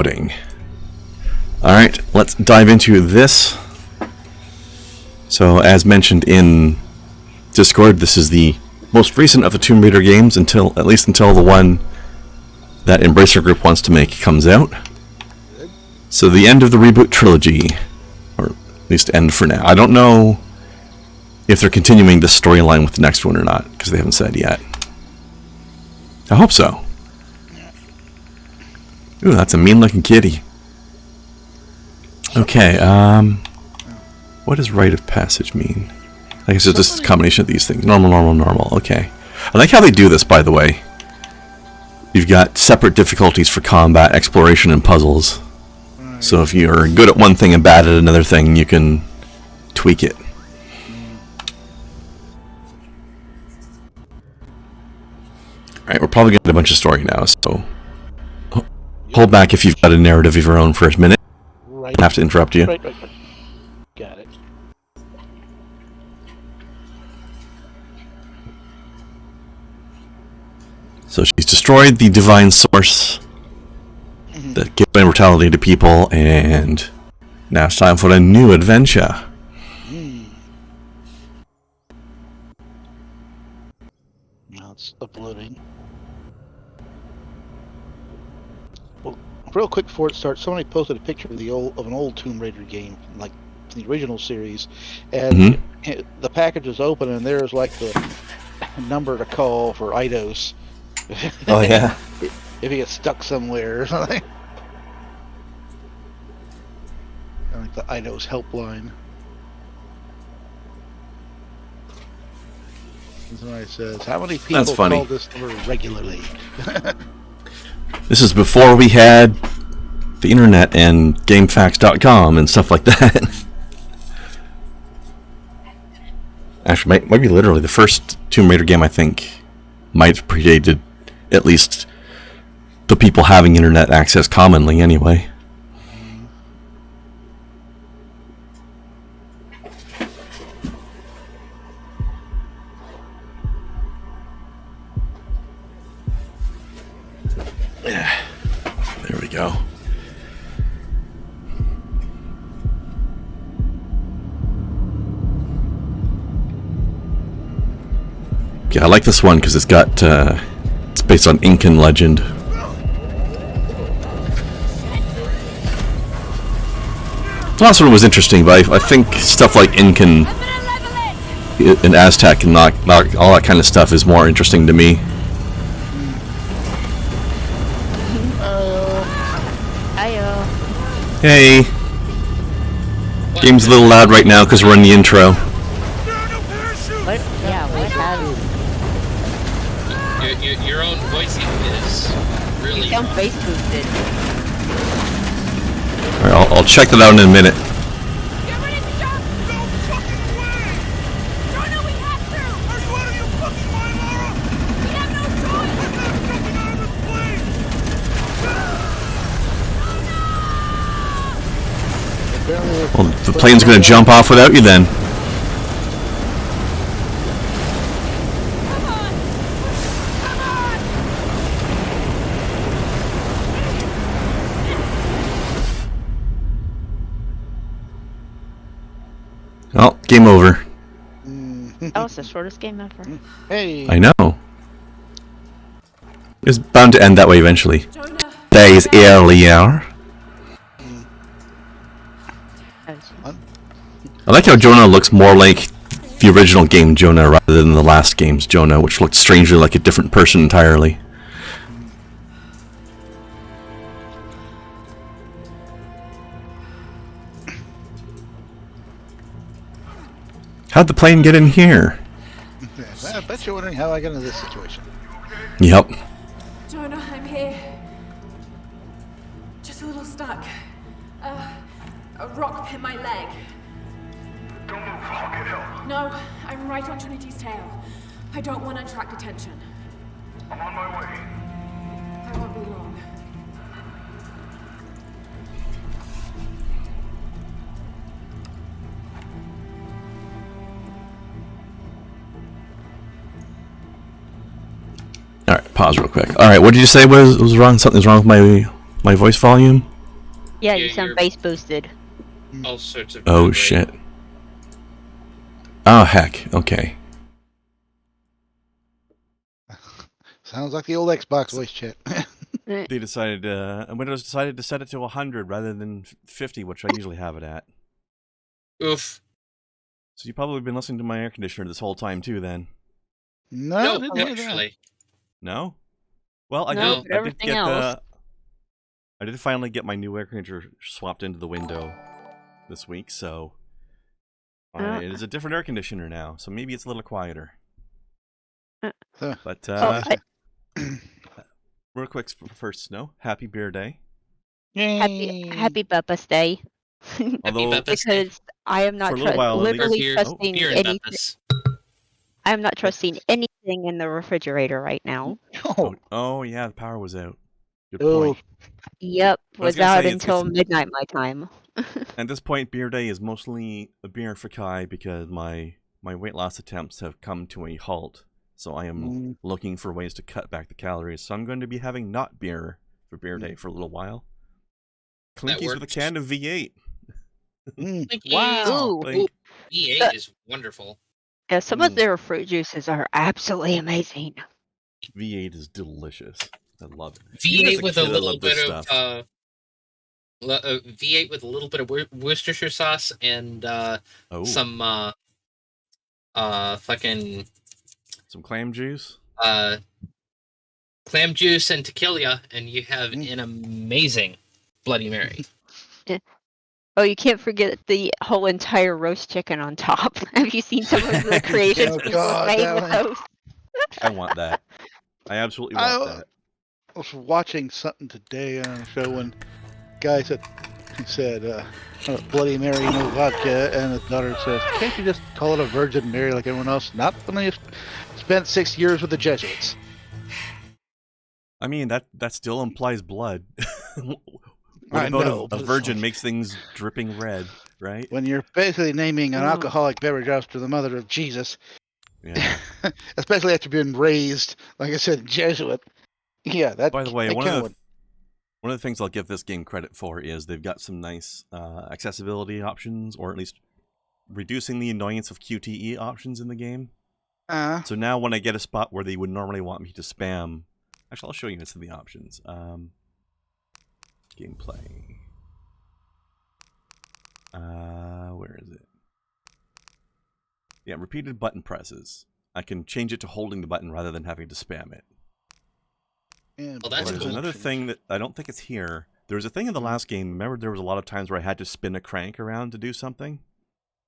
loading. Alright, let's dive into this. So, as mentioned in Discord, this is the most recent of the Tomb Raider games, at least until the one that Embracer Group wants to make comes out. So the end of the reboot trilogy, or at least end for now. I don't know if they're continuing this storyline with the next one or not, because they haven't said yet. I hope so. Ooh, that's a mean-looking kitty. Okay, what does rite of passage mean? I guess it's just a combination of these things. Normal, normal, normal. Okay. I like how they do this, by the way. You've got separate difficulties for combat, exploration, and puzzles. So if you're good at one thing and bad at another thing, you can tweak it. Alright, we're probably going to get a bunch of story now, so hold back if you've got a narrative of your own for a minute. I have to interrupt you. Right. Got it. So she's destroyed the divine source that gives immortality to people, and now it's time for a new adventure. Now it's uploading. Well, real quick before it starts, somebody posted a picture of an old Tomb Raider game, like the original series, and the package was open, and there's like the number to call for Eidos. Oh yeah. If he gets stuck somewhere or something. Like the Eidos helpline. Somebody says, how many people call this number regularly? This is before we had the internet and GameFAQs.com and stuff like that. Actually, might be literally the first Tomb Raider game, I think, might have predated at least the people having internet access commonly anyway. Yeah, there we go. Yeah, I like this one because it's got it's based on Incan legend. The last one was interesting, but I think stuff like Incan and Aztec and all that kind of stuff is more interesting to me. Hey. Game's a little loud right now because we're in the intro. What? Yeah, what happened? Your own voicing is really... You sound face boosted. Alright, I'll check that out in a minute. Get ready to jump! No fucking way! Don't know we have to! Are you out of your fucking mind, Laura? We have no choice! I'm not jumping out of this plane! Well, the plane's gonna jump off without you then. Well, game over. That was the shortest game ever. Hey. I know. It's bound to end that way eventually. Days earlier. I like how Jonah looks more like the original game Jonah rather than the last game's Jonah, which looked strangely like a different person entirely. How'd the plane get in here? I bet you're wondering how I got into this situation. Yep. Jonah, I'm here. Just a little stuck. A rock hit my leg. Don't move, I'll get help. No, I'm right on Trinity's tail. I don't want to attract attention. I'm on my way. I won't be long. Alright, pause real quick. Alright, what did you say was wrong? Something's wrong with my voice volume? Yeah, Yeah, you sound you're- bass boosted. all sorts of. Oh right. shit. Oh heck. Okay. Sounds like the old Xbox voice chat. They decided. Windows decided to set it to 100 rather than 50, which I usually have it at. Oof. So you've probably been listening to my air conditioner this whole time too, then. No, No, didn't hear that. actually. No? Well, I No, did. but I did everything get else. I did finally get my new air conditioner swapped into the window this week, so it is a different air conditioner now. So maybe it's a little quieter. So, But Oh, real quick first, Snow, happy beer day. happy Bubba's Day. Although Bubba's Day. Because I am not For a little while, at least- literally Beer- trusting Beer and anything. Bubba's. I am not trusting anything in the refrigerator right now. oh yeah, the power was out. Good Oh. point. Yep, I was was gonna out say, until it's- midnight my time. At this point, beer day is mostly a beer for Kai because my weight loss attempts have come to a halt. So I am looking for ways to cut back the calories. So I'm going to be having not beer for beer day for a little while. Clinkies with a works. can of V8. Wow. Ooh. Like, V8 is wonderful. Yeah, some of their fruit juices are absolutely amazing. V8 is delicious. I love it. V8 with a kid, I little loved this bit of stuff. V8 with a little bit of Worcestershire sauce and some fucking some clam juice, clam juice and tequila, and you have an amazing Bloody Mary. Oh, you can't forget the whole entire roast chicken on top. Have you seen some of the creations Oh, people God, made that with one. those? I want that. I absolutely want that. I was watching something today on a show when guy said, Bloody Mary, no vodka, and his daughter says, can't you just call it a Virgin Mary like everyone else? Not when you've spent 6 years with the Jesuits. I mean, that still implies blood. I What about know, a but it's virgin like- makes things dripping red, right? When you're basically naming an alcoholic beverage after the mother of Jesus, Yeah. especially after being raised, like I said, Jesuit. Yeah, that. By the way, that one kinda of the things I'll give this game credit for is they've got some nice accessibility options, or at least reducing the annoyance of QTE options in the game. So now when I get a spot where they would normally want me to spam, actually I'll show you some of the options. Gameplay. Where is it? Yeah, repeated button presses. I can change it to holding the button rather than having to spam it. Yeah, Well, that's There's cool. another thing that I don't think it's here. There was a thing in the last game. Remember, there was a lot of times where I had to spin a crank around to do something.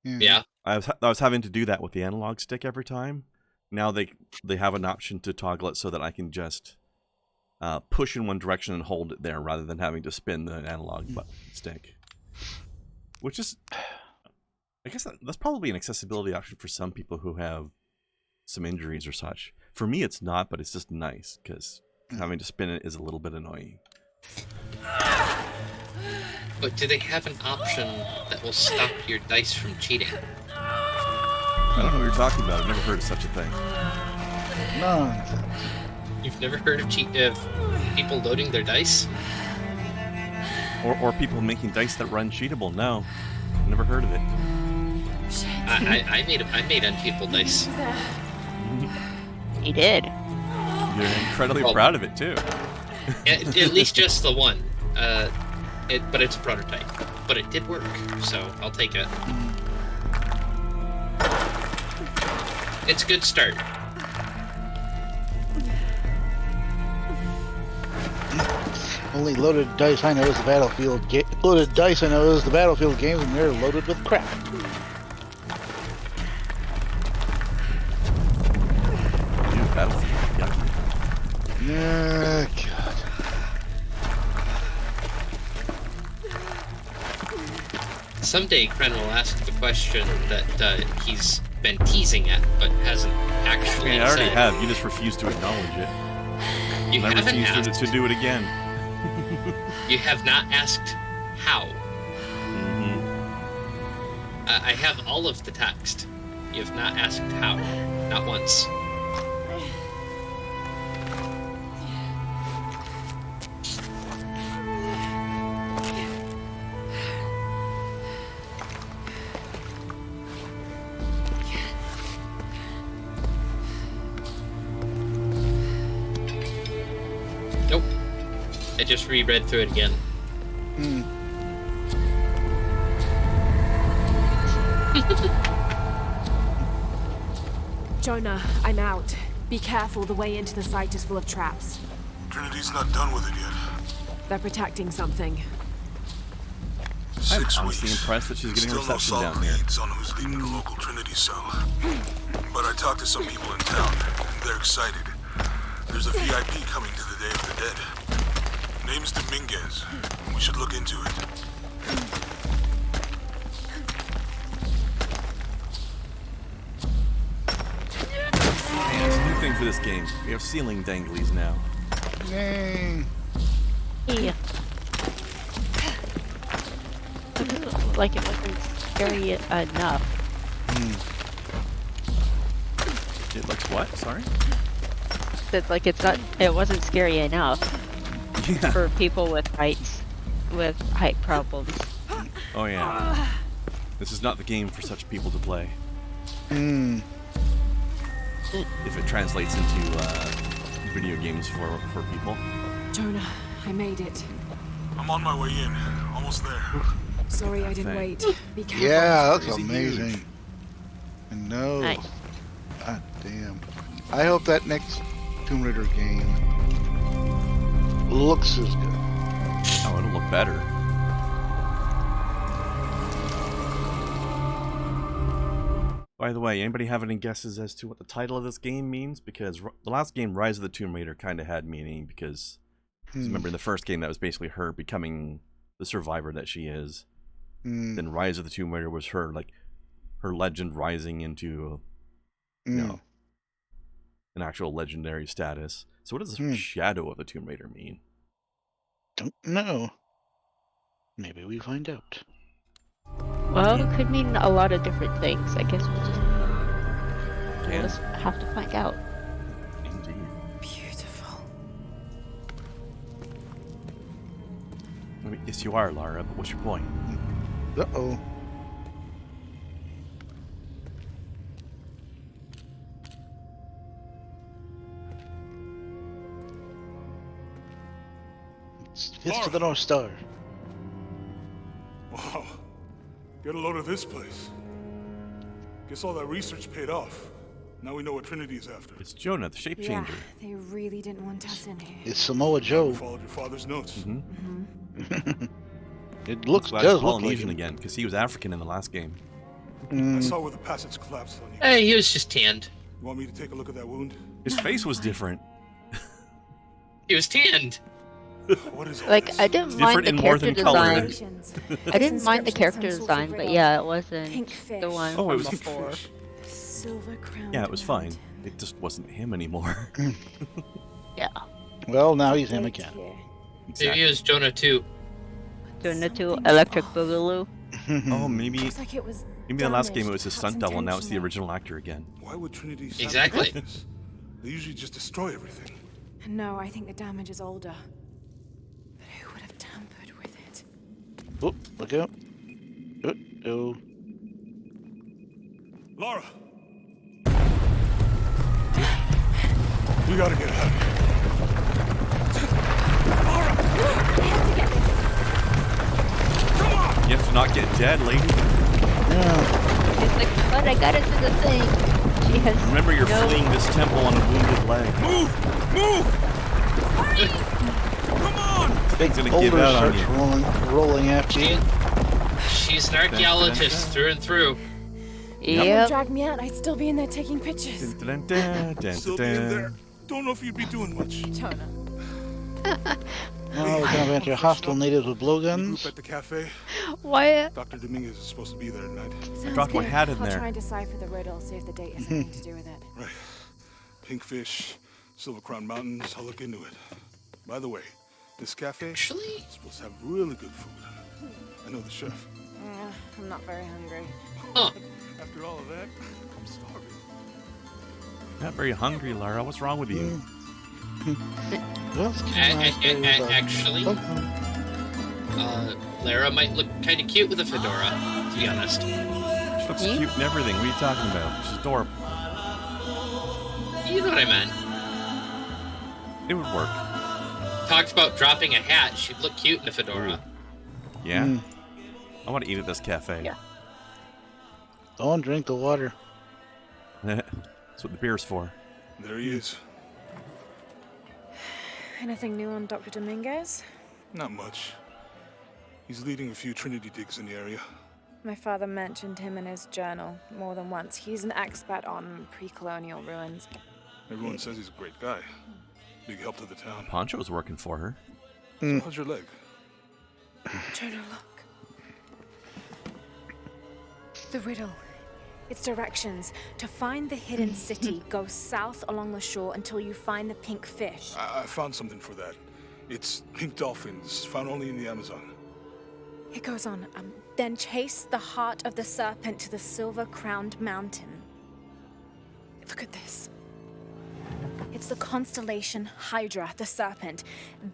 Yeah. I was having to do that with the analog stick every time. Now they have an option to toggle it so that I can just push in one direction and hold it there rather than having to spin the analog stick. Which is, I guess that's probably an accessibility option for some people who have some injuries or such. For me, it's not, but it's just nice because having to spin it is a little bit annoying. But do they have an option that will stop your dice from cheating? I don't know what you're talking about. I've never heard of such a thing. Nonsense. You've never heard of people loading their dice? Or people making dice that run cheatable. No, never heard of it. I made uncheatable dice. He did. You're incredibly proud of it too. At least just the one. But it's a prototype. But it did work, so I'll take it. It's a good start. Only loaded dice I know is the Battlefield loaded dice I know is the Battlefield games, and they're loaded with crap. Dude, Battlefield, yucky. God. Someday Kren will ask the question that he's been teasing at, but hasn't actually I already said. have. You just refuse to acknowledge it. You And I haven't refuse asked. to do it again. You have not asked how. I have all of the text. You have not asked how. Not once. just reread through it again. Hmm. Jonah, I'm out. Be careful, the way into the site is full of traps. Trinity's not done with it yet. They're protecting something. I'm 6 honestly weeks. impressed that she's getting Still no reception down solid here. leads on who's leading the local Trinity cell. But I talked to some people in town, and they're excited. There's a VIP coming to the Day of the Dead. Name's Dominguez. We should look into it. And it's a new thing for this game. We have ceiling danglies now. Yay. Yeah. Like it wasn't scary enough. It looks what? Sorry? That like it wasn't scary enough Yeah. for people with height problems. Oh yeah. This is not the game for such people to play. Hmm. If it translates into video games for people. Jonah, I made it. I'm on my way in. Almost there. Sorry I didn't Thanks. wait. Be careful. Yeah, that's Crazy amazing. huge. No. Nice. God damn. I hope that next Tomb Raider game looks as good. Oh, it'll look better. By the way, anybody have any guesses as to what the title of this game means? Because the last game, Rise of the Tomb Raider, kind of had meaning because remember in the first game that was basically her becoming the survivor that she is. Then Rise of the Tomb Raider was her legend rising into you know, an actual legendary status. So what does Shadow of the Tomb Raider mean? Don't know. Maybe we find out. Well, it could mean a lot of different things. I guess we'll Yeah. just have to find out. Indeed. Beautiful. I mean, yes, you are, Lara, but what's your point? Uh-oh. Fist to the North Star. Wow. Get a load of this place. Guess all that research paid off. Now we know what Trinity is after. It's Jonah, the shape Yeah, changer. they really didn't want us in here. It's Samoa We Joe. followed your father's notes. It looks Glad it's does look like Polynesian him. again, because he was African in the last game. I saw where the passage collapsed on you. Hey, he was just tanned. You want me to take a look at that wound? His face was different. He was tanned. What is all Like this? I didn't different mind the in more character than color. design. I didn't mind the character design, but yeah, it wasn't Pink the fish. one Oh, it from was- before. Silver crown. Yeah, it was fine. It just wasn't him anymore. Yeah. Well, now he's him again. Maybe he was Jonah too. Doing the two Electric Boogaloo. Oh, maybe Looks like it was in the last game it damaged, was his perhaps stunt double, now it's the intentionally. original actor again. Why would Trinity sabotage Exactly. this? They usually just destroy everything. No, I think the damage is older. But who would have tampered with it? Oh, look out. Uh-oh. Laura! We gotta get out of here. You have to not get dead, lady. Yeah. She's like, but I got it to the thing. She has Remember, you're no... fleeing this temple on a wounded leg. Big Thing's gonna boulder give out on starts you. rolling after you. She's an archaeologist through and through. If Yep. you dragged me out, I'd still be in there taking pictures. Dun, dun, dun, Still dun, being dun. there. Don't know if you'd be doing much. Jonah. Oh, we're gonna enter hostile natives with Group blowguns. at the cafe. Why? Dr. Dominguez is supposed to be there tonight. Sounds dropped my good. hat in I'll there. try and decipher the riddle, see if the date has anything to do with it. Right. Pinkfish, Silver Crown Mountains. I'll look into it. By the way, this cafe is Actually, supposed to have really good food. I know the chef. I'm not very hungry. huh? After all of that, I'm starving. Not very hungry, Lara. What's wrong with you? Well, it's kinda nice to hear about Actually, something. Lara might look kind of cute with a fedora, to be honest. She looks cute and everything. What are you talking about? She's adorable. You know what I meant. It would work. talked about dropping a hat. She'd look cute in a fedora. Yeah. I want to eat at this cafe. Yeah. Don't drink the water. That's what the beer's for. There he is. Anything new on Dr. Dominguez? Not much. He's leading a few Trinity digs in the area. My father mentioned him in his journal more than once. He's an expert on pre-colonial ruins. Everyone says he's a great guy. Big help to the town. Poncho's working for her. So how's your leg? Jonah, look. The riddle. Its directions. To find the hidden city, go south along the shore until you find the pink fish. I found something for that. It's pink dolphins, found only in the Amazon. It goes on. Then chase the heart of the serpent to the silver-crowned mountain. Look at this. It's the constellation Hydra, the serpent.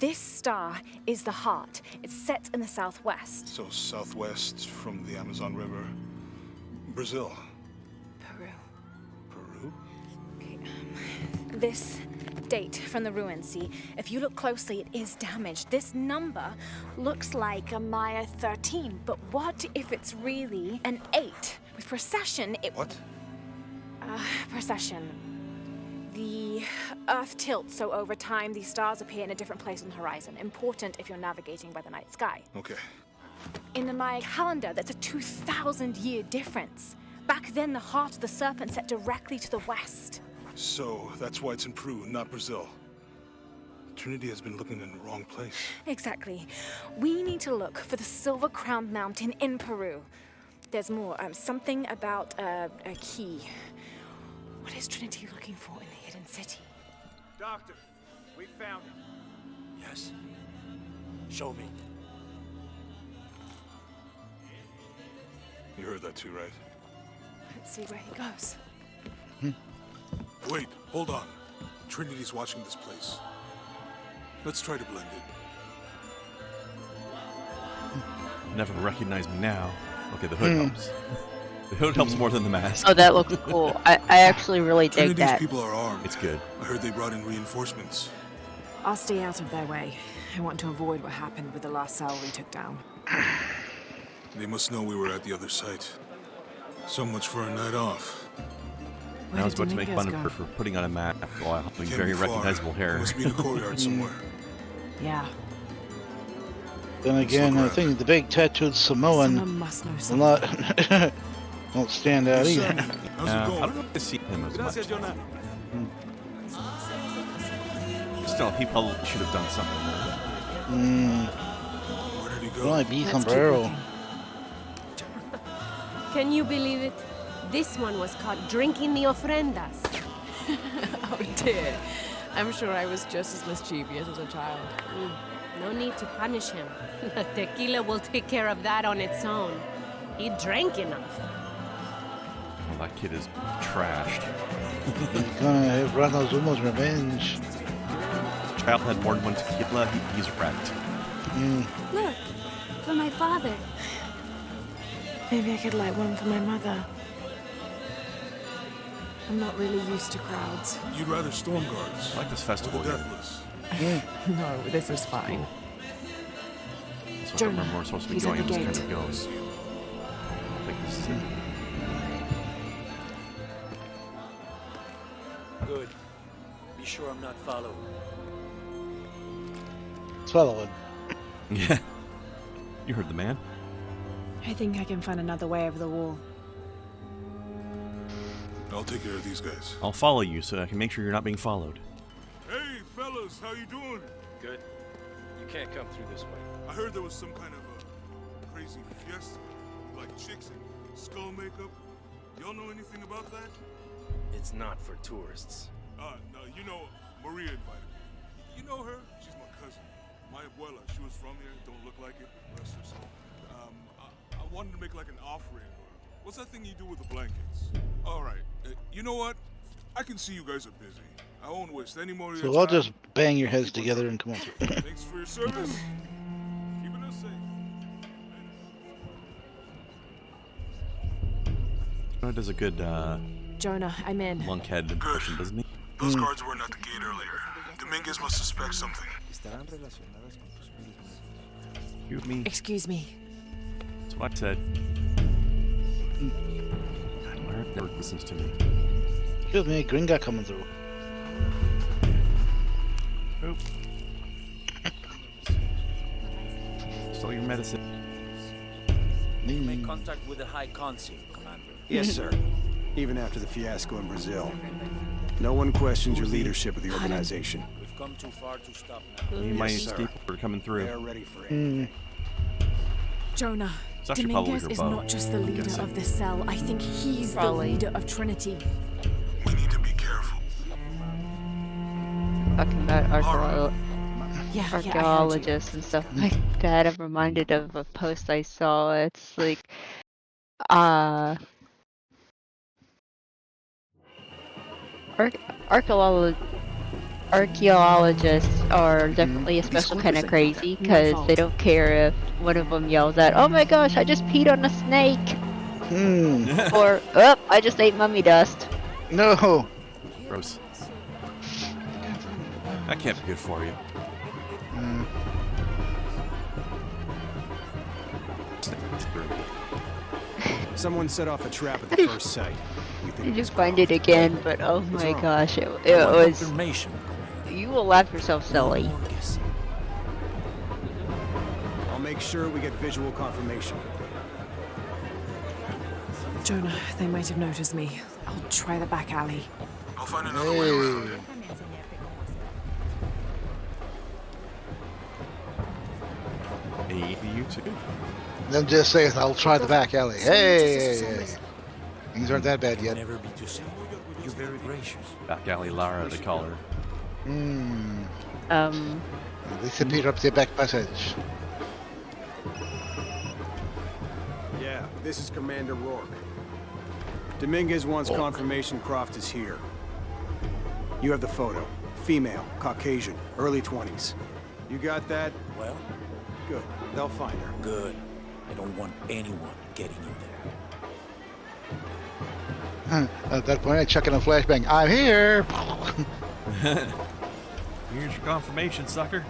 This star is the heart. It's set in the southwest. So southwest from the Amazon River. Brazil. Peru. Peru? Okay, this date from the ruins, see? If you look closely, it is damaged. This number looks like a Maya 13, but what if it's really an 8? With precession, it... What? Precession. The Earth tilts, so over time, these stars appear in a different place on the horizon. Important if you're navigating by the night sky. Okay. In the Maya calendar, that's a 2,000-year difference. Back then, the heart of the serpent set directly to the west. So that's why it's in Peru, not Brazil. Trinity has been looking in the wrong place. Exactly. We need to look for the silver-crowned mountain in Peru. There's more. Something about a key. What is Trinity looking for in the hidden city? Doctor, we found him. Yes. Show me. You heard that too, right? Let's see where he goes. Wait, hold on. Trinity's watching this place. Let's try to blend in. Never recognize me now. Okay, the hood helps. The hood helps more than the mask. Oh, that looks cool. I actually really dig Trinity's that. people are armed. It's good. I heard they brought in reinforcements. I'll stay out of their way. I want to avoid what happened with the last cell we took down. They must know we were at the other site. So much for a night off. I was about to make fun of her for putting on a mask while having Can't very be far. recognizable hair. Must be in the courtyard somewhere. Yeah. Then again, I think the big tattooed Someone Samoan must know will something. not won't stand out Yes, either. sir. How's I it don't going? know if I see him as much. Gracias, Jonah. Still, he probably should have done something. Where did he It go? might be Let's keep sombrero. looking. Can you believe it? This one was caught drinking the ofrendas. Oh dear. I'm sure I was just as mischievous as a child. No need to punish him. The tequila will take care of that on its own. He drank enough. Well, that kid is trashed. He's gonna have Ranazuma's revenge. Child had more than one tequila, he's wrecked. Look, for my father. Maybe I could light one for my mother. I'm not really used to crowds. You'd rather storm guards. I like this Or festival the again. deathless. No, this is fine. So I Jonah, remember we're supposed to be he's at going, the and this gate. kind of goes. I think this is it. Good. Be sure I'm not followed. It's following. Yeah. You heard the man. I think I can find another way over the wall. I'll take care of these guys. I'll follow you so I can make sure you're not being followed. Hey, fellas, how you doing? Good. You can't come through this way. I heard there was some kind of a crazy fiesta, like chicks and skull makeup. Y'all know anything about that? It's not for tourists. No, you know, Maria invited me. You know her? She's my cousin. My abuela, she was from here, don't look like it, rest her soul. I wanted to make like an offering. What's that thing you do with the blankets? All right, you know what? I can see you guys are busy. I won't waste any more of your So I'll time. just bang your heads together and come on through. Thanks for your service. Keeping us safe. Jonah does a good Jonah, I'm in. lunkhead impression, doesn't he? Those guards weren't at the gate earlier. Dominguez must suspect something. Excuse me. Excuse me. That's what I said. God, Mark never listens to me. Excuse me, green guy coming through. Oop. Stole your medicine. Make contact with the High Consul, Commander. Yes, sir. Even after the fiasco in Brazil. No one questions your leadership of the organization. We've come too far to stop now. You might Yes, sir. people are coming through. They're ready for anything. Jonah, It's actually probably Dominguez her is bow, not just the I'm leader guessing. of this cell. I think he's Probably. the leader of Trinity. We need to be careful. Talking about Yeah, I heard you. archaeologists and stuff like that. I'm reminded of a post I saw. It's like, archaeologists are definitely a special kind of crazy because they don't care if one of them yells out, "Oh my gosh, I just peed on a snake," or "Oh, I just ate mummy dust." No. Gross. That can't be good for you. Someone set off a trap at the first site. We think You it was just find it again, but oh my wrong? gosh, it I want was. confirmation. You will laugh yourself silly. I'll make sure we get visual confirmation. Jonah, they might have noticed me. I'll try the back alley. I'll find another way around. Maybe you too. Then just say, I'll try the back alley. Hey! Things aren't that bad yet. Never be too safe. You're very gracious. Back alley Lara, they call her. They disappear up the back passage. Yeah, this is Commander Rourke. Dominguez wants confirmation Croft is here. You have the photo. Female, Caucasian, early 20s. You got that? Well, Good. They'll find her. good. I don't want anyone getting in there. At that point, I chuck in a flashbang. I'm here! Here's your confirmation, sucker.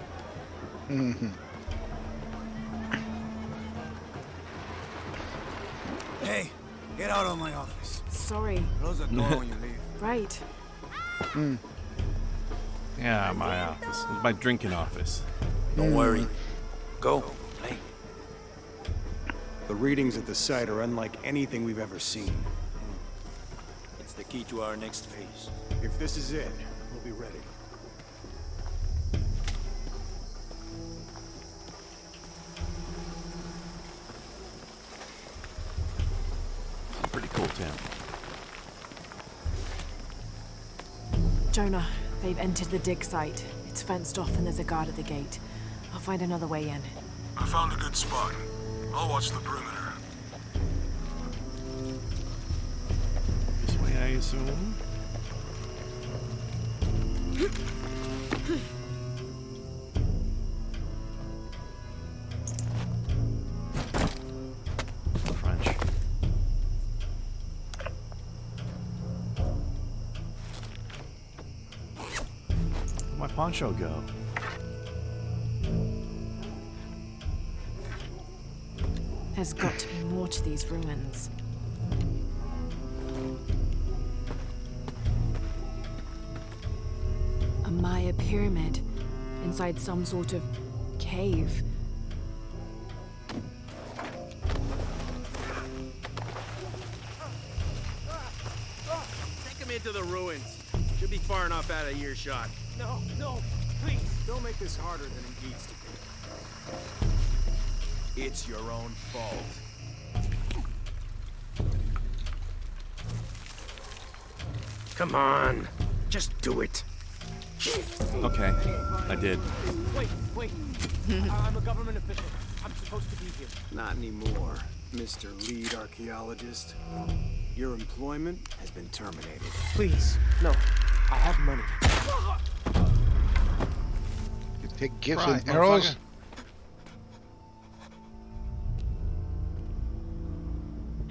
Hey, get out of my office. Sorry. Close the door when you leave. Right. Yeah, my office. It's my drinking office. Don't worry. Go. Play. The readings at the site are unlike anything we've ever seen. It's the key to our next phase. If this is it, we'll be ready. Pretty cool town. Jonah, they've entered the dig site. It's fenced off and there's a guard at the gate. I'll find another way in. I found a good spot. I'll watch the perimeter. This way, I assume. French. Where'd my poncho go? There's got to be more to these ruins. A Maya pyramid inside some sort of cave. Take him into the ruins. Should be far enough out of earshot. No, please. Don't make this harder than it needs to be. It's your own fault. Come on. Just do it. Okay, I did. Wait. I'm a government official. I'm supposed to be here. Not anymore, Mr. Lead Archaeologist. Your employment has been terminated. Please. No. I have money. You take gifts Surprise, and arrows. motherfucker.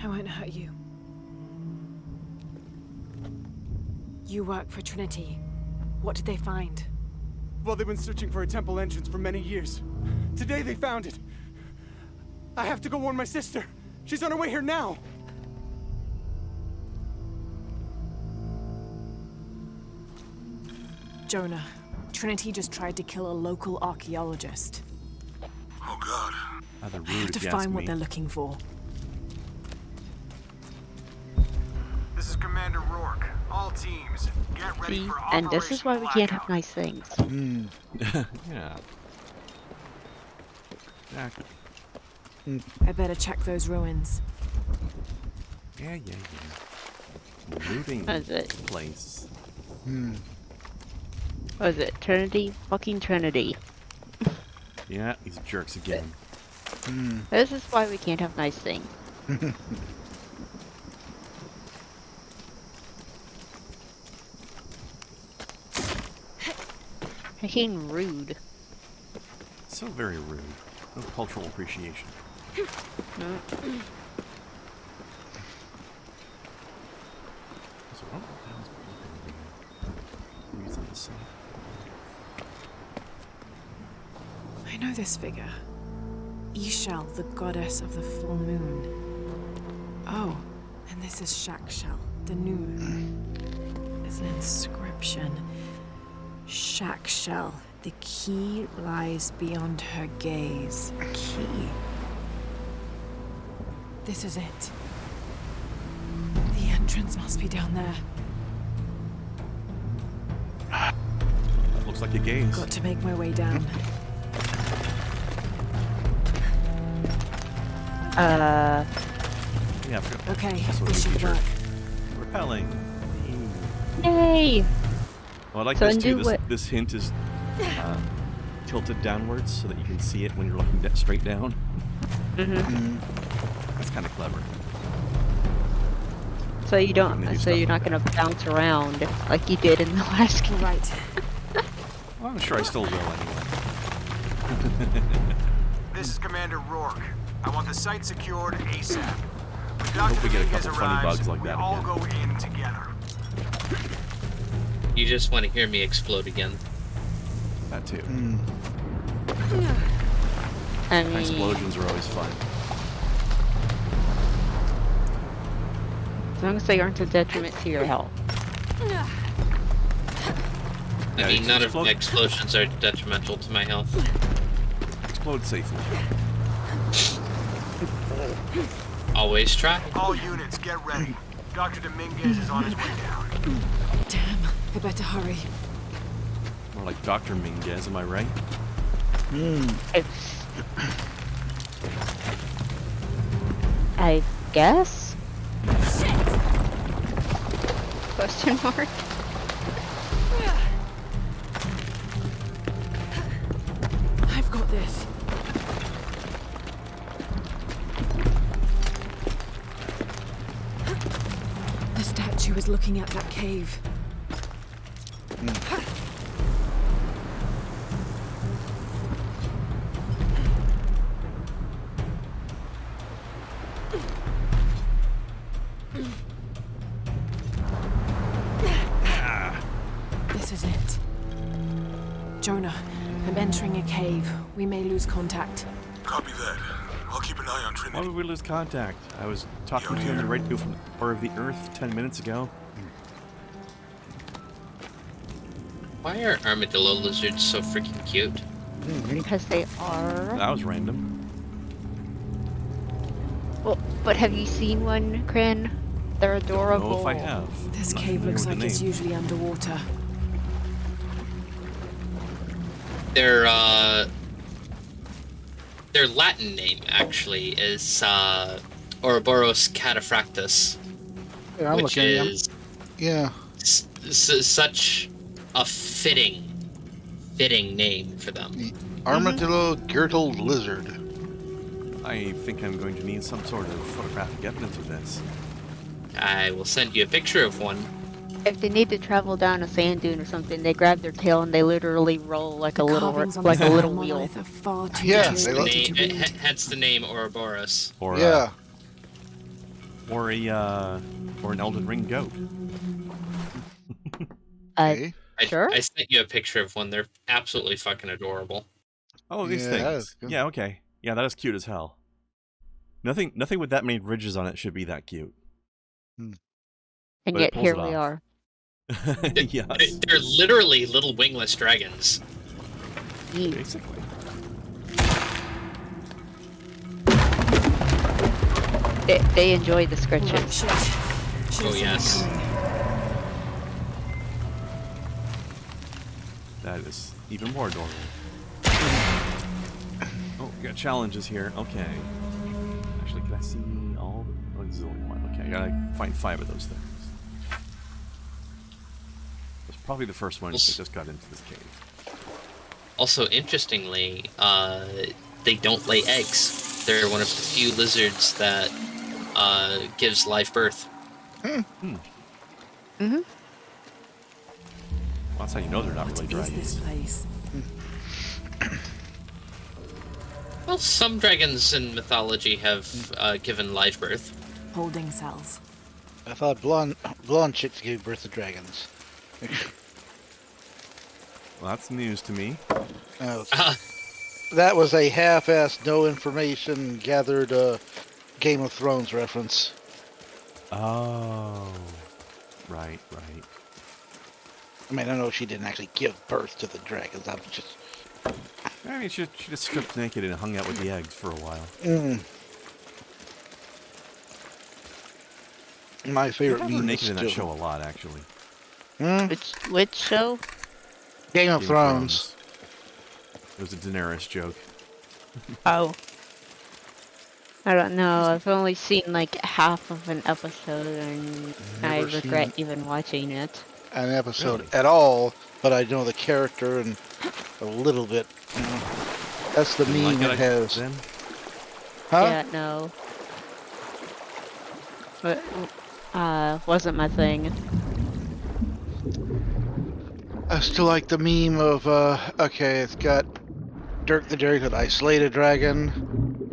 I won't hurt you. You work for Trinity. What did they find? Well, they've been searching for a temple entrance for many years. Today they found it. I have to go warn my sister. She's on her way here now. Jonah, Trinity just tried to kill a local archaeologist. Oh God. Rather rude, I have to if you ask find what me. they're looking for. This is Commander Rourke. All teams, get ready See, for and this is why we can't have Blackout. nice things. Yeah. Exactly. I better check those ruins. Yeah. Looting What is it? place. What is it? Trinity? Fucking Trinity. Yeah, these jerks again. This is why we can't have nice things. Fucking rude. So very rude. No cultural appreciation. So what the hell's over here? Who's on the side? I know this figure. Ishel, the goddess of the full moon. Oh, and this is Shakshel, the new moon. There's an inscription. Shakshel, the key lies beyond her gaze. Key. This is it. The entrance must be down there. Looks like a gaze. Got to make my way down. Yeah, I forgot. Okay, That's what this we should feature. work. Repelling. Yay! Well, I like So this too. undo what? This hint is tilted downwards so that you can see it when you're looking straight down. That's kind of clever. So you don't. Maybe So stuff you're like not gonna bounce around like you did in the last game. Right. Well, I'm sure I still will anyway. This is Commander Rourke. I want the site secured ASAP. When hope Dr. we get a Dominguez couple funny arrives, bugs like we that all again. go in together. You just want to hear me explode again. That too. I mean, Explosions are always fun. as long as they aren't a detriment to your health. I mean, none of my explosions are detrimental to my health. Explode safely. Always try. All units, get ready. Dr. Dominguez is on his way down. Damn, I better hurry. More like Dr. Minguez, am I right? I guess? Question mark? I've got this. The statue is looking at that cave. This is it. Jonah, I'm entering a cave. We may lose contact. Copy that. I'll keep an eye on Why Trinity. would we lose contact? I was talking to him right from the core of the Earth 10 minutes ago. Why are armadillo lizards so freaking cute? Because they are. That was random. Well, but have you seen one, Kren? They're adorable. Don't know if I have. This I'm not cave familiar looks with like the it's name. usually underwater. Their Latin name actually is Ouroboros cataphractus, Yeah, I'm which looking at is Yeah. such a fitting name for them. Armadillo girdled lizard. I think I'm going to need some sort of photographic evidence of this. I will send you a picture of one. If they need to travel down a sand dune or something, they grab their tail and they literally roll like a little, Carvings on like the a side little of the wheel. monolith are far too Yeah, too they dirty look- to read. Hence the name Ouroboros. Or Yeah. or an Elden Ring goat. Okay. Sure. I sent you a picture of one. They're absolutely fucking adorable. Oh, these Yeah, that is things. good. Yeah, okay. Yeah, that is cute as hell. Nothing with that many ridges on it should be that cute. And But it yet pulls here it we off. are. Yes. They're literally little wingless dragons. Yeet. Basically. They enjoy the scratches. Right, shit. Oh yes. That is even more adorable. Oh, we got challenges here. Okay. Actually, can I see all? Oh, this is only one. Okay, I gotta find 5 of those things. That's probably the first one that just got into this cave. Also, interestingly, they don't lay eggs. They're one of the few lizards that gives live birth. Mm-hmm. Well, that's how you know they're not really What is this dragons. place? Well, some dragons in mythology have given live birth. Holding cells. I thought blonde chicks gave birth to dragons. Well, that's news to me. That was a half-assed, no information gathered Game of Thrones reference. Oh. Right. I mean, I know she didn't actually give birth to the dragons. I'm just... I mean, she just stripped naked and hung out with the eggs for a while. My favorite They have her meme naked is in that still... show a lot, actually. Which show? Game of Thrones. It was a Daenerys joke. Oh. I don't know. I've only seen like half of an episode, and I Never regret seen even watching it. an episode Really? at all, but I know the character and a little bit. You know. That's the You meme like it has. Then? Huh? Yeah, no. But wasn't my thing. I still like the meme of okay, it's got Dirk the Dragon, I slayed a dragon.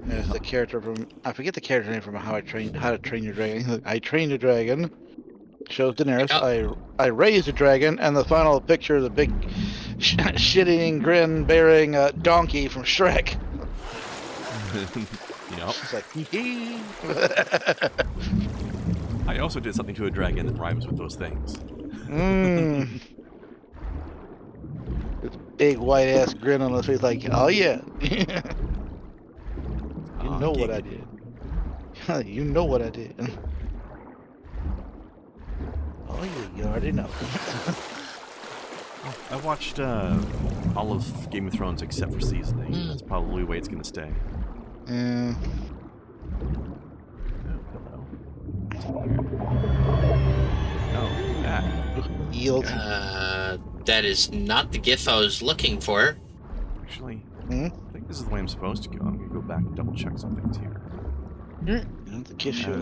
There's the character from I forget the character name from How to Train Your Dragon. I trained a dragon. Shows Daenerys. I raised a dragon, and the final picture is a big shitting grin bearing donkey from Shrek. Yep. It's like hee. I also did something to a dragon that rhymes with those things. This big white ass grin on his face, like, oh yeah. You know what I did. You know what I did. Oh yeah, you already know. I watched all of Game of Thrones except for season 8. That's probably the way it's going to stay. Yeah. Oh, that. Yield. That is not the GIF I was looking for. Actually, I think this is the way I'm supposed to go. I'm going to go back and double check some things here. The kiss show.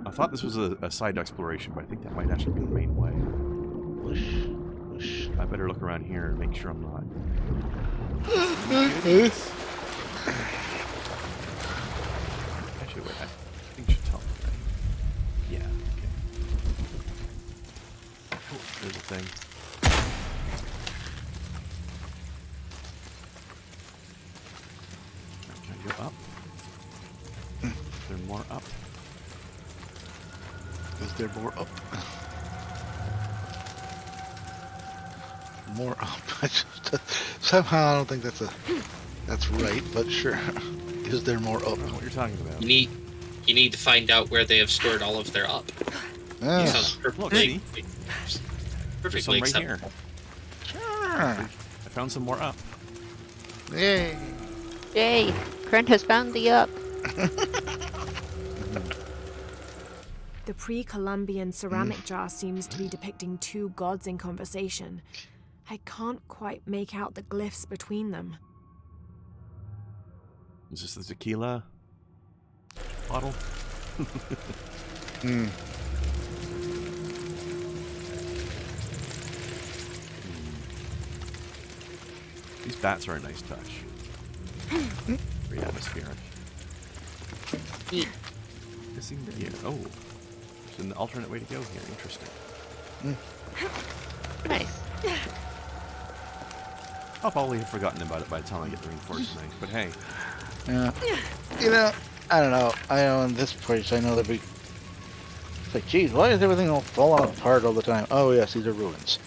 I thought this was a side exploration, but I think that might actually be the main way. Whoosh. I better look around here and make sure I'm not. Actually, wait, I think you should tell me, right? Yeah, okay. Oh, there's a thing. Can I go up? Is there more up? Is there more up? More up. Somehow I don't think that's right, but sure. Is there more up? I don't know what you're talking about. You need to find out where they have stored all of their up. Yeah. Sounds perfectly There's some right acceptable. here. Sure. I found some more up. Yay. Yay! Krend has found the up. The pre-Columbian ceramic jar seems to be depicting two gods in conversation. I can't quite make out the glyphs between them. Is this the tequila bottle? These bats are a nice touch. Very atmospheric. Missing gear. Oh, there's an alternate way to go here. Interesting. Nice. I'll probably have forgotten about it by the time I get the reinforced knife, but hey. Yeah. You know, I don't know. I know in this place, I know there'd be... It's like, geez, why is everything all falling apart all the time? Oh, yes, these are ruins.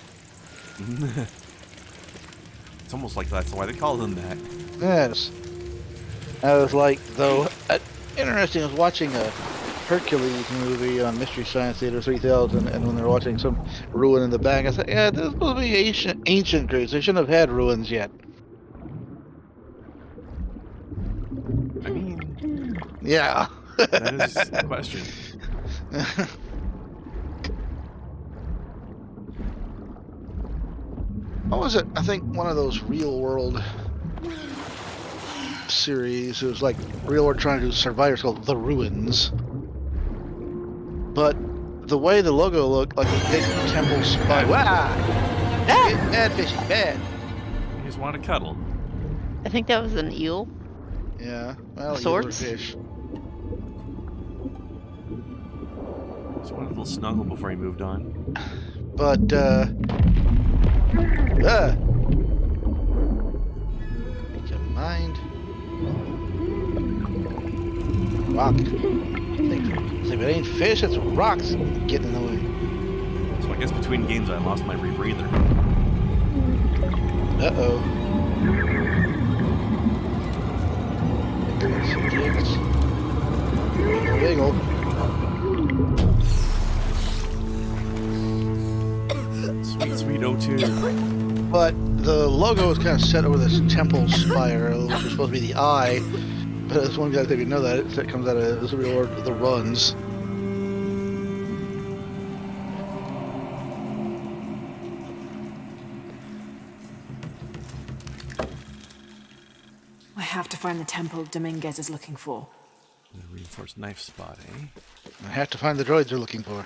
It's almost like that's why they call them that. Yes. I was like, though, interesting, I was watching a Hercules movie on Mystery Science Theater 3000, and when they were watching some ruin in the back, I said, yeah, this is supposed to be ancient Greece. They shouldn't have had ruins yet. I mean... Yeah. That is the question. What was it? I think one of those real world series. It was like real world trying to do Survivors called The Ruins. But the way the logo looked like a big temple spire. Wow! Bad fishy, bad. You just want to cuddle. I think that was an eel. Yeah, well, Sorts? fish. Just wanted a little snuggle before he moved on. But, make your mind. Rock. If it ain't fish, it's rocks getting in the way. So I guess between games I lost my rebreather. Uh-oh. Jigs. Wiggle. Sweet, sweet O2. But the logo is kind of set over this temple spire, which is supposed to be the eye. But this one guy didn't know that. It comes out of this real word, the runs. I have to find the temple Dominguez is looking for. The reinforced knife spot, eh? I have to find the droids you're looking for.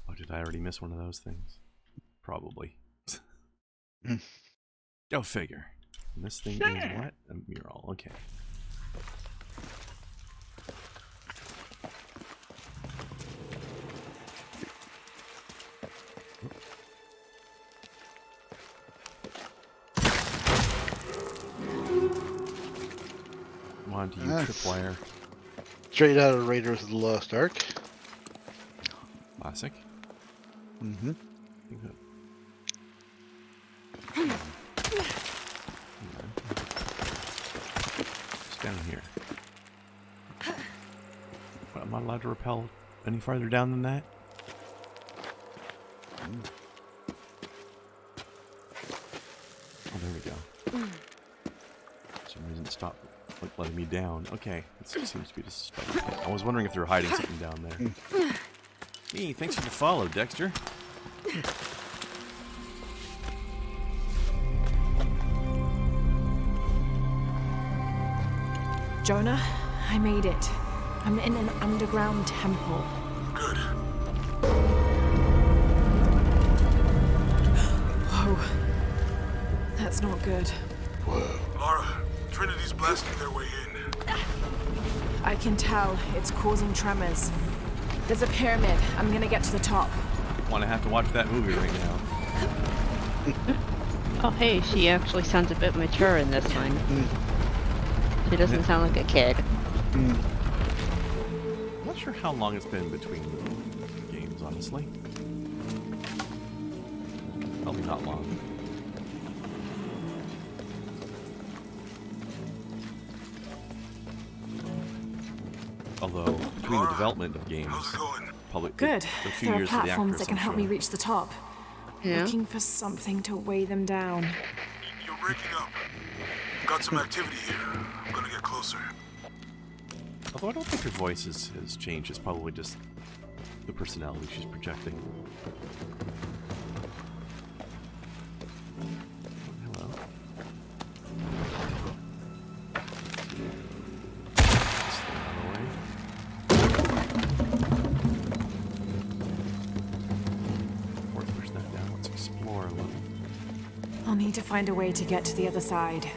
Oh, did I already miss one of those things? Probably. Hmm. Go figure. And this thing is what? A mural. Okay. Come on to you, tripwire. Straight out of Raiders of the Lost Ark. Classic. Mm-hmm. It's down here. But I'm not allowed to rappel any farther down than that? Oh, there we go. For some reason it stopped letting me down. Okay, this seems to be the suspected thing. I was wondering if they were hiding something down there. Hey, thanks for the follow, Dexter. Jonah, I made it. I'm in an underground temple. Good. Whoa. That's not good. Lara, Trinity's blasting their way in. I can tell. It's causing tremors. There's a pyramid. I'm gonna get to the top. Want to have to watch that movie right now. Oh, hey, she actually sounds a bit mature in this one. She doesn't sound like a kid. I'm not sure how long it's been between games, honestly. Probably not long. Although, between the development of games, probably Good. a few There are years for the platforms actress, that can I'm help sure. me reach the top. Yeah. Looking for something to weigh them down. You're breaking up. Got some activity here. I'm gonna get closer. Although I don't think her voice has changed. It's probably just the personality she's projecting. Hello. Stay out of the way. Or push that down. Let's explore a little. I'll need to find a way to get to the other side.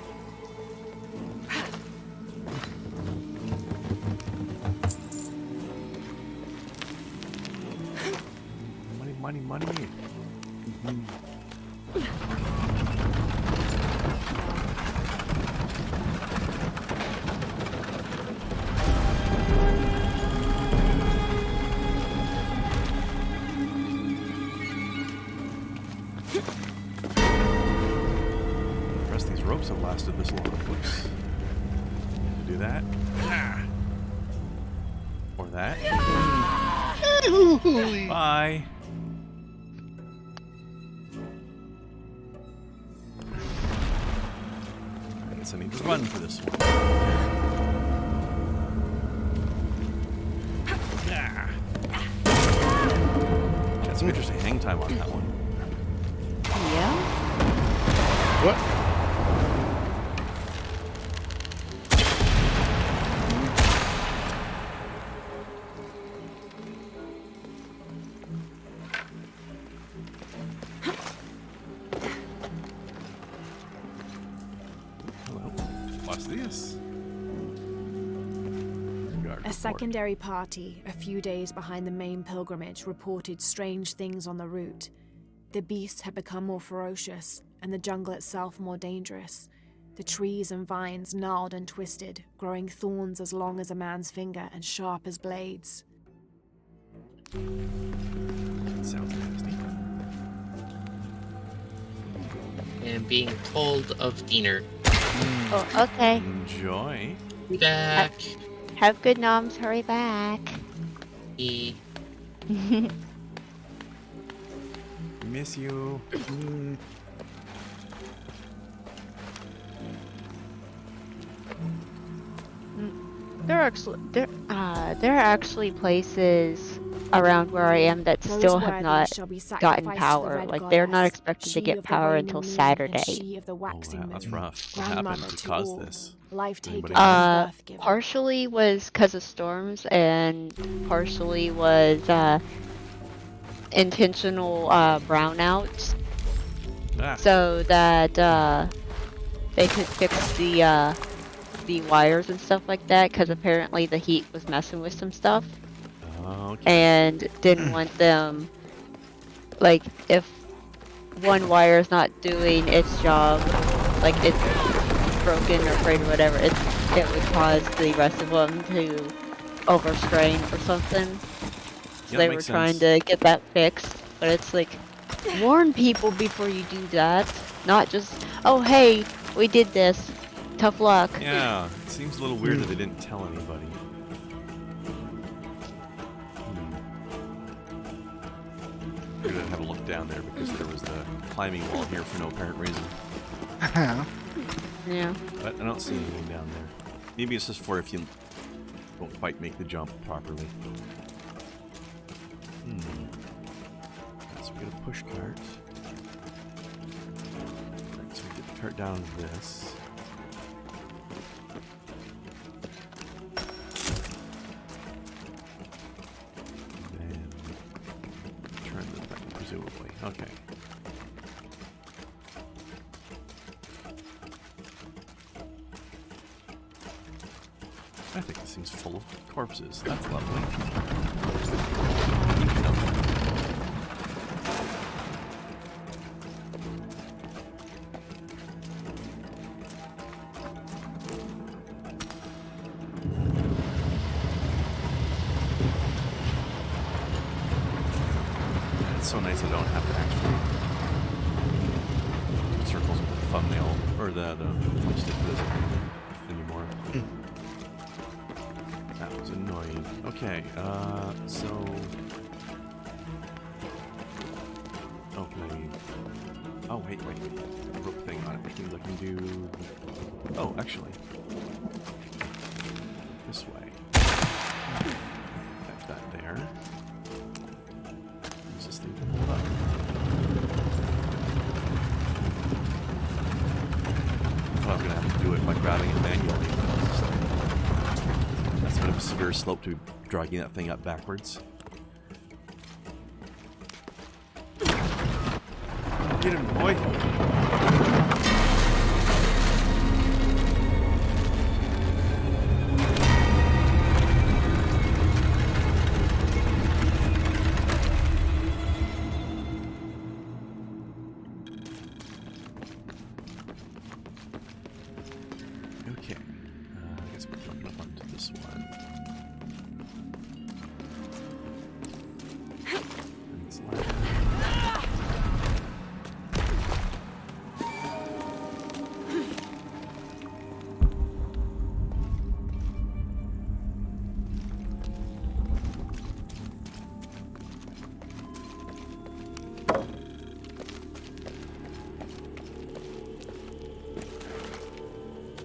The rest of these ropes have lasted this long. Whoops. Do that. Or that. Bye. I guess I need to run for this one. Got some interesting hang time on that one. Yeah. What? Hello. What's this? A secondary party, a few days behind the main pilgrimage, reported strange things on the route. The beasts had become more ferocious, and the jungle itself more dangerous. The trees and vines gnarled and twisted, growing thorns as long as a man's finger and sharp as blades. Sounds nasty. And being told of dinner. Oh, okay. Enjoy. Be back. Have good noms. Hurry back. E. Miss you. There are actually places around where I am that still have not gotten power. Like they're not expected to get power until Saturday. Oh wow, that's rough. What happened to cause this? Partially was because of storms, and partially was intentional brownouts, so that they could fix the wires and stuff like that. Because apparently the heat was messing with some stuff. And didn't want them, like, if one wire is not doing its job, like it's broken or frayed or whatever, it would cause the rest of them to overstrain or something. So they were trying to get that fixed, but it's like, warn people before you do that, not just, oh hey, we did this, tough luck. Yeah, it seems a little weird that they didn't tell anybody. We're gonna have a look down there because there was the climbing wall here for no apparent reason. Yeah. But I don't see anything down there. Maybe it's just for if you don't quite make the jump properly. So we get a push cart. Right, so we get the cart down to this. Presumably. Okay. I think this thing's full of corpses. That's lovely. It's so nice I don't have to actually put circles with the thumbnail or the stick to this anymore. That was annoying. Okay, so oh, can I? Oh wait, a rope thing on it, which means I can do. Oh, actually, this way. Got that there. Use this thing to hold up. I thought I was gonna have to do it by grabbing it manually. That's a bit of a severe slope to dragging that thing up backwards. Get him, boy!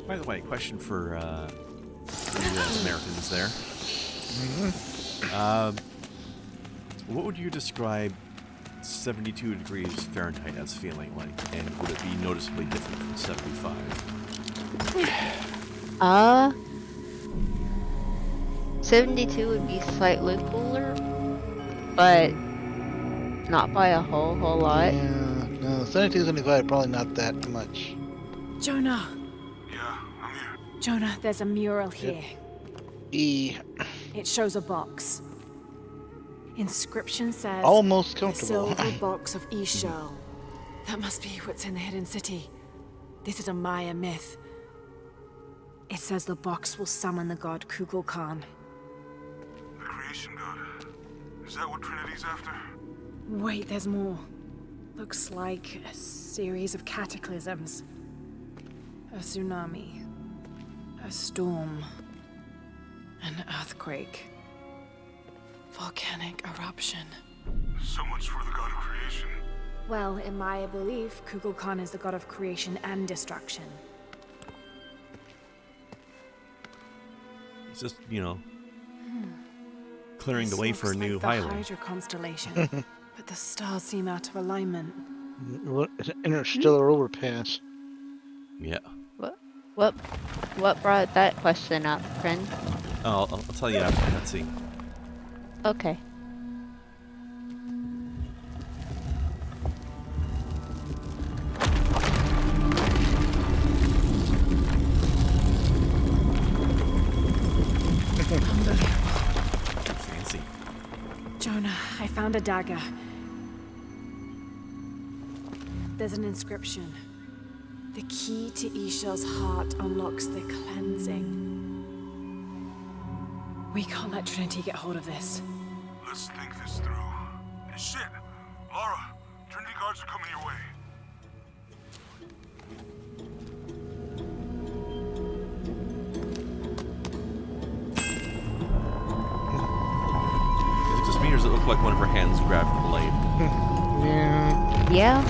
By the way, question for the Americans there. What would you describe 72 degrees Fahrenheit as feeling like, and would it be noticeably different from 75? 72 would be slightly cooler, but not by a whole lot. Yeah, no, 72, 75, probably not that much. Jonah! Yeah, I'm here. Jonah, there's a mural here. It shows a box. Inscription says, Almost "The comfortable." silver box of Ishal." That must be what's in the hidden city. This is a Maya myth. It says the box will summon the god Kukulkan. The creation god. Is that what Trinity's after? Wait, there's more. Looks like a series of cataclysms. A tsunami. A storm. An earthquake. Volcanic eruption. So much for the god of creation. Well, in Maya belief, Kukulkan is the god of creation and destruction. It's just, you know, clearing the way This for a looks new like the highway. Hydra constellation, but the stars seem out of alignment. What? It's an interstellar overpass. Yeah. What brought that question up, friend? Oh, I'll tell you after. Let's see. Okay. Fancy. Jonah, I found a dagger. There's an inscription. The key to Ishel's heart unlocks the cleansing. We can't let Trinity get hold of this. Let's think this through. Hey, shit! Laura, Trinity guards are coming your way. Is it just me, or does it look like one of her hands grabbed the blade? Yeah. Yeah.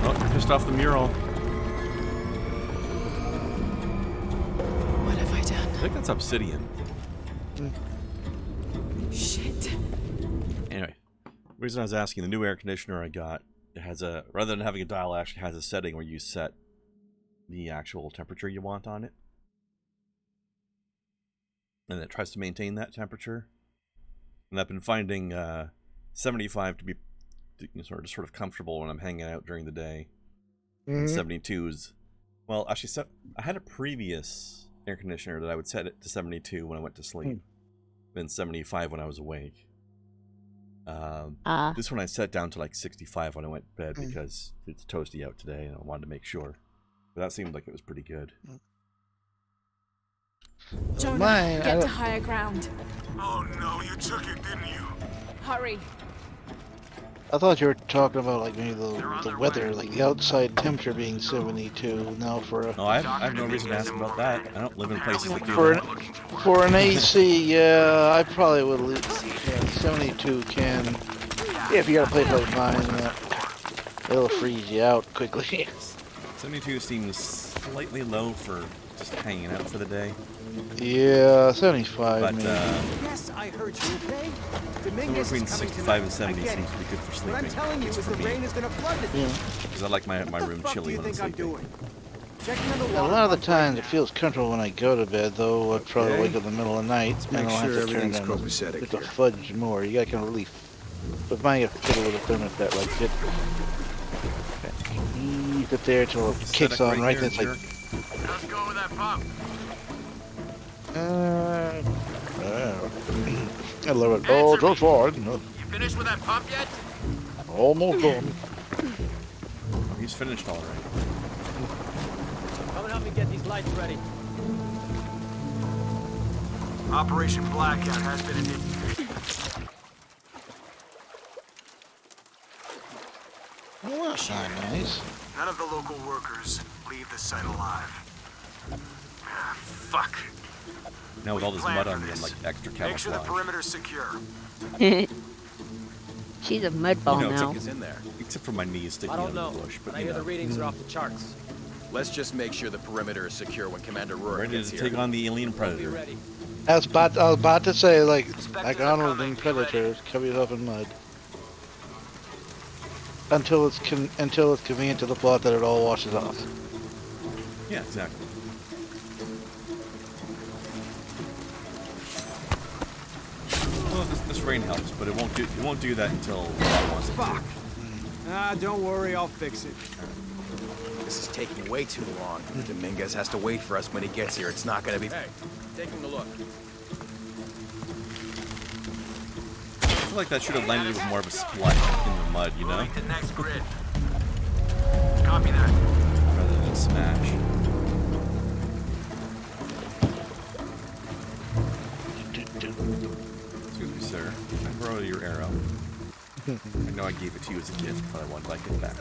Oh, you're pissed off the mural. What have I done? I think that's obsidian. Shit. Anyway, the reason I was asking, the new air conditioner I got, it has a, rather than having a dial, it actually has a setting where you set the actual temperature you want on it. And it tries to maintain that temperature. And I've been finding 75 to be sort of comfortable when I'm hanging out during the day. And 72 is, well, actually, I had a previous air conditioner that I would set it to 72 when I went to sleep. Then 75 when I was awake. This one I set down to like 65 when I went to bed because it's toasty out today and I wanted to make sure. But that seemed like it was pretty good. Jonah, get to higher ground. Oh no, you took it, didn't you? Hurry. I thought you were talking about like maybe the weather, like the outside temperature being 72 now for a... No, I have no reason to ask about that. I don't live in places that do for that. For an AC, yeah, I probably would leave. Yeah, 72 can. Yeah, if you got a place like mine, it'll freeze you out quickly. 72 seems slightly low for just hanging out for the day. Yeah, 75 but, maybe. Yes, I heard you, okay? Dominguez between is coming 65 and tonight. 70 I get seems it. to be good for sleeping. What I'm telling you is the rain is gonna flood the Yeah. Because I like my room chilly when I'm sleeping. doing? Checking on the A water lot of the pump times right it feels comfortable when I go to bed, though. I'd probably Okay. wake up in the middle of the night and make I'll have sure to turn everything's down copacetic just a here. fudge more. You gotta kind of really, but mine you have to fiddle with the limit that like it. Ease it there till it kicks on right. Then it's like. How's it going with that pump? I love it. Oh, just fine. You finished with that pump yet? Almost done. Oh, he's finished all right. Come and help me get these lights ready. Operation Blackout has been initiated. Well, that's not nice. None of the local workers leave the site alive. Ah, fuck. Now with all this mud on me, I'm like extra Make sure the camouflage. perimeter's secure. She's a mud ball You know, now. Is in there. Except for my knees sticking I out don't of know, the bush. but But I you hear know, the readings are off the charts. Let's just make sure the perimeter is secure when Commander Rourke ready gets to here. take on the alien Be predator. ready. I was about to say, like Arnold Predators, cover yourself in mud. Until it's convenient to the plot that it all washes off. Yeah, exactly. Well, this rain helps, but it won't do that until it wants it to. Fuck. Ah, don't worry, I'll fix it. This is taking way too long. Dominguez has to wait for us when he gets here. It's not gonna be... Hey, taking a look. I feel like that should have landed with more of a splash in the mud, you know? To next grid. Copy that. Rather than smash. Excuse me, sir. Can I borrow your arrow? I know I gave it to you as a gift, but I want like it back.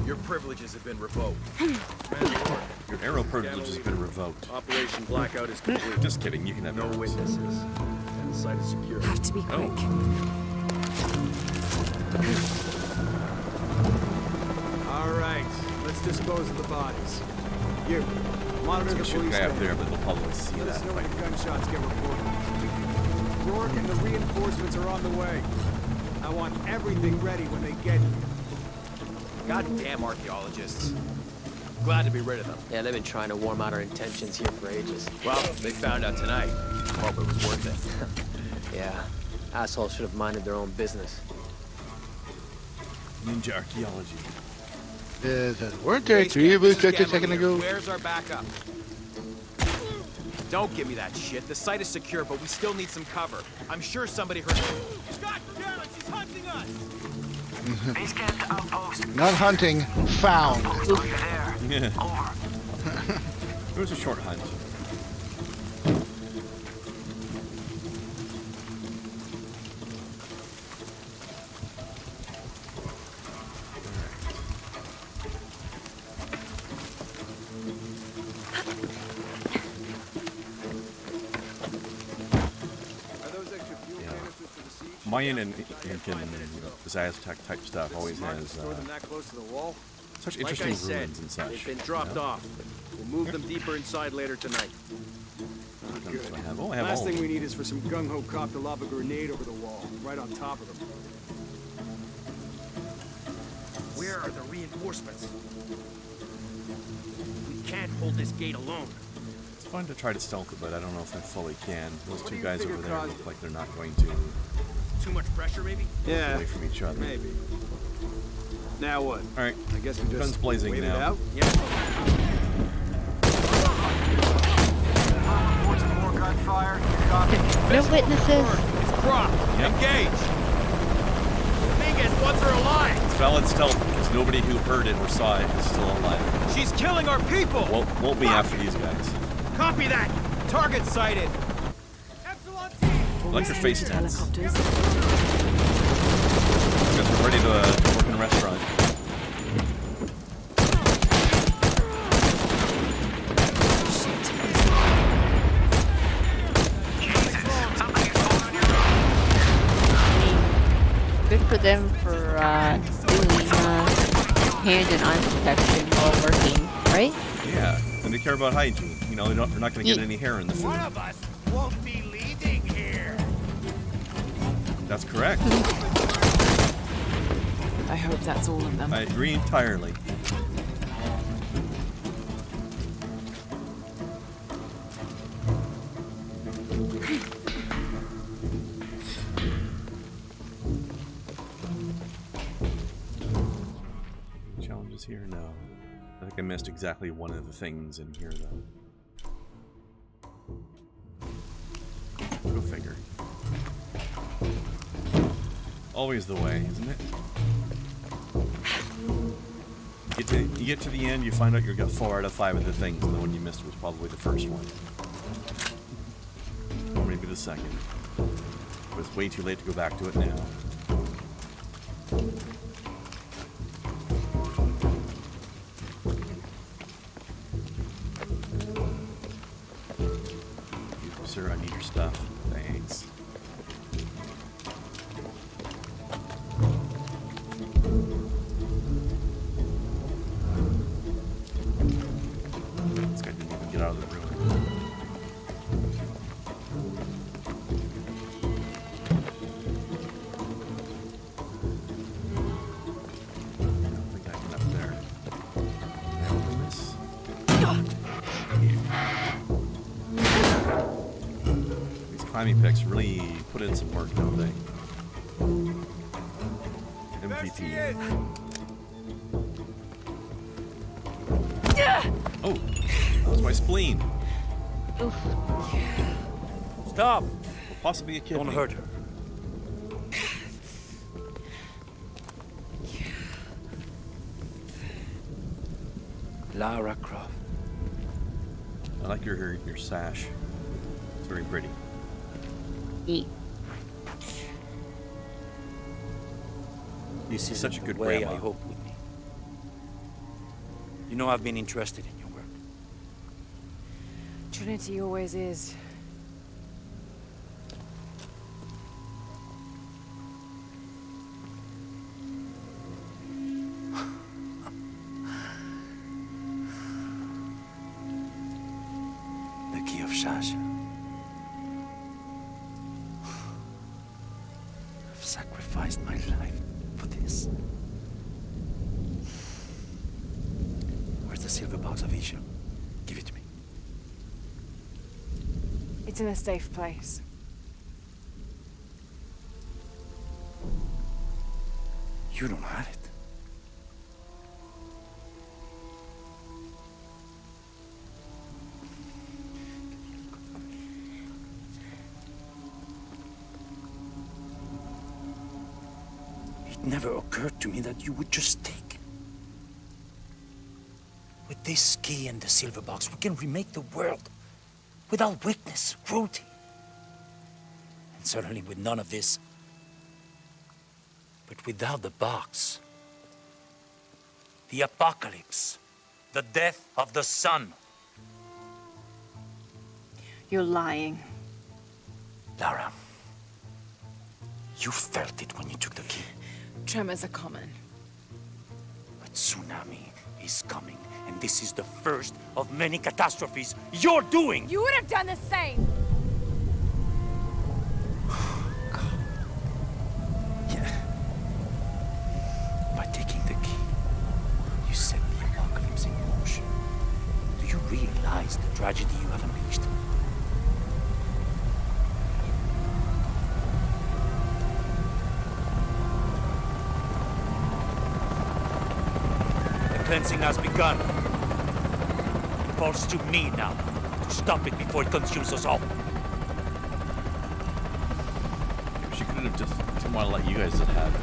Your privileges have been revoked. Your arrow privilege has been revoked. Operation Blackout is complete. Just kidding, you can have No arrows. witnesses. And the site is secure. Have to be quick. All right, let's dispose of the bodies. You, monitor the There's a police guy up station. there, but they'll probably see Let that. us know Right? when the gunshots get reported. Rourke and the reinforcements are on the way. I want everything ready when they get here. Goddamn archaeologists. Glad to be rid of them. Yeah, they've been trying to warm out our intentions here for ages. Well, they found out tonight. Hope it was worth it. Yeah, assholes should have minded their own business. Ninja archaeology. Weren't there three of us just a second ago? Where's our backup? Don't give me that shit. The site is secure, but we still need some cover. I'm sure somebody heard... God damn it, she's hunting us! Base camp to outpost. Not hunting, found. Are you there? Yeah. Over. It was a short hunt. Mayan and Incan and this Aztec type stuff always has such Like interesting I said, ruins and such. they've been dropped off. We'll move them deeper inside later tonight. Good. I have Last all thing of we them. need is for some gung-ho cop to lob a grenade over the wall, right on top of them. Where are the reinforcements? We can't hold this gate alone. It's fun to try to stealth it, but I don't know if they fully can. Those What two do you guys figure over there caused look like they're not going to Too much pressure, maybe? Yeah, away from each other. maybe. Now what? All right, I guess we just guns blazing wait now. it out? Yeah. Reports of more gunfire. Copy. No witnesses. It's Croft. Yep. Engage. Dominguez wants her alive. It's valid stealth because nobody who heard it or saw it is still alive. She's killing our people. Won't be after these guys. Copy that. Target sighted. I like your face tats. Helicopters. Guess we're ready to work in a restaurant. Good for them for doing hand and eye protection while working, right? Yeah, and they care about hygiene. You know, they're not going to get Ye- any hair in the food. of us won't be leaving here. That's correct. I hope that's all of them. I agree entirely. Challenges here? No. I think I missed exactly one of the things in here, though. Go figure. Always the way, isn't it? You get to the end, you find out you got 4 out of 5 of the things, and the one you missed was probably the first one. Or maybe the second. But it's way too late to go back to it now. Sir, I need your stuff. Thanks. timing picks really put in some work, don't they? MVP. Oh, that was my spleen. Oof. Stop! Possibly a kidney. Don't hurt her. Lara Croft. I like your sash. It's very pretty. This is such a good way grandma. I hope with me. You know I've been interested in your work. Trinity always is. The key of Shasha. I've sacrificed my life for this. Where's the silver box of Isha? Give it to me. It's in a safe place. You don't have it. It never occurred to me that you would just take. With this key and the silver box, we can remake the world without weakness, cruelty. And certainly with none of this. But without the box, the apocalypse, the death of the sun. You're lying. Lara, you felt it when you took the key. Tremors are common. A tsunami is coming, and this is the first of many catastrophes you're doing! You would have done the same! By taking the key, you set the apocalypse in motion. Do you realize the tragedy you have unleashed? The cleansing has begun. It falls to me now to stop it before it consumes us all. She couldn't have just didn't want to let you guys have it.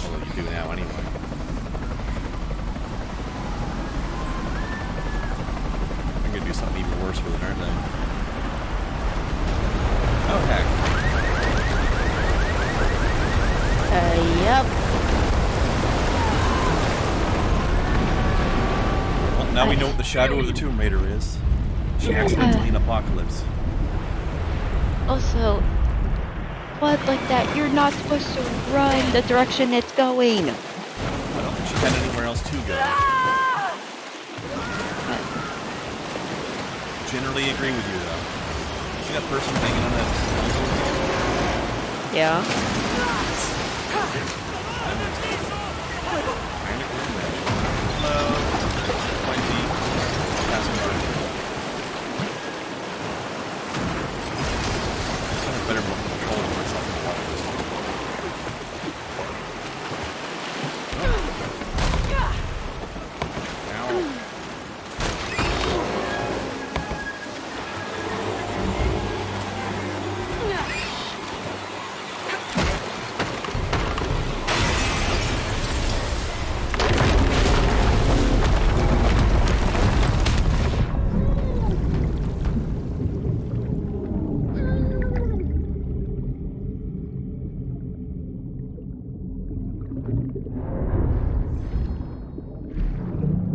Although you do now anyway. I'm gonna do something even worse with it, aren't they? Oh heck. Yep. Well, now we know what the shadow of the Tomb Raider is. She accidentally in Apocalypse. Also, but like that, you're not supposed to run the direction it's going. I don't think she had anywhere else to go. Generally agree with you though. See that person hanging on that? Yeah. Hello. Quite deep. Passing by. Just have a better control over myself in the water this time. Ow.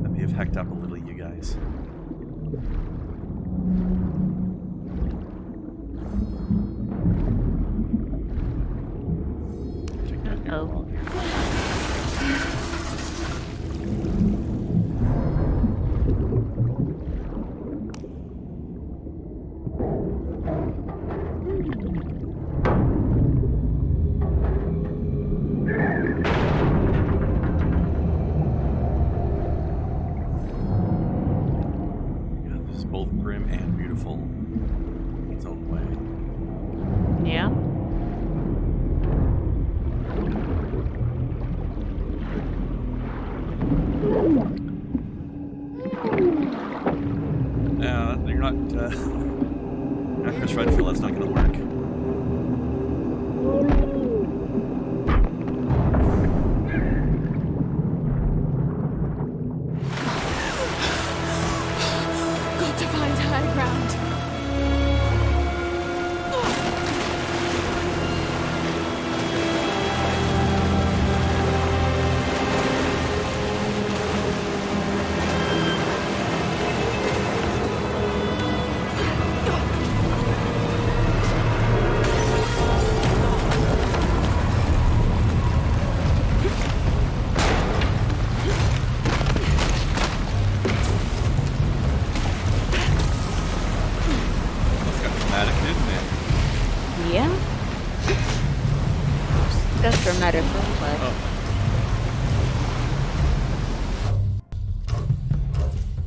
That may have hecked up a little, you guys. Oh. Yeah, this is both grim and beautiful in its own way. No, you're not Chris Redfield. That's not going to work. Got to find high ground. Yeah. That's dramatic roleplay.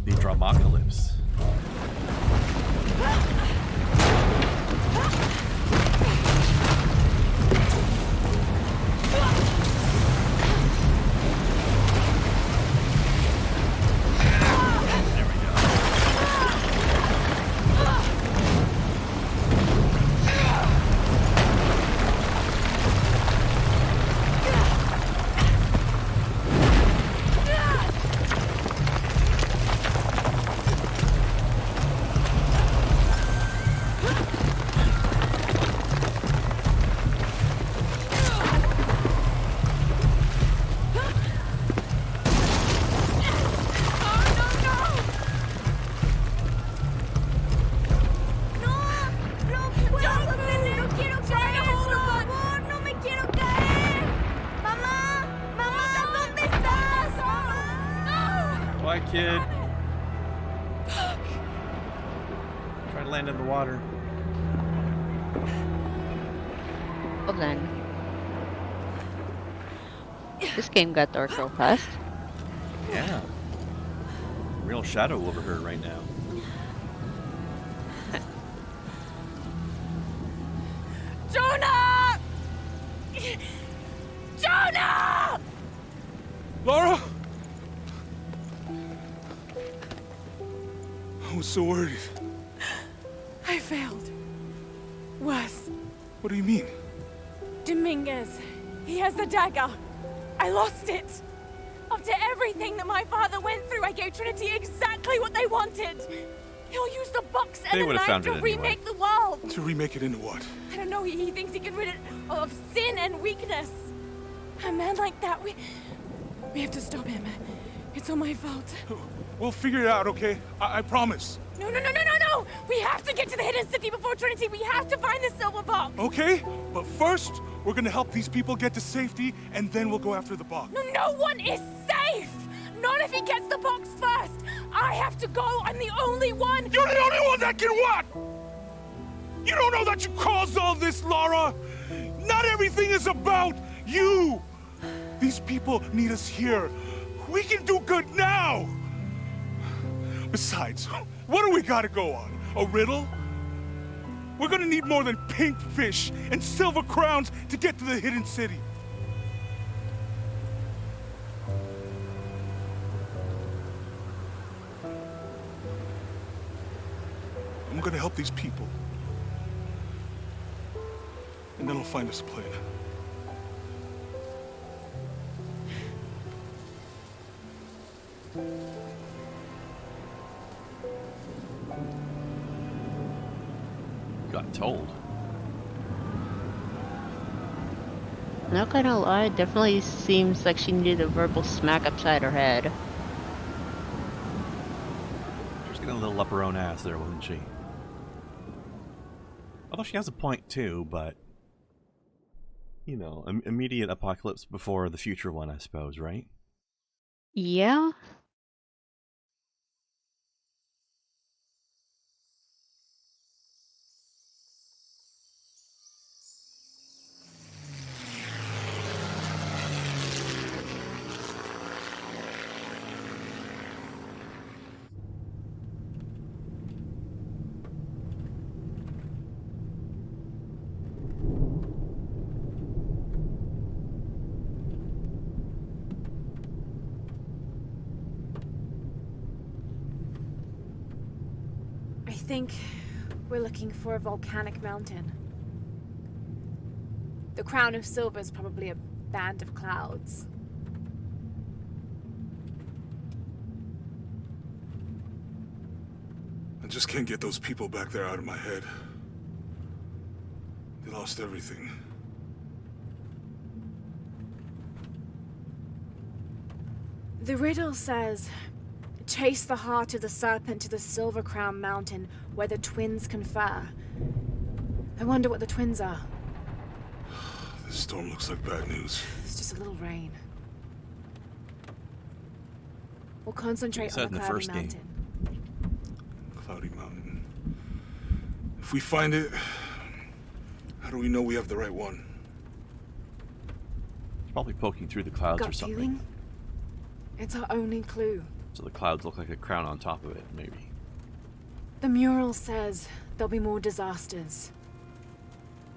The Dramacalypse. Bye, kid. Try to land in the water. Well then. This game got dark real fast. Yeah. Real shadow over her right now. Jonah! Jonah! Laura! I was so worried. I failed. Worse. What do you mean? Dominguez. He has the dagger. I lost it. After everything that my father went through, I gave Trinity exactly what they wanted. He'll use the box and the knife to remake the world. To remake it into what? I don't know. He thinks he can rid it of sin and weakness. A man like that, we have to stop him. It's all my fault. We'll figure it out, okay? I promise. No. We have to get to the hidden city before Trinity. We have to find the silver box. Okay, but first, we're gonna help these people get to safety, and then we'll go after the box. No one is safe! Not if he gets the box first! I have to go! I'm the only one! You're the only one that can what? You don't know that you caused all this, Laura! Not everything is about you! These people need us here. We can do good now! Besides, what do we gotta go on? A riddle? We're gonna need more than pink fish and silver crowns to get to the hidden city. I'm gonna help these people. And then I'll find us a plan. Got told. Not gonna lie, definitely seems like she needed a verbal smack upside her head. She was getting a little up her own ass there, wasn't she? Although she has a point too, but you know, immediate apocalypse before the future one, I suppose, right? Yeah. think we're looking for a volcanic mountain. The crown of silver is probably a band of clouds. I just can't get those people back there out of my head. They lost everything. The riddle says, chase the heart of the serpent to the Silver Crown Mountain where the twins confer. I wonder what the twins are. This storm looks like bad news. It's just a little rain. We'll concentrate said on in the the Cloudy first game. Mountain. Cloudy Mountain. If we find it, how do we know we have the right one? It's probably poking through the clouds Gut or something. feeling? It's our only clue. So the clouds look like a crown on top of it, maybe. The mural says there'll be more disasters.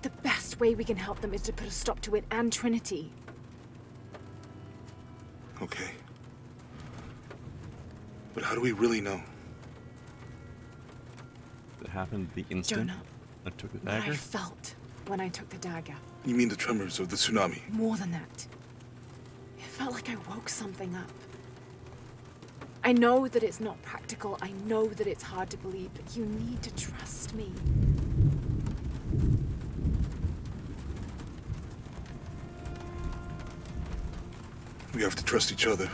The best way we can help them is to put a stop to it and Trinity. Okay. But how do we really know? It happened the instant Jonah, I took the what I dagger. felt when I took the dagger. You mean the tremors of the tsunami? More than that. It felt like I woke something up. I know that it's not practical. I know that it's hard to believe, but you need to trust me. We have to trust each other.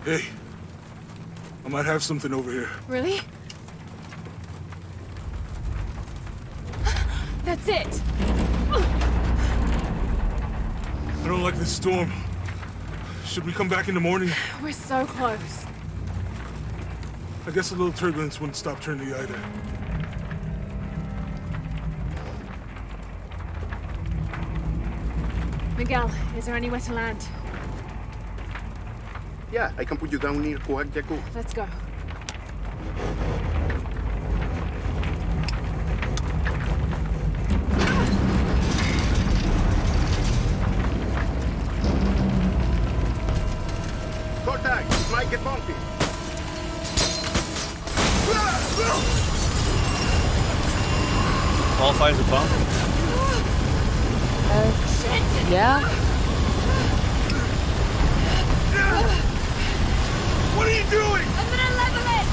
Hey, I might have something over here. Really? That's it! I don't like this storm. Should we come back in the morning? We're so close. I guess a little turbulence wouldn't stop Trinity either. Miguel, is there anywhere to land? Yeah, I can put you down near Kuak Yaku. Let's go. Contact! It might get bumpy. Qualify as a bump? Yeah. What are you doing? I'm gonna level it!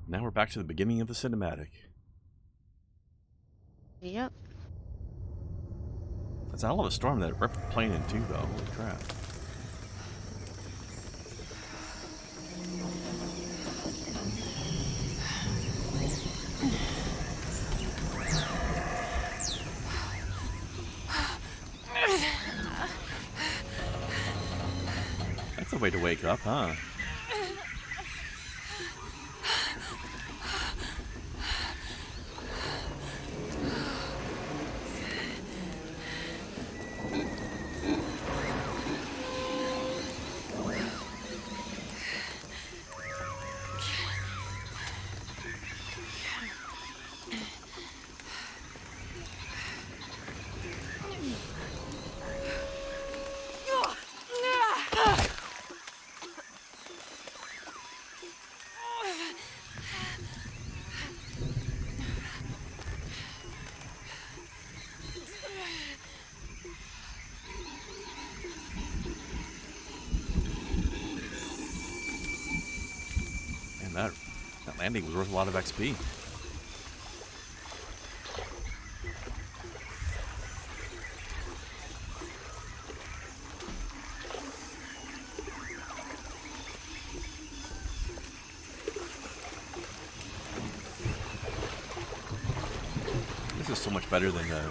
Now we're back to the beginning of the cinematic. Yep. That's a hell of a storm that ripped the plane in two, though. Holy crap. That's a way to wake up, huh? Man, that landing was worth a lot of XP. This is so much better than the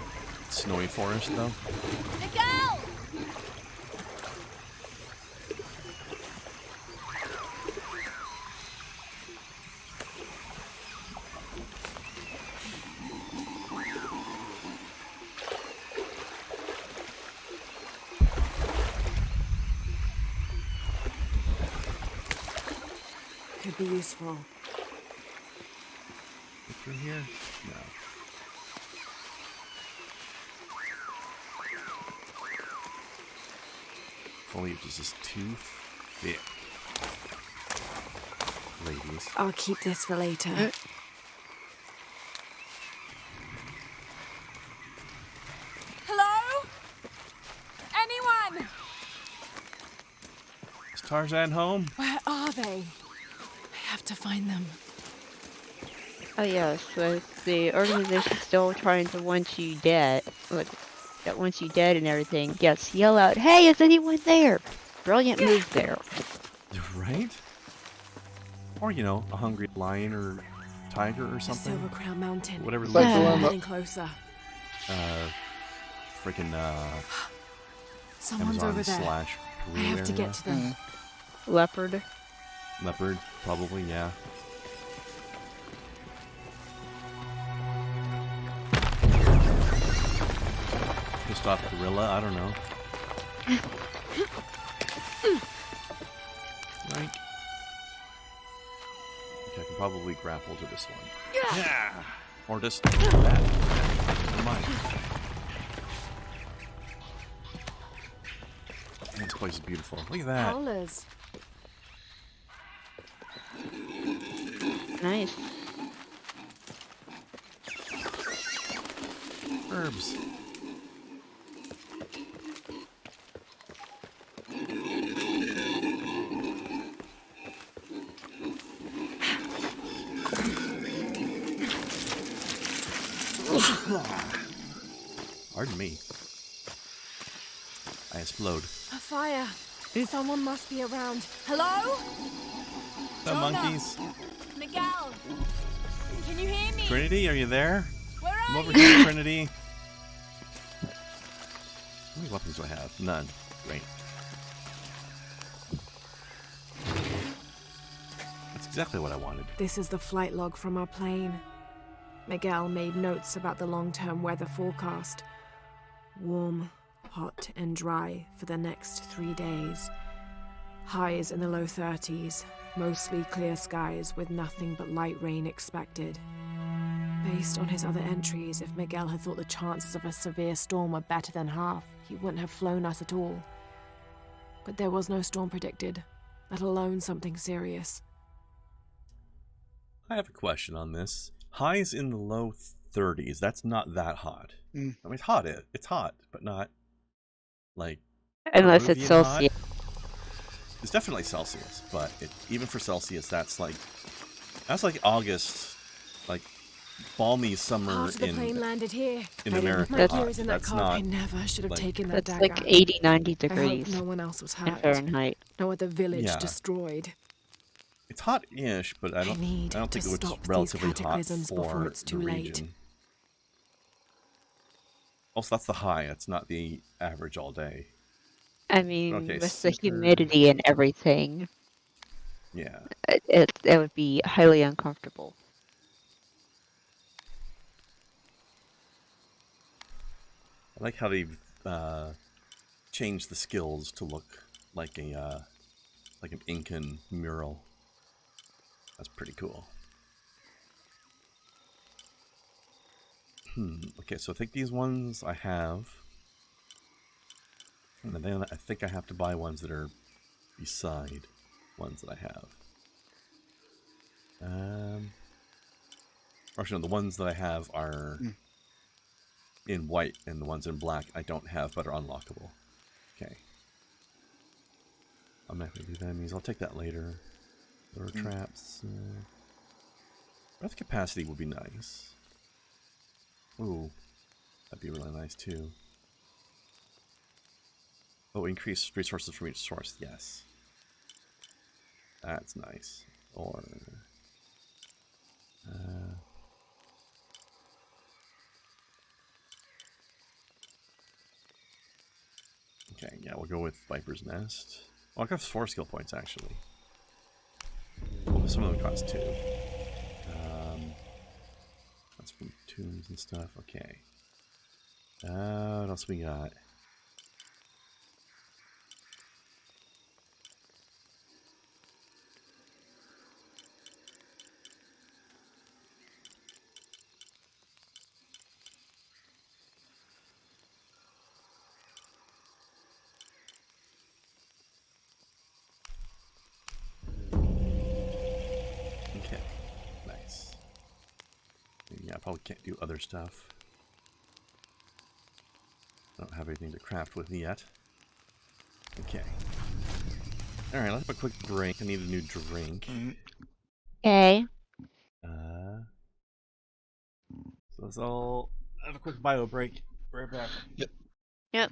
snowy forest, though. Miguel! could be useful. Get through here? No. Foliage is just too thick. Ladies. I'll keep this for later. Hello? Anyone? Is Tarzan home? Where are they? I have to find them. Oh yeah, so the organization's still trying to want you dead. Look, that wants you dead and everything. Yes, yell out, "Hey, is anyone there?" Brilliant move there. Right? Or, you know, a hungry lion or tiger or The something. Silver Crown Mountain. Whatever It's like the one Getting closer. Freaking, Someone's Amazon over there. slash I have to area. get to them. Leopard. Leopard, probably, yeah. Pissed off gorilla, I don't know. Right. Okay, I can probably grapple to this one. Yeah. Or just that. Never mind. Man, this place is beautiful. Look at that. Howlers. Nice. Herbs. Pardon me. I explode. A fire. Someone must be around. Hello? The Jonah. monkeys. Miguel. Can you hear me? Trinity, are you there? Where I'm are over you? here, Trinity. How many weapons do I have? None. Great. That's exactly what I wanted. This is the flight log from our plane. Miguel made notes about the long-term weather forecast. Warm, hot, and dry for the next 3 days. Highs in the low 30s, mostly clear skies with nothing but light rain expected. Based on his other entries, if Miguel had thought the chances of a severe storm were better than half, he wouldn't have flown us at all. But there was no storm predicted, let alone something serious. I have a question on this. Highs in the low 30s. That's not that hot. I mean, it's hot. It's hot, but not like Unless it's Peruvian hot. Celsius. It's definitely Celsius, but even for Celsius, that's like August, like balmy summer Half of the plane landed here. in America. My hot. gear is in that That's car. not I never should have like, taken that That's dagger. like 80, 90 I degrees. hope no one else was in hurt. Fahrenheit. No other village Yeah. destroyed. It's hot-ish, but I don't think it was stop these relatively hot cataclysms for before it's too the late. region. Also, that's the high. That's not the average all day. I mean, Okay, with the super- humidity and everything, Yeah. it would be highly uncomfortable. I like how they've changed the skills to look like a like an Incan mural. That's pretty cool. Okay, so I think these ones I have. And then I think I have to buy ones that are beside ones that I have. Actually, no, the ones that I have are in white, and the ones in black I don't have but are unlockable. Okay. I'm not going to do the enemies. I'll take that later. Lure traps. Breath capacity would be nice. Ooh, that'd be really nice too. Oh, increase resources from each source. Yes. That's nice. Or... okay, yeah, we'll go with Viper's Nest. Oh, I got 4 skill points, actually. Well, some of them cost 2. That's from tombs and stuff. Okay. What else we got? Oh, we can't do other stuff. I don't have anything to craft with yet. Okay. Alright, let's have a quick drink. I need a new drink. Okay. So let's all have a quick bio break. Be right back. Yep.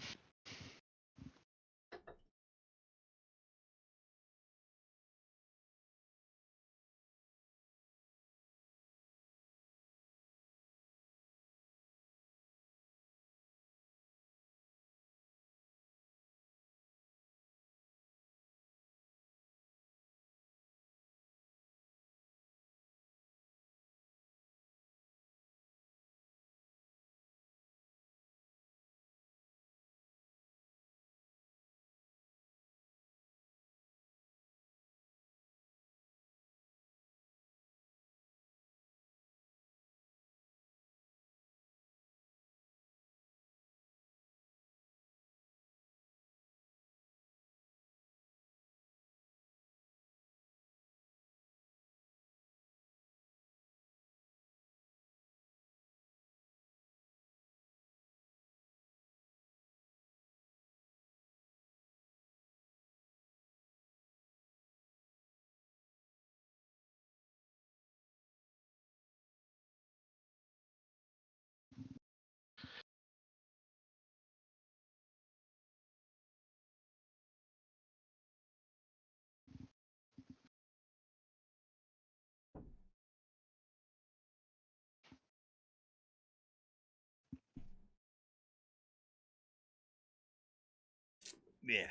Yeah.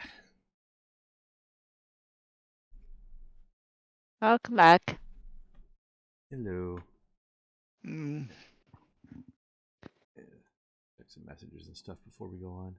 Welcome back. Hello. Mm. Check some messages and stuff before we go on.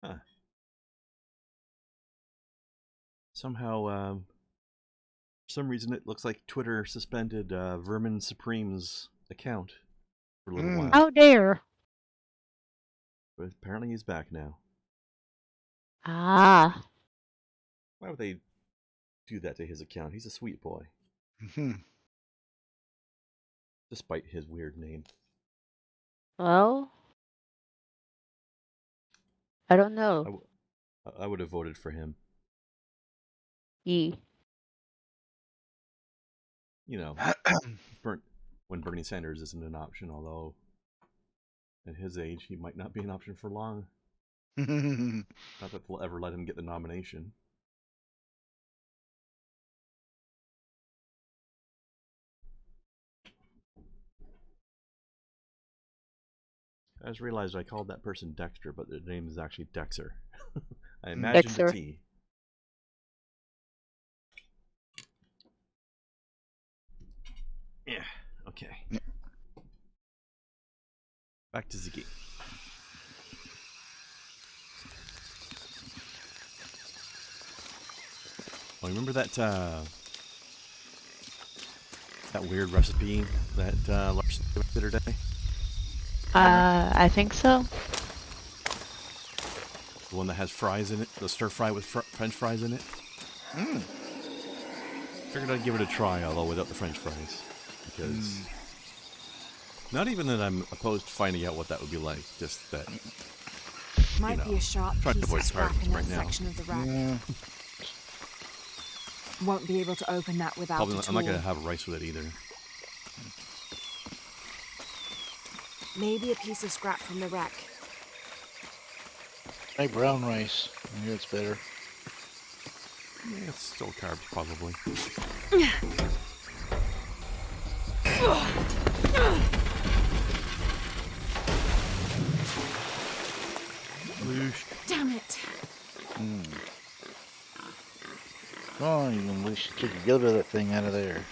Huh. Somehow, for some reason, it looks like Twitter suspended Vermin Supreme's account for a little while. How dare! But apparently he's back now. Ah. Why would they do that to his account? He's a sweet boy. Despite his weird name. Well, I don't know. I would have voted for him. Ye. You know, when Bernie Sanders isn't an option, although at his age he might not be an option for long. Not that they'll ever let him get the nomination. I just realized I called that person Dexter, but their name is actually Dexter. I imagined Dexter. a T. Yeah, okay. Back to Ziggy. Oh, remember that that weird recipe that Larson gave the other day? I think so. The one that has fries in it, the stir fry with French fries in it. Figured I'd give it a try, although without the French fries, because not even that I'm opposed to finding out what that would be like, just that Might be a sharp trying to piece avoid of scrap in that right now. section of the rack. Won't be able to open that without Probably a not, tool. I'm not gonna have rice with it either. Maybe a piece of scrap from the wreck. Try brown rice. Yeah, it's better. Yeah, it's still carbs, probably. Damn it! Come on, you can wish you could go to that thing out of there.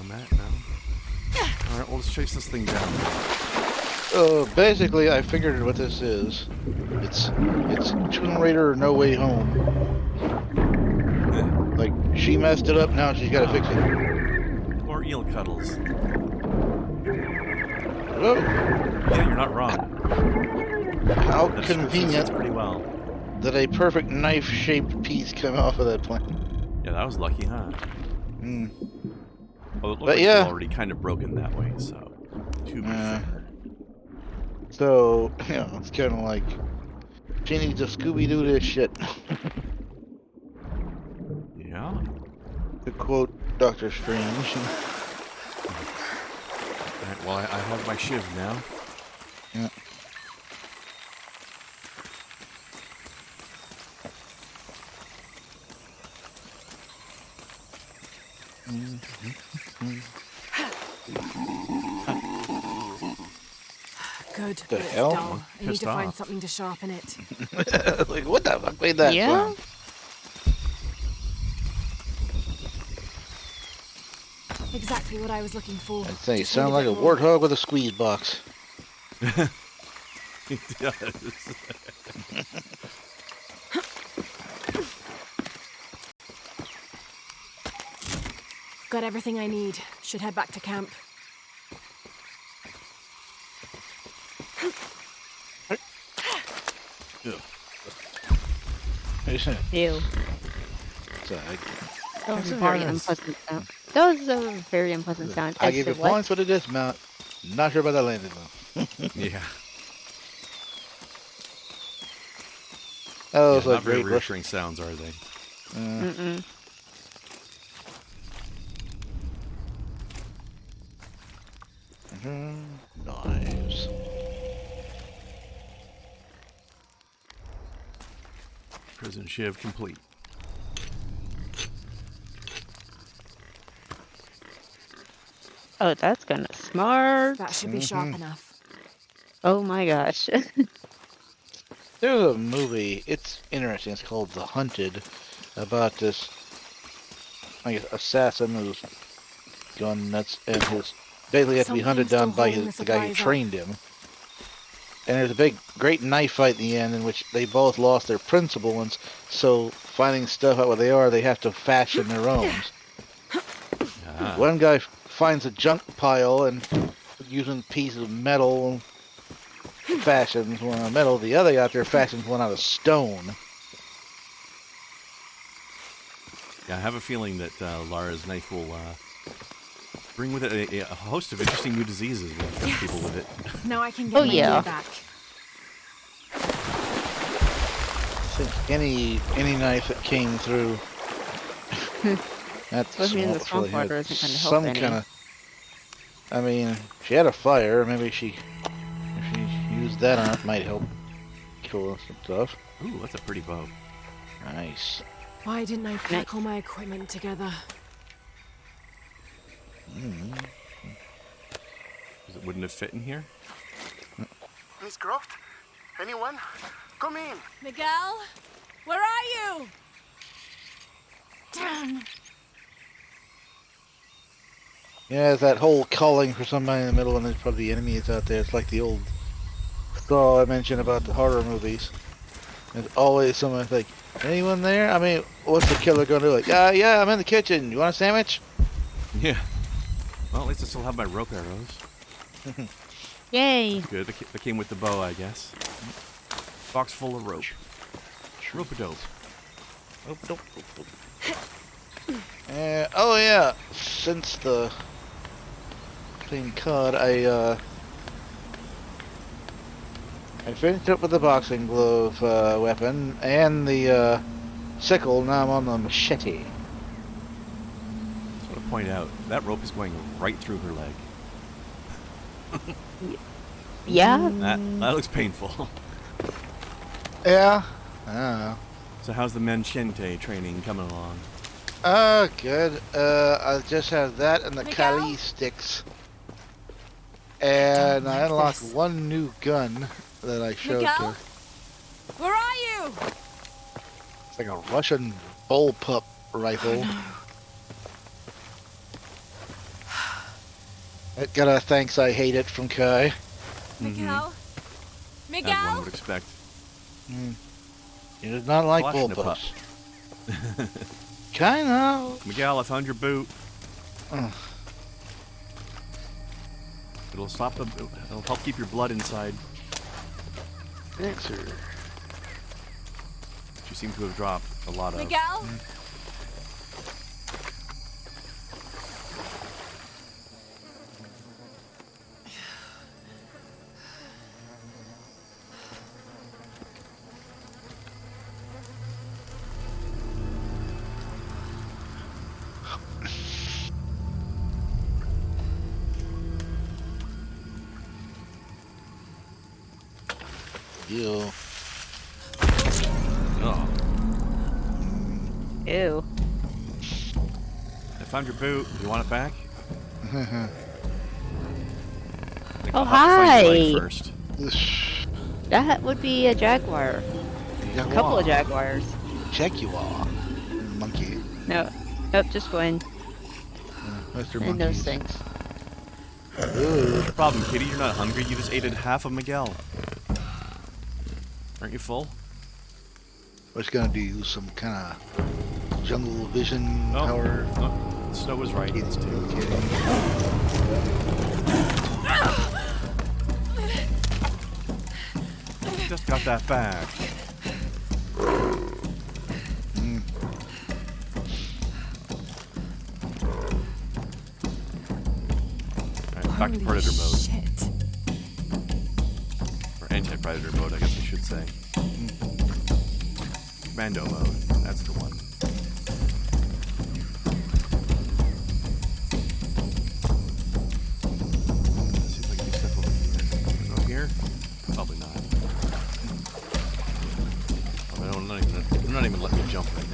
that, no. Alright, well, let's chase this thing down. Basically, I figured what this is. It's Tomb Raider No Way Home. Like, she messed it up, now she's gotta fix it. Or eel cuddles. Whoa. Yeah, you're not wrong. How That convenient fits pretty well. that a perfect knife-shaped piece come off of that plant. Yeah, that was lucky, huh? Mm. Well, it looked But like yeah. it was already kind of broken that way, so to be fair. So, you know, it's kind of like, she needs to Scooby-Doo this shit. Yeah. To quote Doctor Strange. Alright, well, I have my shiv now. Yeah. Good, The but it's hell? dull. I need Pissed to find off. something to sharpen it. Like, what the fuck made that Yeah. sound? Exactly what I was looking for. I'd say, Just sound need like a bit more. warthog with a squeeze box. It does. Got everything I need. Should head back to camp. Ew. So That was a very unpleasant sound. That was a very unpleasant sound. I As give to you what? points for the dismount. Not sure about the landing though. Yeah. That was Yeah, like not very great reassuring sounds, are they? Mm-mm. Knives. Prison shiv complete. Oh, that's gonna smart. That should be sharp enough. Oh my gosh. There's a movie, it's interesting, it's called The Hunted, about this, I guess, assassin who's gone nuts and his basically has to be hunted down by the guy who trained him. And there's a big, great knife fight in the end in which they both lost their principal ones, so finding stuff out what they are, they have to fashion their own. One guy finds a junk pile and using pieces of metal fashions one out of metal. The other guy out there fashions one out of stone. Yeah, I have a feeling that Lara's knife will bring with it a host of interesting new diseases when it comes to people with it. Now I can get my gear back. I think any knife that came through that Especially in the swamp swamp really water had isn't gonna help some any. kind of. I mean, she had a fire. Maybe if she used that on it, might help kill some stuff. Ooh, that's a pretty bow. Nice. Why didn't I pack all my equipment together? Because it wouldn't have fit in here? Miss Croft? Anyone? Come in. Miguel, where are you? Damn. Yeah, that whole calling for somebody in the middle and there's probably enemies out there. It's like the old saw I mentioned about the horror movies. There's always someone like, anyone there? I mean, what's the killer gonna do? Like, yeah, I'm in the kitchen. You want a sandwich? Yeah. Well, at least I still have my rope arrows. Yay. Good. They came with the bow, I guess. Box full of rope. Rope-a-dope. Oh yeah, since the thing cut, I finished up with the boxing glove weapon and the sickle. Now I'm on the machete. Just want to point out, that rope is going right through her leg. Yeah? That looks painful. Yeah, I don't know. So how's the Menchente training coming along? Good. I just have that and the Kali sticks. And I unlocked one new gun that I showed Miguel? her. Where are you? It's like a Russian bullpup rifle. I got a thanks I hate it from Kai. Miguel? As one Miguel? would expect. He did not like Kalashnikov. bullpups. Kinda. Miguel, I found your boot. Ugh. It'll stop the. It'll help keep your blood inside. Thanks, sir. You seem to have dropped a lot of. Miguel? Ew. Oh. Ew. I found your boot. Do you want it back? Oh, I'll have to find your hi. leg first. That would be a jaguar. A couple of jaguars. Check you all. Monkey. No. Nope, just going. Mr. And those things. What's your problem, Kitty? You're not hungry. You just ate half of Miguel. Aren't you full? What's gonna do? Some kind of jungle vision power? Oh, Snow was right. It's two. Just got that back. Alright, back to Predator mode. Shit. Or anti-Predator mode, I guess I should say. Commando mode, that's the one. Let's see if I can do stuff over here. Over here? Probably not. I'm not even letting me jump right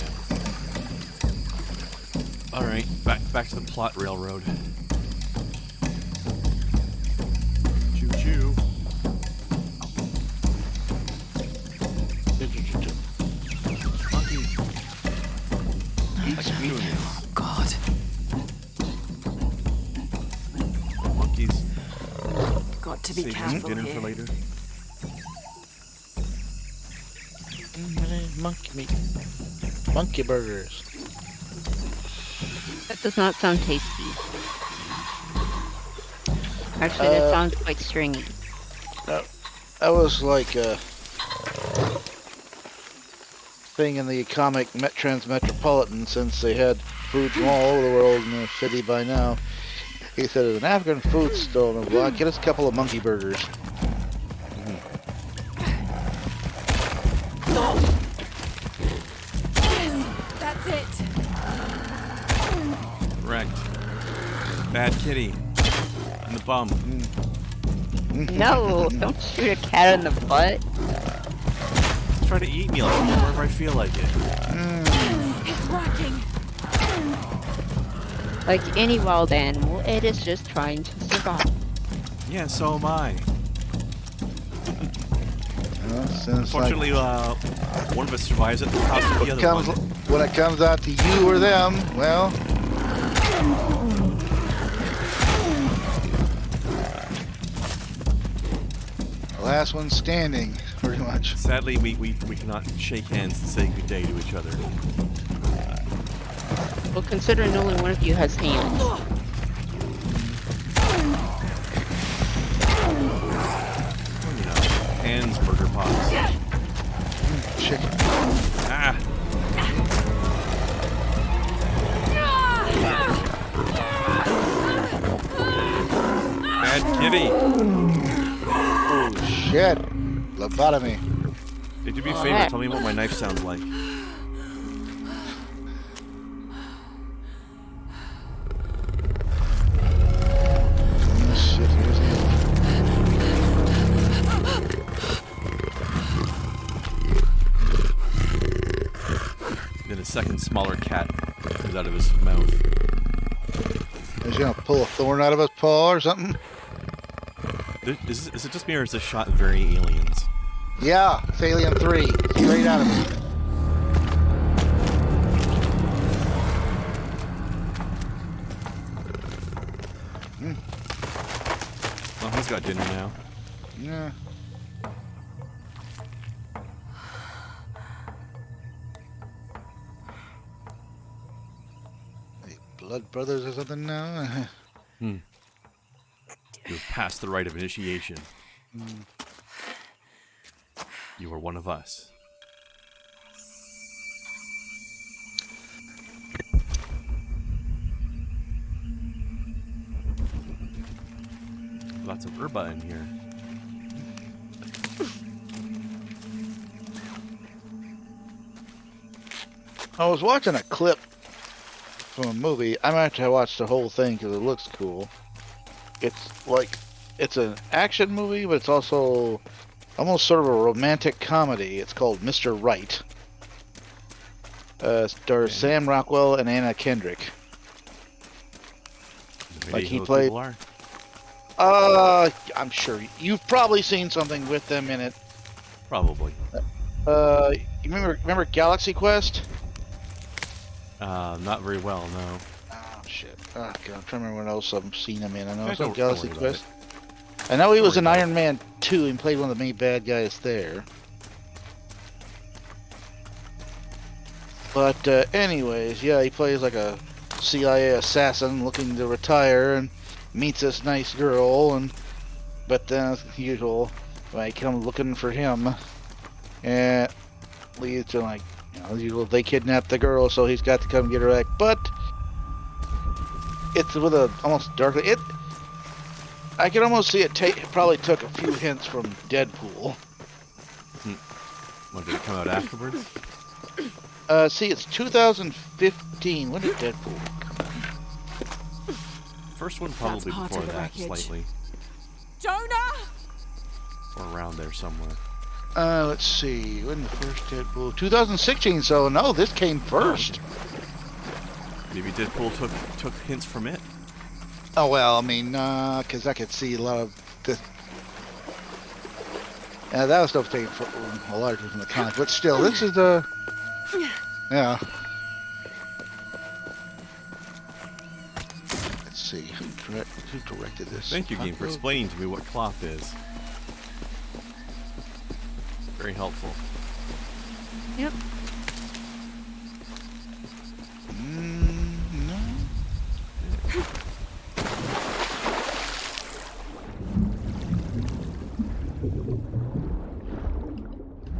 now. Alright, back to the plot railroad. Choo-choo. Oh, God. Monkeys. Got to be Saving some careful dinner here. for later. Monkey meat. Monkey burgers. That does not sound tasty. Actually, that sounds quite stringy. That was like a thing in the comic Transmetropolitan, since they had food from all over the world in the city by now. He said, there's an African food store on the block. Get us a couple of monkey burgers. That's it. Correct. Bad kitty. In the bum. No, don't shoot a cat in the butt. Try to eat me like wherever I feel like it. It's working. Like any wild animal, it is just trying to survive. Yeah, so am I. Unfortunately, one of us survives at the cost of the other one. When it comes out to you or them, well... last one standing, pretty much. Sadly, we cannot shake hands and say good day to each other. Well, considering only one of you has hands. You know, hands, burger pots. Chicken. Ah! Bad kitty! Oh shit! Lobotomy. Hey, do me a favor, tell me what my knife sounds like. Shit, here's Then a second smaller cat comes out of his mouth. Is he gonna pull a thorn out of his paw or something? Is it just me or is this shot very Aliens? Yeah, it's Alien 3. Straight out of it. Everyone's got dinner now. Yeah. Hey, blood brothers or something now? You've passed the rite of initiation. You are one of us. Lots of herba in here. I was watching a clip from a movie. I might have to watch the whole thing because it looks cool. It's like, it's an action movie, but it's also almost sort of a romantic comedy. It's called Mr. Right. Stars Sam Rockwell and Anna Kendrick. Like he played. I'm sure you've probably seen something with them in it. Probably. You remember Galaxy Quest? Not very well, no. Oh shit! Oh god, I'm trying to remember what else I've seen him in. I know it's Don't on Galaxy worry Quest. about I know he was in Iron Man 2 and played one of the main bad guys there. But anyways, yeah, he plays like a CIA assassin looking to retire and meets this nice girl, but then as usual, they come looking for him, and leads to like, as usual, they kidnap the girl, so he's got to come get her back. But it's with a almost darkly. I can almost see it probably took a few hints from Deadpool. What, did it come out afterwards? See, it's 2015. When did Deadpool come out? First one probably before that, slightly. Jonah! Or around there somewhere. Let's see. When the first Deadpool? 2016. So no, this came first. Maybe Deadpool took hints from it. Oh well, I mean, because I could see a lot of the. That was stuff taken from a lot from the comic, but still, this is the. Yeah. Let's see who directed this. Thank you, game, for explaining to me what cloth is. Very helpful. Yep. No.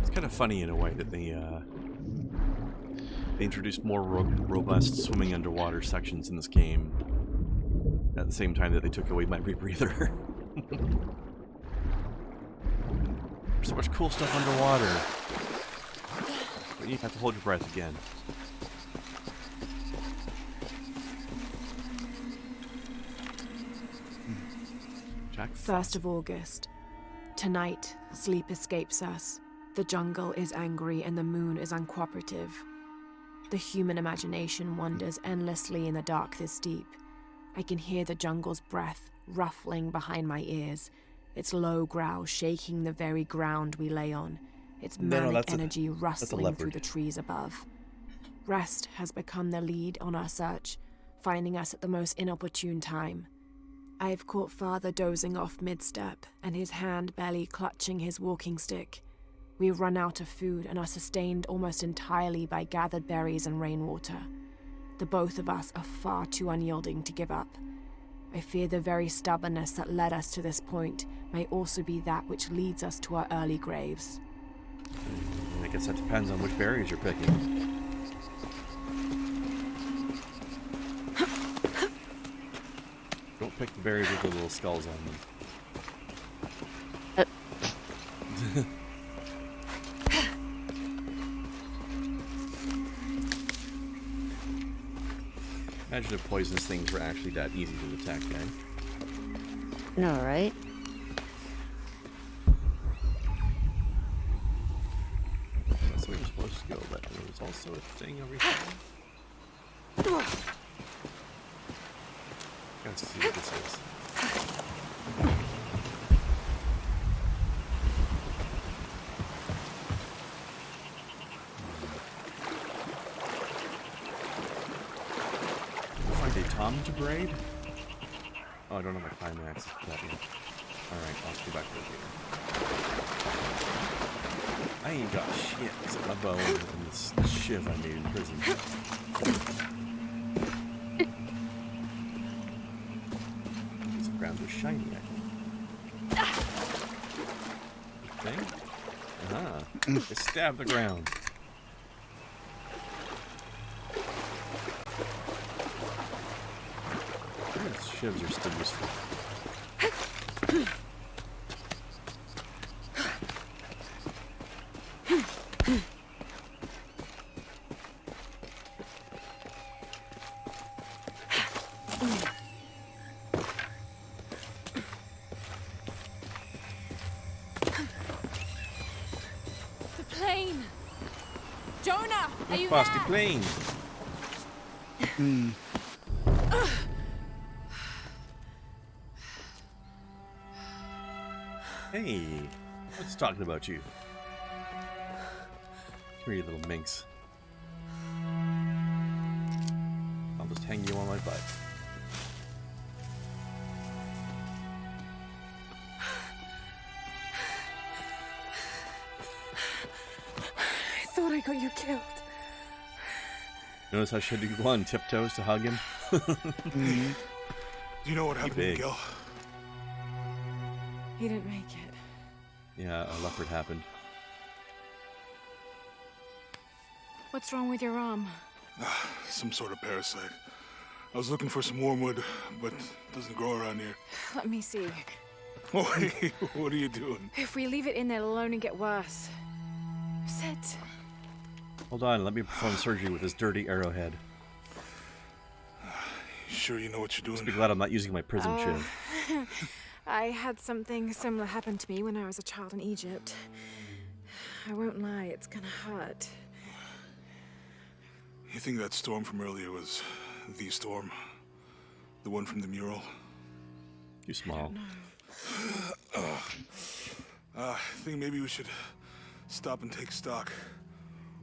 It's kind of funny in a way that they introduced more robust swimming underwater sections in this game at the same time that they took away my rebreather. There's so much cool stuff underwater. But you have to hold your breath again. Jack? 1st of August. Tonight, sleep escapes us. The jungle is angry and the moon is uncooperative. The human imagination wanders endlessly in the dark this deep. I can hear the jungle's breath ruffling behind my ears, its low growl shaking the very ground we lay on, its manic energy rustling through the trees above. Rest has become the lead on our search, finding us at the most inopportune time. I've caught Father dozing off mid-step, and his hand barely clutching his walking stick. We've run out of food and are sustained almost entirely by gathered berries and rainwater. The both of us are far too unyielding to give up. I fear the very stubbornness that led us to this point may also be that which leads us to our early graves. I guess that depends on which berries you're picking. Don't pick the berries with the little skulls on them. Imagine if poisonous things were actually that easy to detect, eh? No, right? That's where you're supposed to go, but there was also a thing over here. Let's see what this is. Find a Tom to braid? Oh, I don't know my climax. That one. Alright, I'll go back over here. I ain't got shit except my bow and this shiv I made in prison. These grounds are shiny, I think. Thing? Uh-huh. Just stab the ground. These shivs are still useful. Fasty plane. Hey, what's talking about you? Come here, you little minx. I'll just hang you on my butt. I thought I got you killed. Notice how she had to go on tiptoes to hug him? Do you know what happened to Miguel? He didn't make it. Yeah, a leopard happened. What's wrong with your arm? Some sort of parasite. I was looking for some wormwood, but it doesn't grow around here. Let me see. Oh, hey, what are you doing? If we leave it in there, it'll only get worse. Sit. Hold on, let me perform surgery with this dirty arrowhead. Sure you know what you're doing? Just be glad I'm not using my prison shiv. I had something similar happen to me when I was a child in Egypt. I won't lie, it's gonna hurt. You think that storm from earlier was the storm? The one from the mural? Too small. I think maybe we should stop and take stock.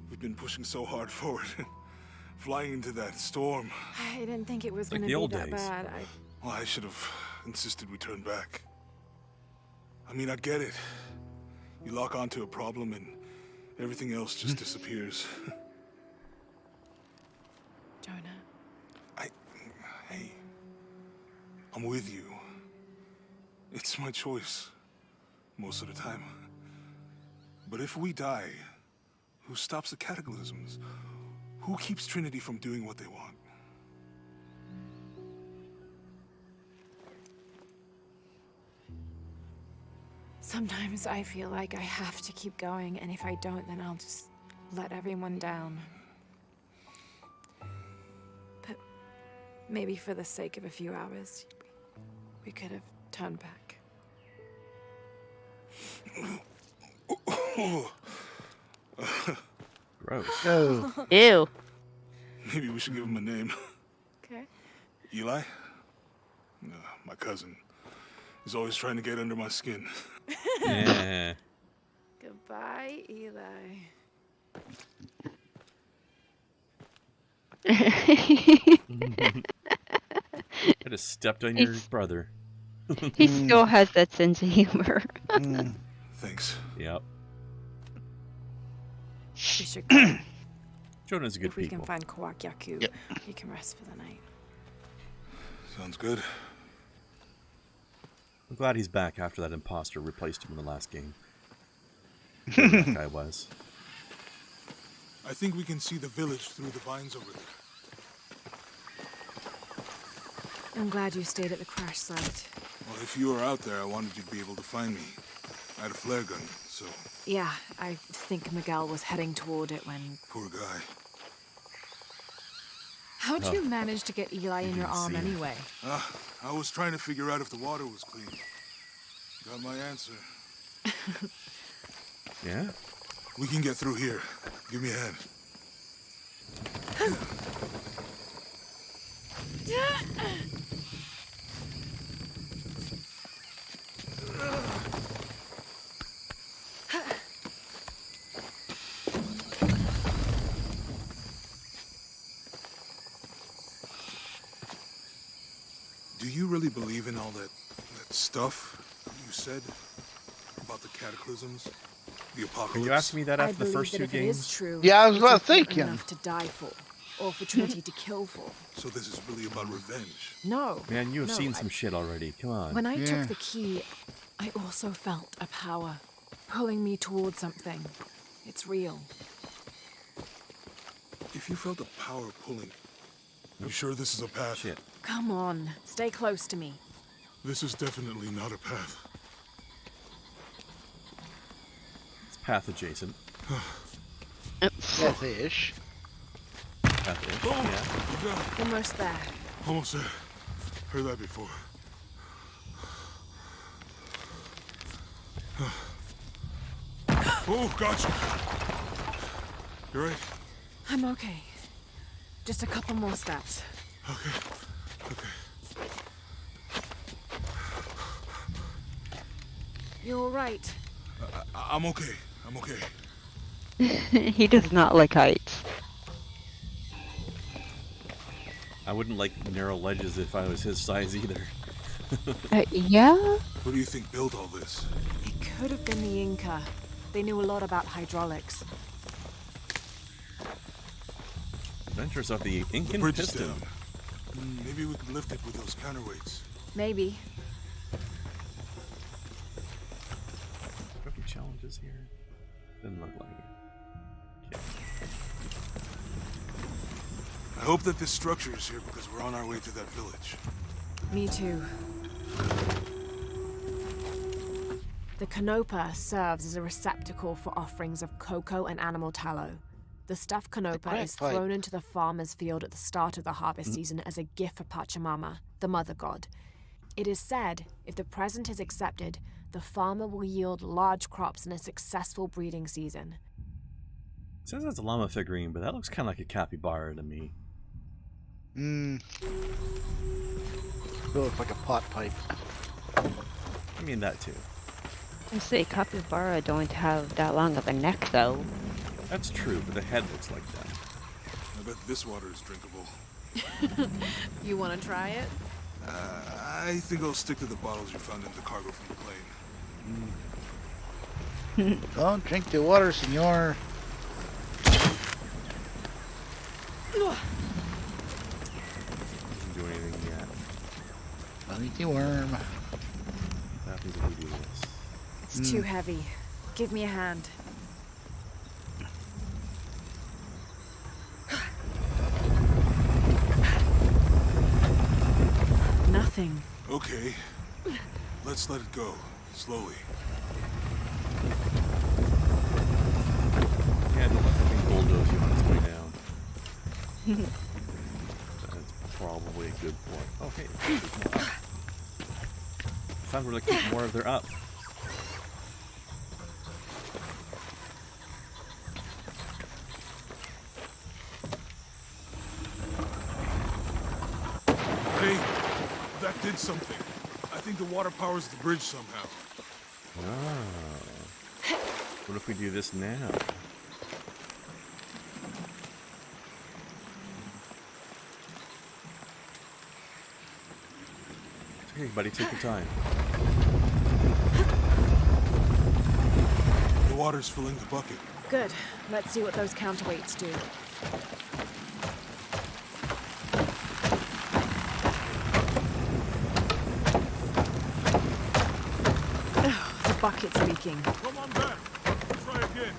We've been pushing so hard forward, flying into that storm. I didn't think it was Like gonna the be old that days. bad. Well, I should have insisted we turn back. I mean, I get it. You lock onto a problem and everything else just disappears. Jonah. Hey, I'm with you. It's my choice, most of the time. But if we die, who stops the cataclysms? Who keeps Trinity from doing what they want? Sometimes I feel like I have to keep going, and if I don't, then I'll just let everyone down. But maybe for the sake of a few hours, we could have turned back. Gross. Oh. Ew. Maybe we should give him a name. Okay. Eli? No, my cousin. He's always trying to get under my skin. Yeah. Goodbye, Eli. I just stepped on your brother. He still has that sense of humor. Thanks. Yep. We should go. Jonah's a good If we people. can find Kawakyaku, Yep. you can rest for the night. Sounds good. I'm glad he's back after that imposter replaced him in the last game. Whoever that guy was. I think we can see the village through the vines over there. I'm glad you stayed at the crash site. Well, if you were out there, I wanted you to be able to find me. I had a flare gun, so... Yeah, I think Miguel was heading toward it when... Poor guy. How'd you manage to get Eli in your arm anyway? I was trying to figure out if the water was clean. Got my answer. Yeah? We can get through here. Give me a hand. Do you really believe in all that stuff you said about the cataclysms, the apocalypse? Can you ask me that I after the believe first that two if it is games? true, Yeah, I was it's about important thinking. enough to die for, or for Trinity to kill for. So this is really about revenge. No. Man, you have no, seen some shit already. Come on. When I took the key, I also felt a power pulling me towards something. It's real. If you felt a power pulling, you sure this is a path? Shit. Come on, stay close to me. This is definitely not a path. It's path adjacent. Path-ish. Path-ish, yeah. Almost there. Almost there. Heard that before. Oh, gotcha. You right? I'm okay. Just a couple more steps. Okay. You're all right. I'm okay. I'm okay. He does not like heights. I wouldn't like narrow ledges if I was his size either. Yeah? Who do you think built all this? It could have been the Inca. They knew a lot about hydraulics. Adventures of the Incan bridge is Piston. down. Maybe we could lift it with those counterweights. Maybe. Any challenges here? Doesn't look like it. Okay. I hope that this structure is here because we're on our way to that village. Me too. The canopa serves as a receptacle for offerings of cocoa and animal tallow. The stuffed canopa is thrown into the farmer's field at the start of the harvest season as a gift for Pachamama, the mother god. It is said, if the present is accepted, the farmer will yield large crops in a successful breeding season. It says it's a llama figurine, but that looks kind of like a capybara to me. It looks like a pot pipe. I mean that too. I say capybara don't have that long of a neck though. That's true, but the head looks like that. I bet this water is drinkable. You want to try it? I think I'll stick to the bottles you found in the cargo from the plane. Don't drink the water, senor. Doesn't do anything yet. Uneasy worm. What happens if we do this? It's too heavy. Give me a hand. Nothing. Okay. Let's let it go. Slowly. Yeah, don't let the thing bulldoze you on its way down. That's probably a good point. Okay, there's more up. I thought we were looking at more of their up. Hey, that did something. I think the water powers the bridge somehow. Ah. What if we do this now? Okay, buddy, take your time. The water's filling the bucket. Good. Let's see what those counterweights do. The bucket's leaking. Come on back. Try again.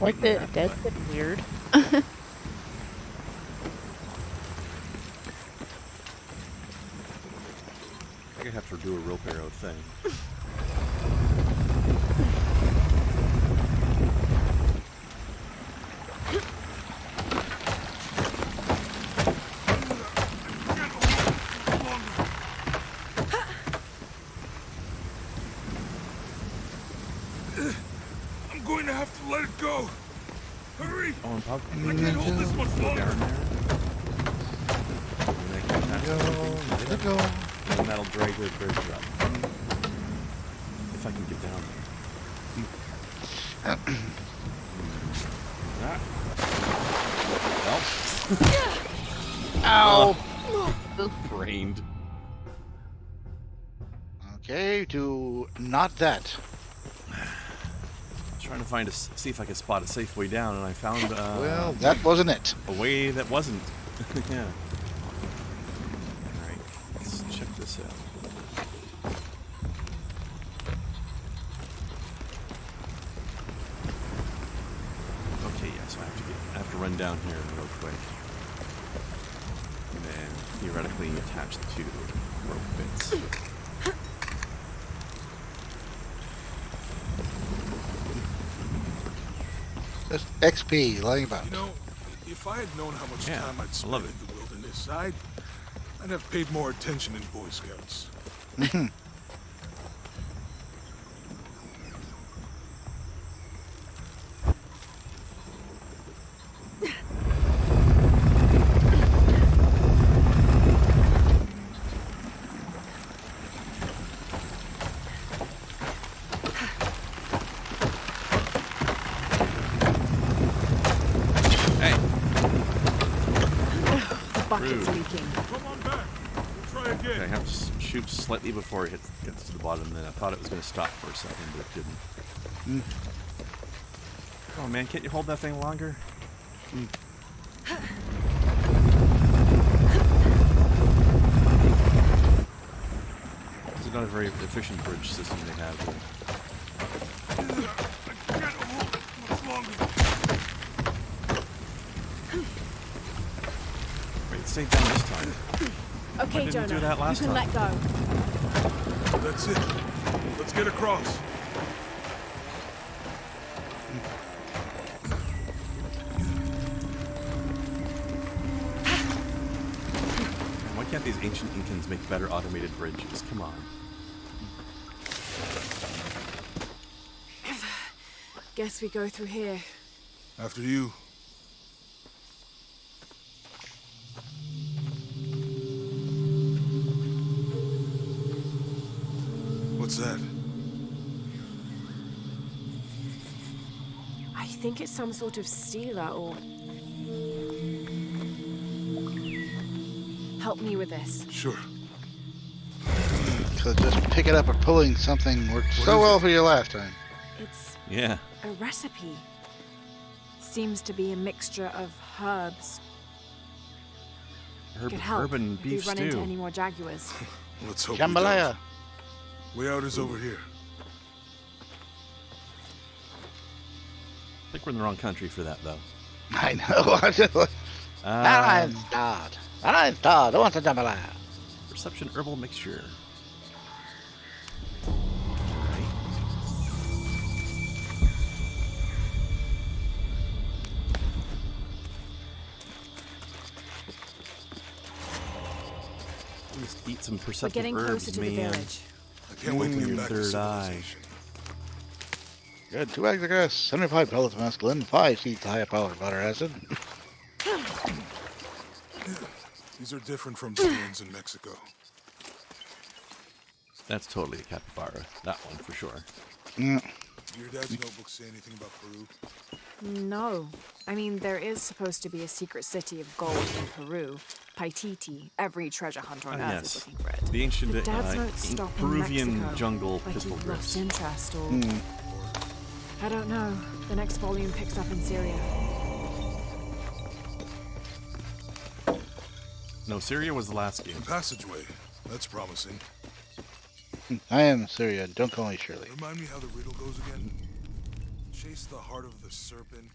Like the that's been weird. I could have to do a real arrow thing. I'm going to have to let it go. Hurry! Oh, and pop. I can't hold this much longer. Let it go. And that'll drag the bridge up. If I can get down there. Well. Ow! Brained. Okay, to not that. Trying to find see if I could spot a safe way down, and I found Well, that wasn't it. a way that wasn't. Yeah. All right, let's check this out. Okay, yeah, so I have to run down here real quick, and then theoretically attach the two rope bits. Just XP, lying about. You know, if I had known how much Yeah, time I'd I spent love in it. the wilderness, I'd have paid more attention in Boy Scouts. The bucket's Rude. leaking. Come on back. We'll try again. Okay, I have to shoot slightly before it gets to the bottom, and then I thought it was going to stop for a second, but it didn't. Oh man, can't you hold that thing longer? This is not a very efficient bridge system they have here. I can't hold it much longer. Wait, it stayed down this time. Why Okay, didn't Jonah, you do that last you can time? let go. That's it. Let's get across. Why can't these ancient Incans make better automated bridges? Come on. Guess we go through here. After you. What's that? I think it's some sort of stealer or... Help me with this. Sure. So just pick it up or pulling something worked so well for you last time. It's Yeah. a recipe. Seems to be a mixture of herbs. Could help Urban if beef we run into stew. any more jaguars. Let's hope Jambalaya. Way out is over here. I think we're in the wrong country for that, though. I know. I'm just like, I'm starved. I'm starved. I want some jambalaya. Perception herbal mixture. Just eat some We're perceptive getting herbs, closer to the man. village. I can't wait to Your get back to third eye. civilization. Good. 2 bags of grass, 75 pellets of mescaline, 5 seeds of high-powered butter acid. These are different from the ones in Mexico. That's totally a capybara. That one for sure. Mm. Do your dad's notebooks say anything about Peru? No. I mean, there is supposed to be a secret city of gold in Peru. Paititi. Every treasure hunter on Earth is Yes. looking for it. The ancient But Dad's notes stop in Peruvian Mexico, jungle like pistol he grips. lost interest or... Mm. I don't know. The next volume picks up in Syria. No, Syria was the last game. Passageway. That's promising. I am Syria. Don't call me Shirley. Remind me how the riddle goes again. Chase the heart of the serpent.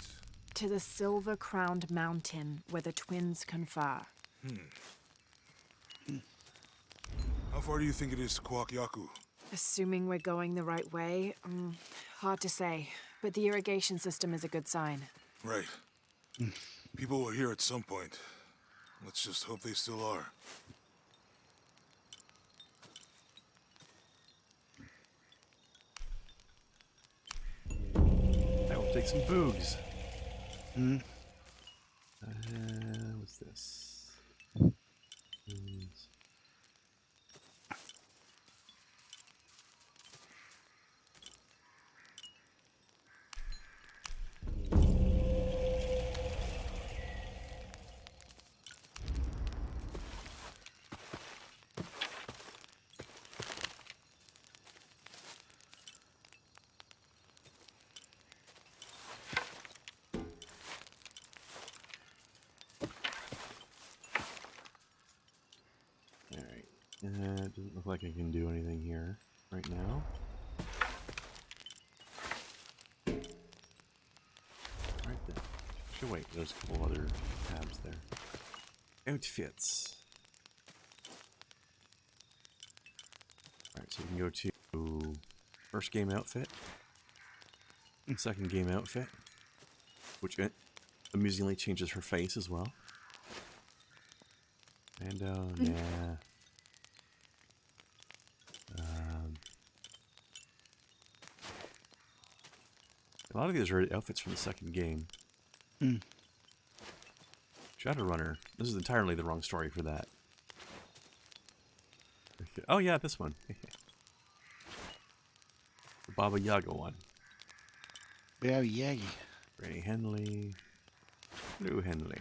To the silver-crowned mountain where the twins confer. How far do you think it is to Kwakyaku? Assuming we're going the right way, hard to say. But the irrigation system is a good sign. Right. People were here at some point. Let's just hope they still are. I will take some boogs. Hmm. What's this? Boogs. It doesn't look like I can do anything here right now. Right there. Actually, wait, there's a couple other tabs there. Outfits. Alright, so you can go to first game outfit, second game outfit, which amusingly changes her face as well. And, nah. A lot of these are outfits from the second game. Shadowrunner. This is entirely the wrong story for that. Oh yeah, this one. The Baba Yaga one. Baba Yaga. Ray Henley. Lou Henley.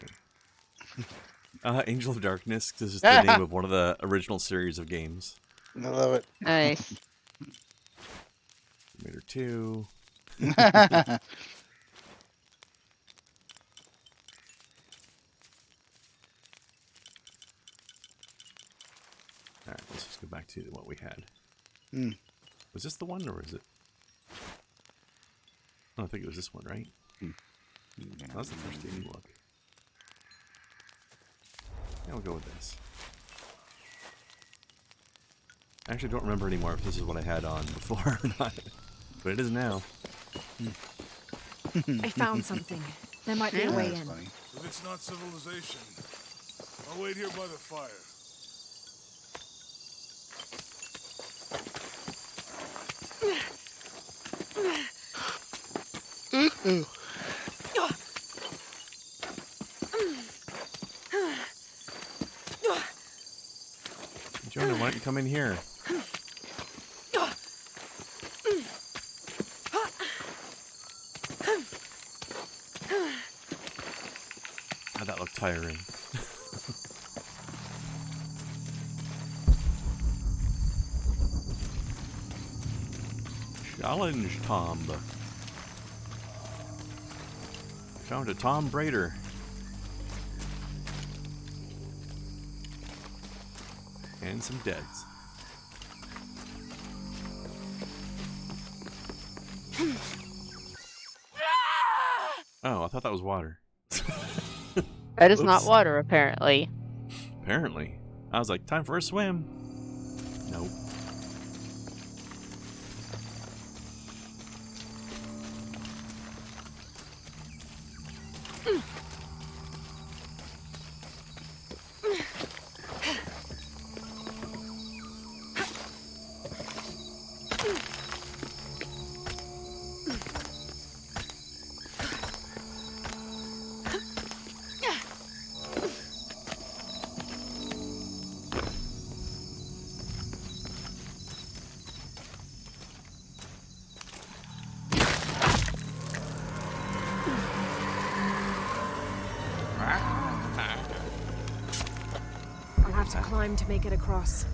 Angel of Darkness. This is the name of one of the original series of games. I love it. Nice. Terminator 2. Alright, let's just go back to what we had. Was this the one, or is it? Oh, I think it was this one, right? That was the first game look. Yeah, we'll go with this. I actually don't remember anymore if this is what I had on before or not. But it is now. I found something. There might be a way in. Funny. If it's not civilization, I'll wait here by the fire. Jonah, why don't you come in here? How'd that look tiring? Challenge Tomb. Found a Tom Braider. And some deads. Oh, I thought that was water. That is not water, apparently. Apparently. I was like, time for a swim. Nope. I'll have to climb to make it across.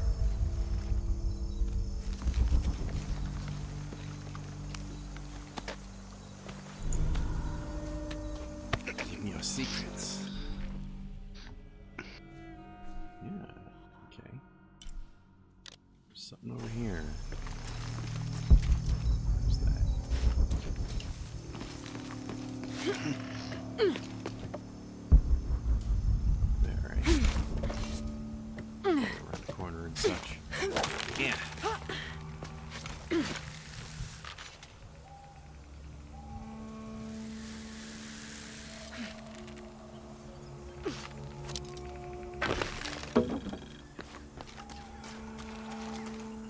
Give me your secrets. Yeah, okay. There's something over here. What's that? There, right? Around the corner and such. Yeah.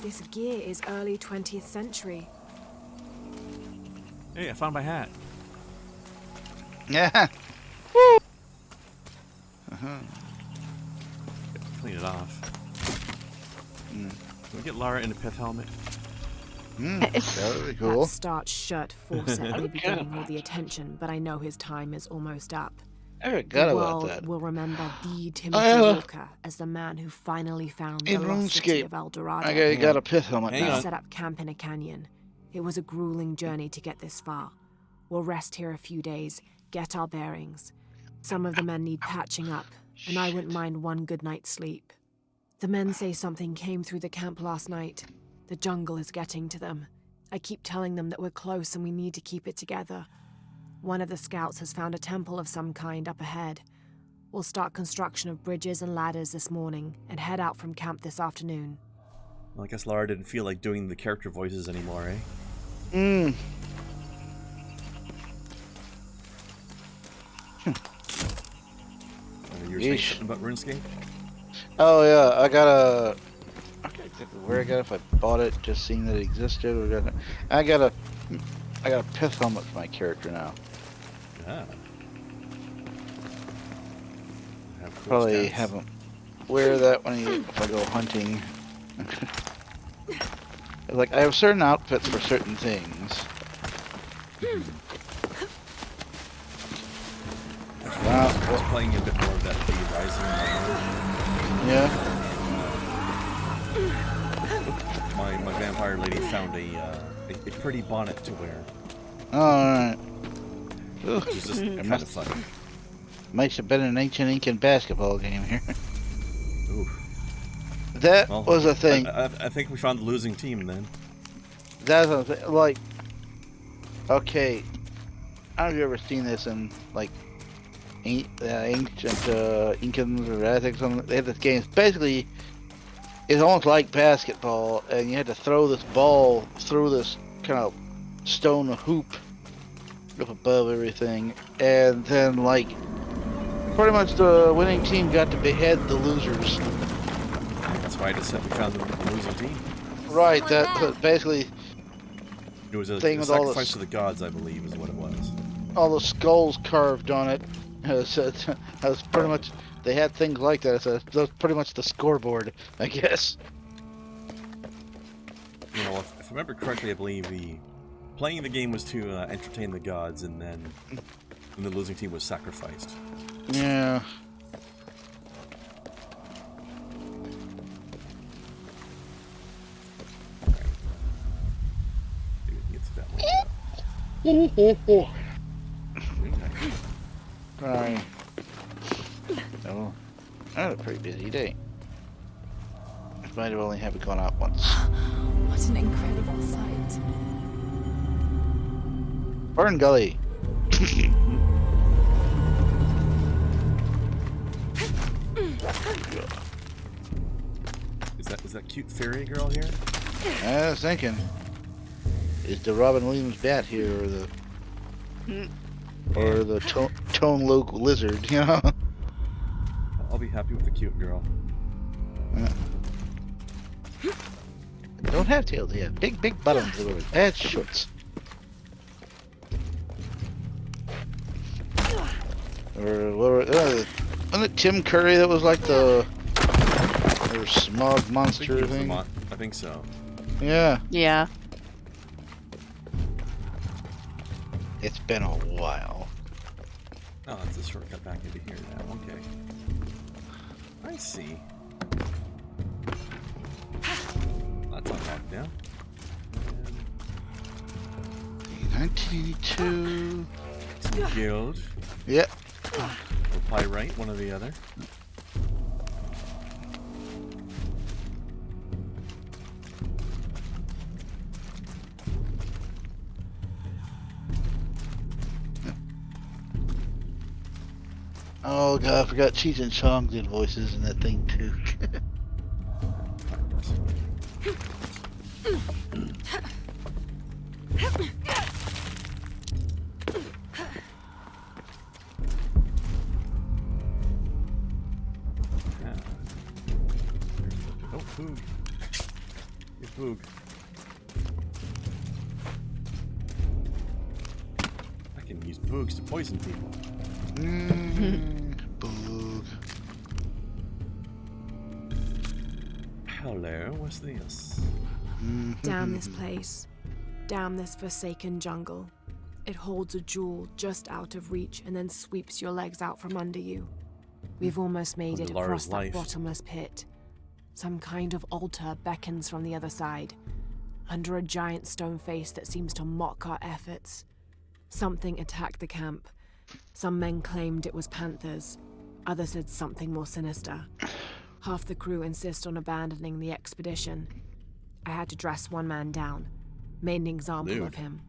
This gear is early 20th century. Hey, I found my hat. Yeah. Woo. Clean it off. Can we get Lara in a pith helmet? That would be cool. That starched shirt Fawcett may be getting all the attention, but I know his time is almost up. I forgot the about world that. will remember the Timothy Walker as the man who finally found the In lost city RuneScape, of El Dorado. I got a pith helmet We now. set up camp in a canyon. It was a grueling journey to get this far. We'll rest here a few days, get our bearings. Some of the men need patching up, and I wouldn't mind one good night's sleep. The men say something came through the camp last night. The jungle is getting to them. I keep telling them that we're close and we need to keep it together. One of the scouts has found a temple of some kind up ahead. We'll start construction of bridges and ladders this morning and head out from camp this afternoon. Well, I guess Lara didn't feel like doing the character voices anymore, eh? You were saying something about RuneScape? Oh yeah, I forget exactly where I got it, if I bought it, just seeing that it existed, or I got a pith helmet for my character now. Ah. Have cool Probably stats. have him wear that if I go hunting. Like, I have certain outfits for certain things. I was playing a bit more of that the Rising. Yeah. My vampire lady found a pretty bonnet to wear. Alright. Which is just kind of fun. Might have been an ancient Incan basketball game here. Ooh. That was a thing. I think we found the losing team then. That's a thing. Like, okay, I don't know if you've ever seen this in like ancient Incans or Aztecs. They had this game. Basically, it's almost like basketball, and you had to throw this ball through this kind of stone hoop up above everything, and then like pretty much the winning team got to behead the losers. That's why I just said we found the losing team. Right. That basically. It was a thing with sacrifice to the gods, I believe, is what it was. All the skulls carved on it. That was pretty much. They had things like that. So that was pretty much the scoreboard, I guess. You know, if I remember correctly, I believe playing the game was to entertain the gods, and then the losing team was sacrificed. Yeah. Sorry. Oh, I had a pretty busy day. Might have only have gone out once. What an incredible sight. Burn Gully. Is that cute fairy girl here? I was thinking. Is the Robin Williams bat here, or the Tone Loc lizard? You know. I'll be happy with the cute girl. Don't have tails. They have big bottoms. They wear bad shorts. Or wasn't it Tim Curry that was like the smog monster thing? I think so. Yeah. Yeah. It's been a while. Oh, it's a shortcut back into here now. Okay. I see. That's unlocked now. 1982. Guild. Yep. Or Pyrite, one or the other. Oh god, I forgot Cheech and Chong did voices in that thing too. Oh, Boog. It's Boog. I can use Boogs to poison people. Boog. Hello, what's this? Damn this place. Damn this forsaken jungle. It holds a jewel just out of reach and then sweeps your legs out from under you. We've almost made it Lara's across that life. bottomless pit. Some kind of altar beckons from the other side, under a giant stone face that seems to mock our efforts. Something attacked the camp. Some men claimed it was panthers. Others said something more sinister. Half the crew insist on abandoning the expedition. I had to dress one man down, made an example of him.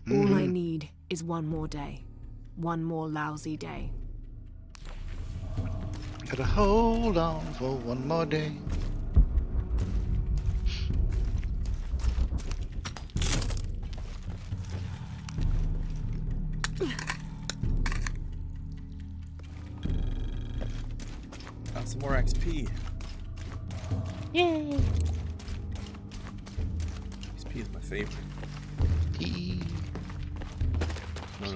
All I need is one more day. One more lousy day. Gotta hold on for one more day. Got some more XP. Yay! XP is my favorite. No,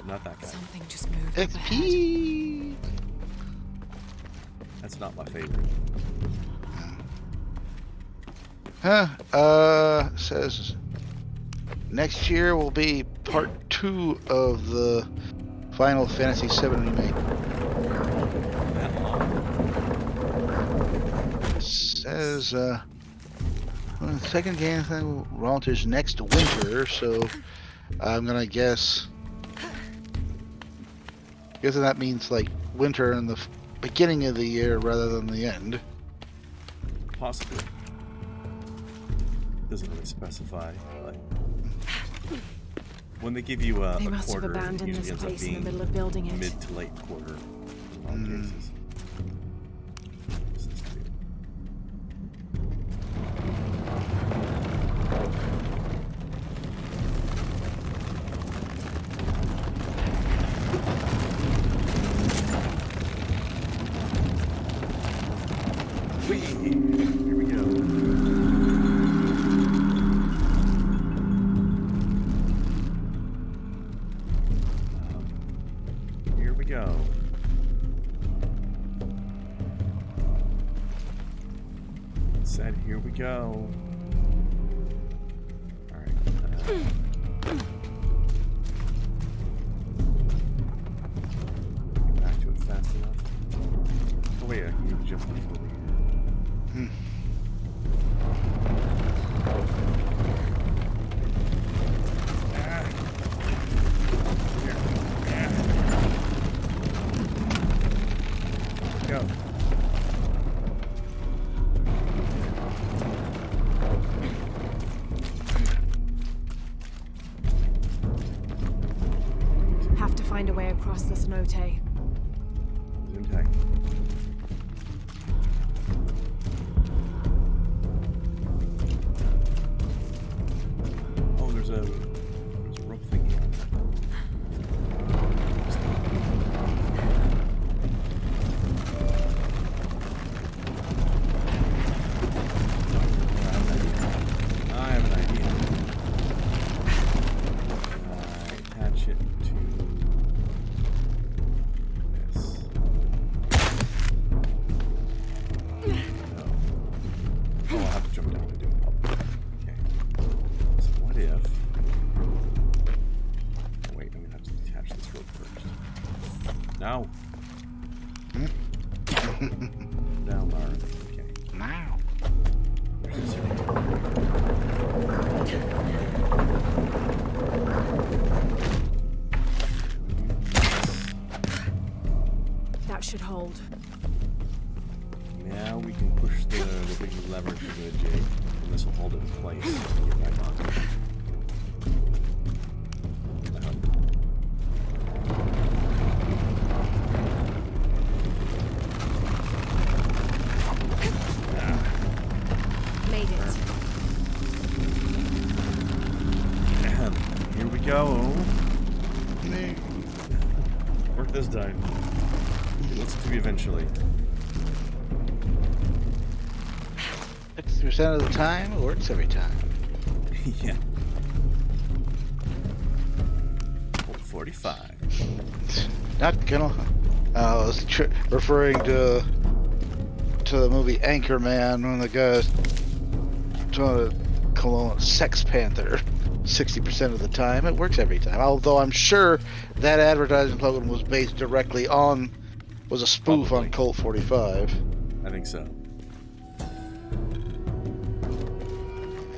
not that guy. Something just moved XP. That's not my favorite. Says next year will be part 2 of the Final Fantasy VII remake. Says well, the second game thing launches next winter, so I'm gonna guessing that means like winter in the beginning of the year rather than the end. Possibly. Doesn't really specify. But when they give you a They must quarter, have abandoned it usually this ends up place in the being middle of building it. mid to late quarter in all cases. What's this do? Here we go. Here we go. Said here we go. Alright. Get back to it fast enough. Oh wait, I can even jump over here. Go. Have to find a way across this note. Zoom tag. Oh, there's a rope thingy on there. I have an idea. Attach it to this. No. Oh, I'll have to jump down to do it. Okay. So what if... Oh, wait, I'm gonna have to attach this rope first. No! Down, Lara. Okay. Now. Where's this here? That should hold. Now we can push the big lever to the jig, and this will hold it in place. Get back onto it. Made it. And here we go. Work this time. It looks to be eventually. 60% of the time, it works every time. Yeah. 45. Not gonna. I was referring to the movie Anchorman when the guy's trying to call it Sex Panther. 60% of the time, it works every time. Although I'm sure that advertising slogan was based directly on, was a spoof Probably. on Colt 45. I think so.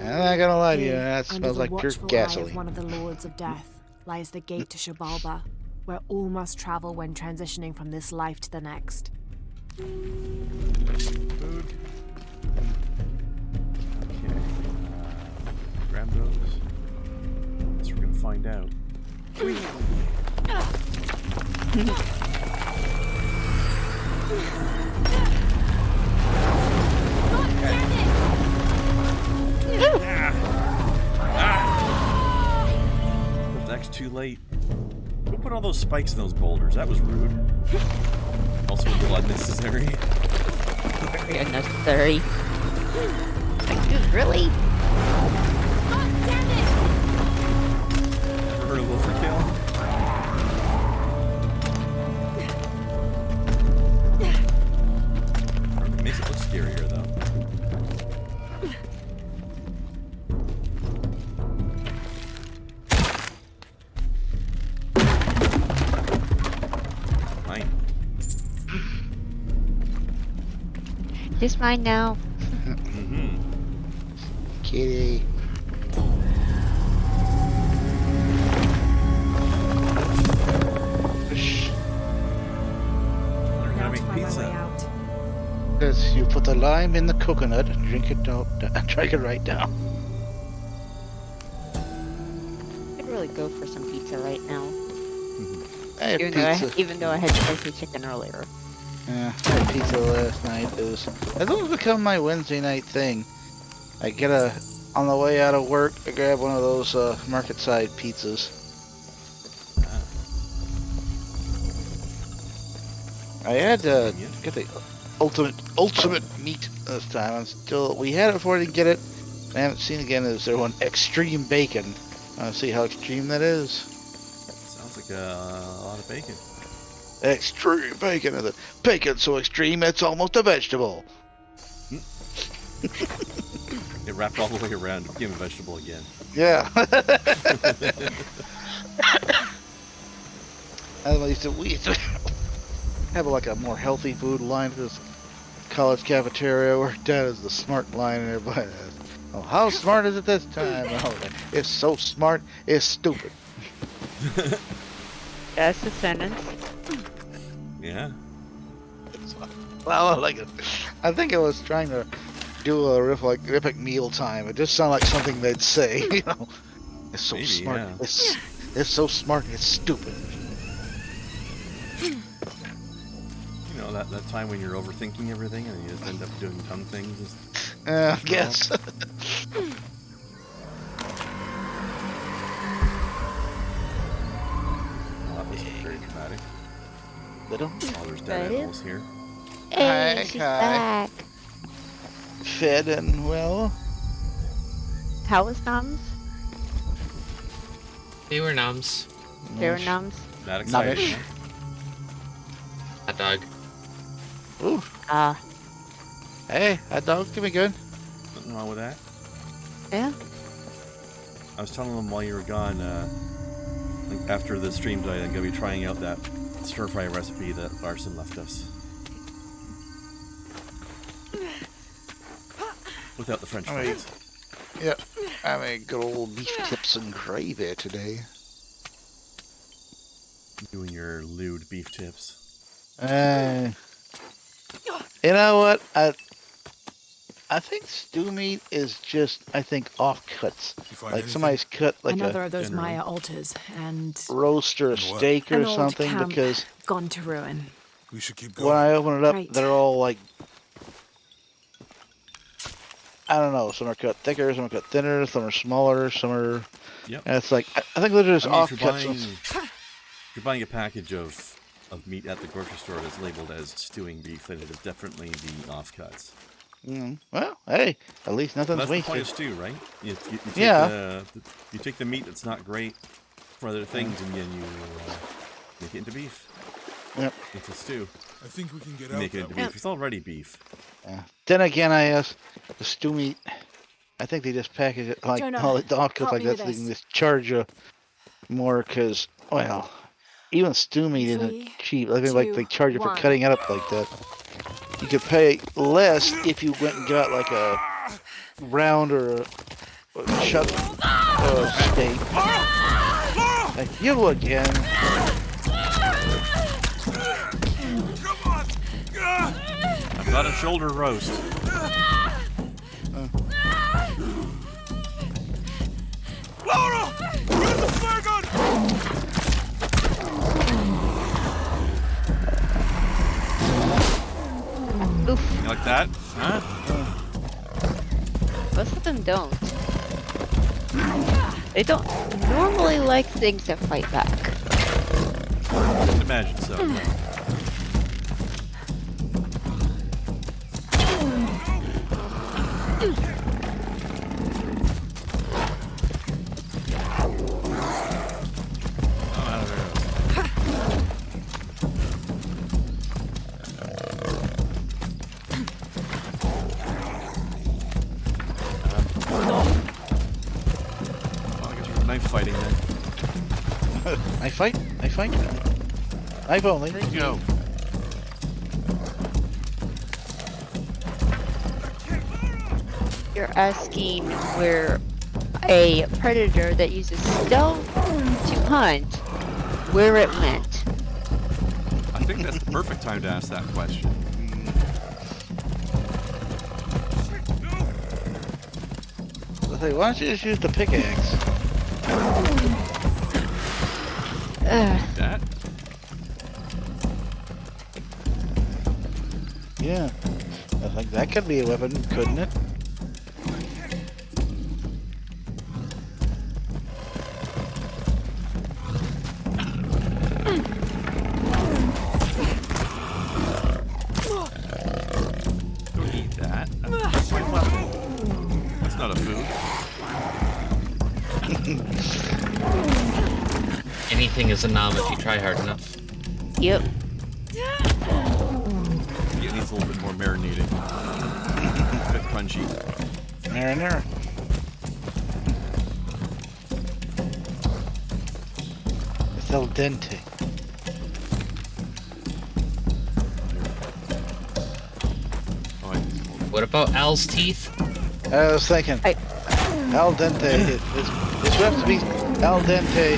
I'm not gonna lie to you, Here, that under smells the like pure watchful eye of gasoline. one of the Lords of Death lies the gate to Shabalba, where all must travel when transitioning from this life to the next. goes. Guess we're gonna find out. Next, too late. Who put all those spikes in those boulders? That was rude. Also a little unnecessary. Very unnecessary. Like, dude, really? Ever heard of overkill? It makes it look scarier, though. Mine. Just mine now. Kitty. Now to find my way out. Because you put the lime in the coconut, drink it down, drink it right down. I'd really go for some pizza right now. I had Even though I had spicy chicken earlier. Yeah, I had pizza last night. It's almost become my Wednesday night thing. I get on the way out of work, I grab one of those market side pizzas. I had to get the ultimate meat this time. We had it before I didn't get it. I haven't seen again. Is there one extreme bacon? See how extreme that is. Sounds like a lot of bacon. Extreme bacon. The bacon so extreme it's almost a vegetable. It wrapped all the way around. It became a vegetable again. Yeah. We used to have like a more healthy food line for this college cafeteria. Where that is the smart line, and everybody says, "Oh, how smart is it this time?" Oh, it's so smart, it's stupid. That's the sentence. Yeah. Well, like I think I was trying to do a riff like epic meal time. It just sounded like something they'd say. You know, it's so Maybe, smart. yeah. It's so smart. It's stupid. You know, that time when you're overthinking everything and you just end up doing dumb things. I guess. Well, that was very dramatic. Little. Oh, there's dead animals here. Hey, Hi, she's hi. back. Fed and well. How was Nums? They were noms. They were Nums? Not excited. Nubbish. Hot dog. Ooh. Hey, hot dog can be good. Nothing wrong with that. Yeah. I was telling them while you were gone, like after the stream tonight, I'm going to be trying out that stir-fry recipe that Larson left us. Without the French fries. Yep. I made good old beef tips and gravy today. You and your lewd beef tips. You know what? I think stew meat is just, offcuts. Like somebody's cut like another of those Maya altars and roast or a steak or an old something, camp because gone to ruin. We should keep going. when I open it up, Right. they're all like, I don't know, some are cut thicker, some are cut thinner, some are smaller, some are... Yep. And it's like, I think they're just I mean, if offcuts. you're buying a package of meat at the grocery store that's labeled as stewing beef, then it is definitely the offcuts. Well, hey, at least nothing's That's the wasted. point of stew, right? You take Yeah. you take the meat that's not great for other things, and then you make it into beef. Yep. It's a stew. I think we can get You out make it that into way. beef. It's already beef. Yeah. Then again, the stew meat, I think they just package it like Jonah, all the offcuts help like me that, with so they can this. just charge you more, because, well, even stew meat isn't 3, cheap. I mean, like, they 2, charge you for 1. cutting it up like that. You could pay less if you went and got, like, a round or a chuck steak. Like, you again. I've got a shoulder roast. Laura! Use the flare gun! Oof. You like that? Huh? Most of them don't. They don't normally like things that fight back. I'd imagine so. Knife fighting then. Knife fight? Knife fight? Knife only. There you go. You're asking where a predator that uses stealth to hunt, where it went. I think that's the perfect time to ask that question. Why don't you just use the pickaxe? That? Yeah. I think that could be a weapon, couldn't it? Don't eat that. That's my weapon. That's not a food. Anything is a nom if you try hard enough. Yep. It needs a little bit more marinating. A bit crunchy. Marinara. It's al dente. What about Al's teeth? I was thinking. Al dente. His recipe's al dente.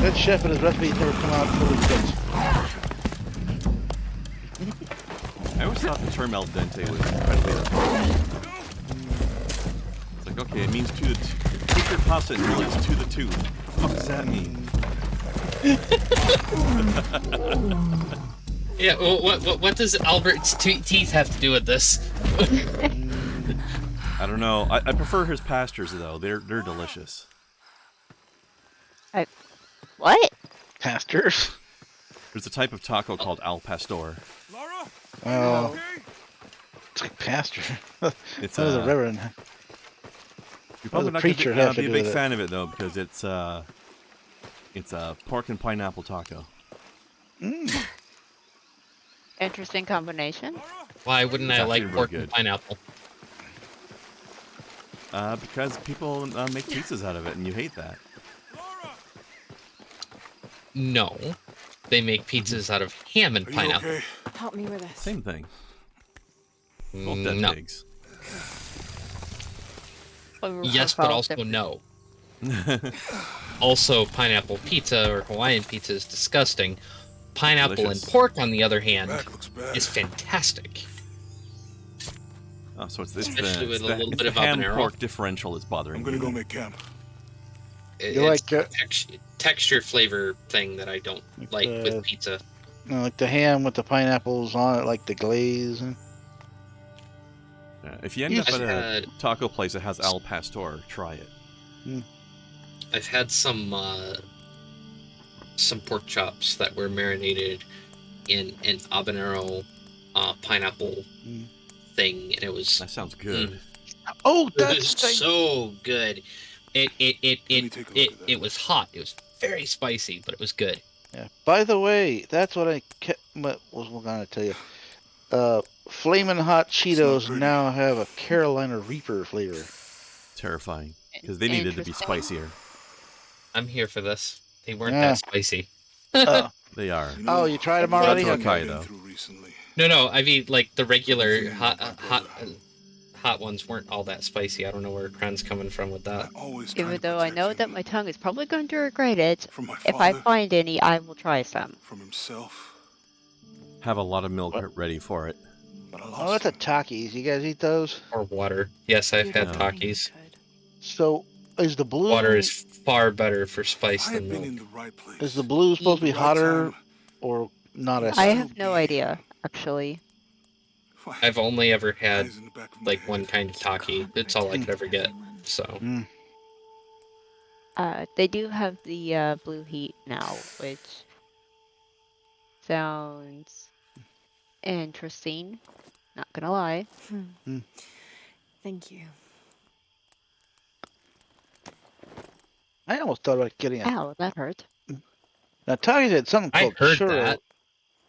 Good chef and his recipes never come out fully cooked. I always thought the term al dente was incredibly unfortunate. It's like, okay, it means to the take your pasta and drill it to the tooth. What the fuck does that mean? Yeah, well, what does Albert's teeth have to do with this? I don't know. I prefer his pastures though. They're delicious. What? Pastors? There's a type of taco called al pastor. Well, it's like pastor. It's the Reverend. You're probably the not preacher gonna have to be a do big with it? fan of it though because it's a pork and pineapple taco. Interesting combination. Why wouldn't It's I actually like really pork good. and pineapple? Because people make pizzas out of it, and you hate that. No. They make pizzas out of ham and pineapple. Okay? Help me with this. Same thing. Both dead No. pigs. Yes, but also no. Also, pineapple pizza or Hawaiian pizza is disgusting. Pineapple Delicious. and pork, on the other hand, is fantastic. Oh, so it's Especially with a the little bit of ham habanero. pork differential that's bothering I'm gonna me. go make camp. You It's like a texture flavor thing that I don't like with pizza. Like the ham with the pineapples on it, like the glaze. If you end Yeah, up at I've a had- taco place that has al pastor, try it. I've had some pork chops that were marinated in an habanero pineapple thing, and it was That sounds good. Oh, it that's was so good. It was hot. It was very spicy, but it was good. Yeah. By the way, that's what I was going to tell you. Flamin' Hot Cheetos now have a Carolina Reaper flavor. Terrifying. Because they needed to be spicier. I'm here for this. They weren't Yeah. that spicy. They are. Oh, you tried them already? That's okay, though. No. I mean, like the regular hot ones weren't all that spicy. I don't know where Kren's coming from with that. Even though I know that my tongue is probably going to regret it, if I find any, I will try some. From himself. Have a lot of milk ready for it. Oh, that's a Takis. You guys eat those? Or water. Yes, I've had Takis. So, Is the blue Water is far better for spice I than had been milk. in the right place. Is the blue supposed to be Right hotter time. or not as I hot? have no idea, actually. I've only ever had Eyes in the back of my like head. one kind of taki. It's all I could ever get. So They do have the blue heat now, which sounds interesting. Not gonna lie. Thank you. I almost thought about getting a. Ow, that hurt. Now, Taki had something I called heard churro.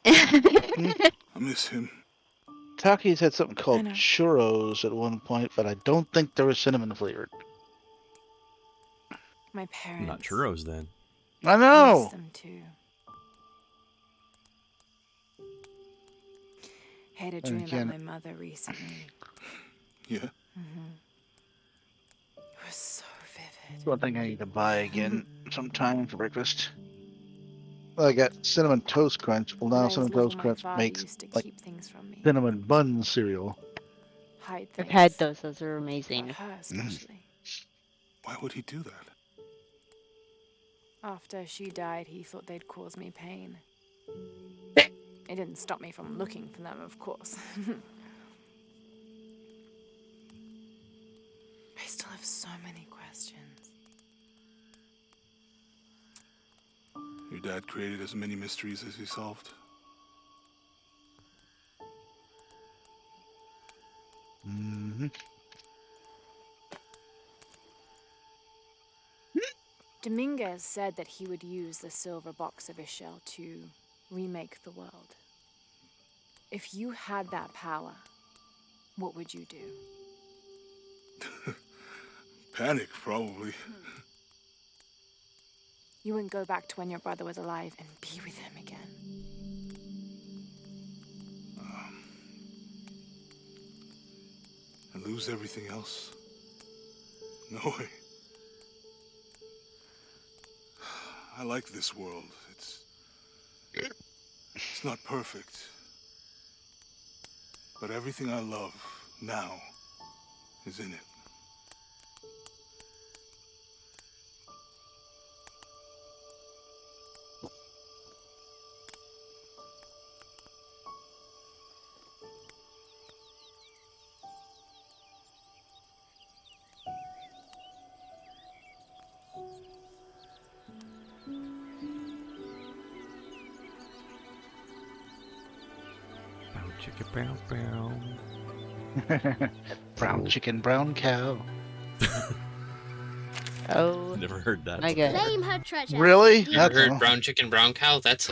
that. I miss him. Taki's had something called know. churros at one point, but I don't think they were cinnamon flavored. My parents Not churros then. I used know. them too. Had a And dream again- about my mother recently. Yeah. It was so vivid. One thing I need to buy again sometime for breakfast. Well, I got cinnamon toast crunch. Well, When I now was cinnamon little, toast my crunch father makes used to like keep things from me. cinnamon bun cereal. Hide I've things. had those. Those are amazing. About her especially. Why would he do that? After she died, he thought they'd cause me pain. It didn't stop me from looking for them, of course. I still have so many questions. Your dad created as many mysteries as he solved. Dominguez said that he would use the silver box of Ishel to remake the world. If you had that power, what would you do? Panic, probably. You wouldn't go back to when your brother was alive and be with him again. And lose everything else? No way. I like this world. It's not perfect. But everything I love now is in it. Brown chicken, brown, brown. Brown chicken, brown cow. Oh. Never heard that. My God. Claim her treasure. Really? You ever heard brown chicken, brown cow? That's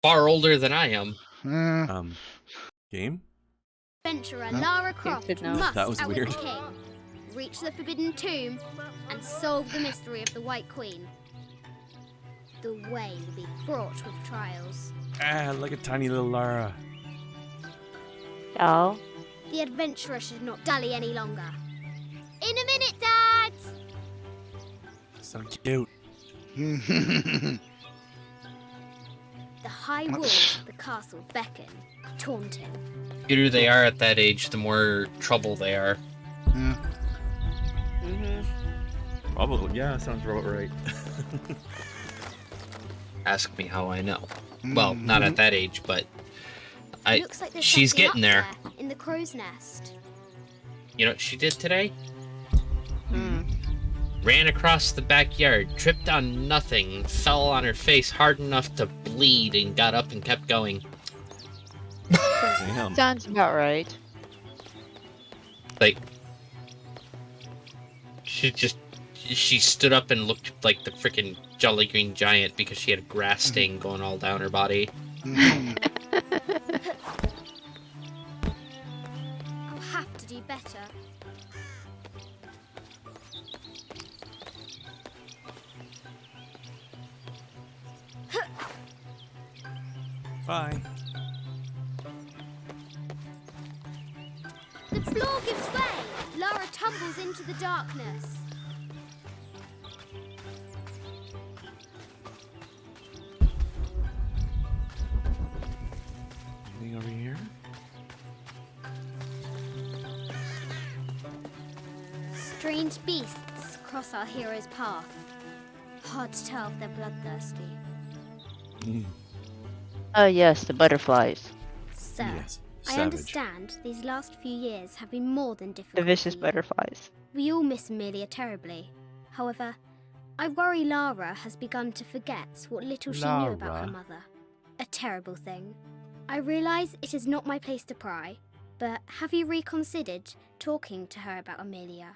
far older than I am. Game? Adventurer Huh? Lara Seems Croft to know. must That was outwit weird. the king, reach the forbidden tomb, and solve the mystery of the White Queen. The way will be fraught with trials. Ah, look at tiny little Lara. Oh. The adventurer should not dally any longer. In a minute, Dad! So cute. The high walls of the castle beckon, taunting. The older they are at that age, the more trouble they are. Probably, yeah, sounds about right. Ask me how I know. Well, not at that age, but Looks like there's she's something getting up there. in the crow's nest. You know what she did today? Ran across the backyard, tripped on nothing, fell on her face hard enough to bleed, and got up and kept going. Damn. Sounds about right. Like, she stood up and looked like the freaking Jolly Green Giant because she had a grass stain going all down her body. I'll have to do better. Bye. The floor gives way. Lara tumbles into the darkness. Anything over here? strange beasts cross our hero's path. Hard to tell if they're bloodthirsty. Oh yes, the butterflies. Sir, Yes, I savage. understand these last few years have been more than The difficult. vicious for you. butterflies. We all miss Amelia terribly. However, I worry Lara has begun to forget what little she knew about her Lara. mother. A terrible thing. I realise it is not my place to pry, but have you reconsidered talking to her about Amelia?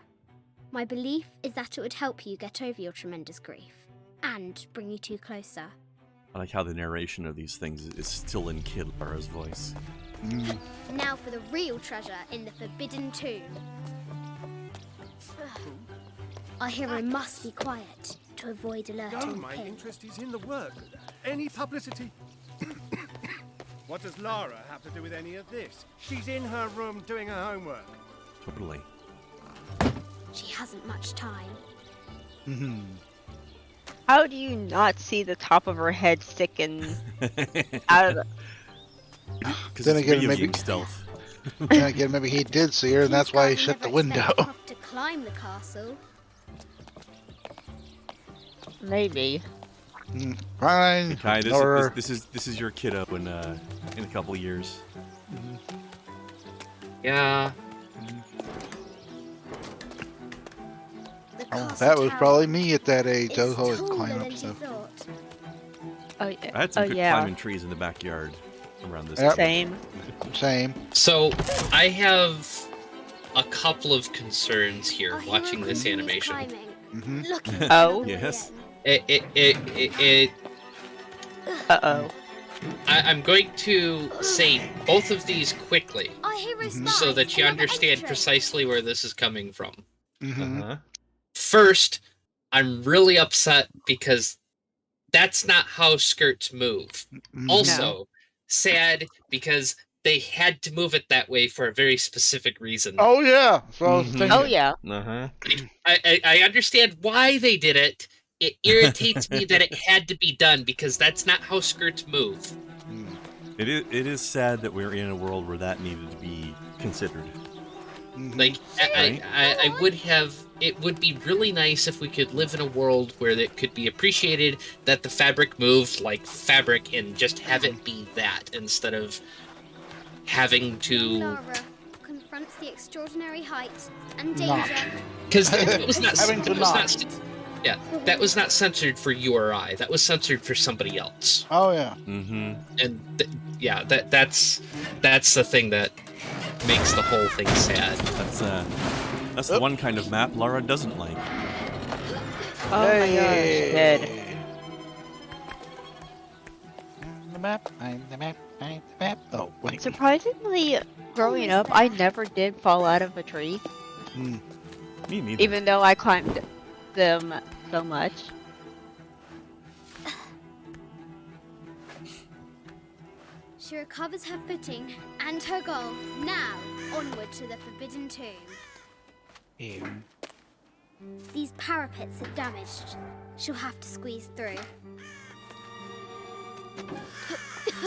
My belief is that it would help you get over your tremendous grief, and bring you two closer. I like how the narration of these things is still in Kid Lara's voice. Now for the real treasure in the Forbidden Tomb. Our hero must be quiet to avoid No, alerting my Pym. interest is in the work. Any publicity... What does Lara have to do with any of this? She's in her room doing her homework. Totally. She hasn't much time. How do you not see the top of her head sticking out of the... Because Then it's again, video maybe- game stealth. Then again, maybe he did see her, and that's why he These shut guys the never expect window. Puff to climb the castle. Maybe. Fine. Kai, Or- this is your kiddo in a couple years. Yeah. The Oh, castle that was tower probably me at that age. I was is always taller climbing than up she stuff. thought. Oh, I had some good yeah. climbing trees in the backyard around this. Yep. time. Same. Same. So I have a couple of concerns here Our hero watching this continues animation. climbing, looking for Oh. another Yes. way It Uh-oh. I'm going to say both of these quickly in. Our hero spies so that you another understand entrance. precisely where this is coming from. Mm-hmm. Uh-huh. First, I'm really upset because that's not how skirts move. Also, sad because they had to move it that way for a very specific reason. Oh yeah. So I was Mhm. thinking. Oh yeah. Uh-huh. I understand why they did it. It irritates me that it had to be done because that's not how skirts move. It is sad that we're in a world where that needed to be considered. Like Right. I would have. It would be really nice if we could live in a world where it could be appreciated that the fabric moved like fabric and just have it be that instead of having to. Lara confronts the extraordinary height and Not. danger. Because that was not. Having to that was not. not. Yeah, that was not censored for you or I. That was censored for somebody else. Oh yeah. Mm-hmm. And yeah, that's the thing that makes the whole thing sad. That's the one kind of map Lara doesn't like. Oh my gosh. Dead. The map. I'm the map. I'm the map. Oh wait. Surprisingly, growing up, I never did fall out of a tree, Me neither. even though I climbed them so much. She recovers her footing and her goal. Now, onward to the Forbidden Tomb. These parapets are damaged. She'll have to squeeze through.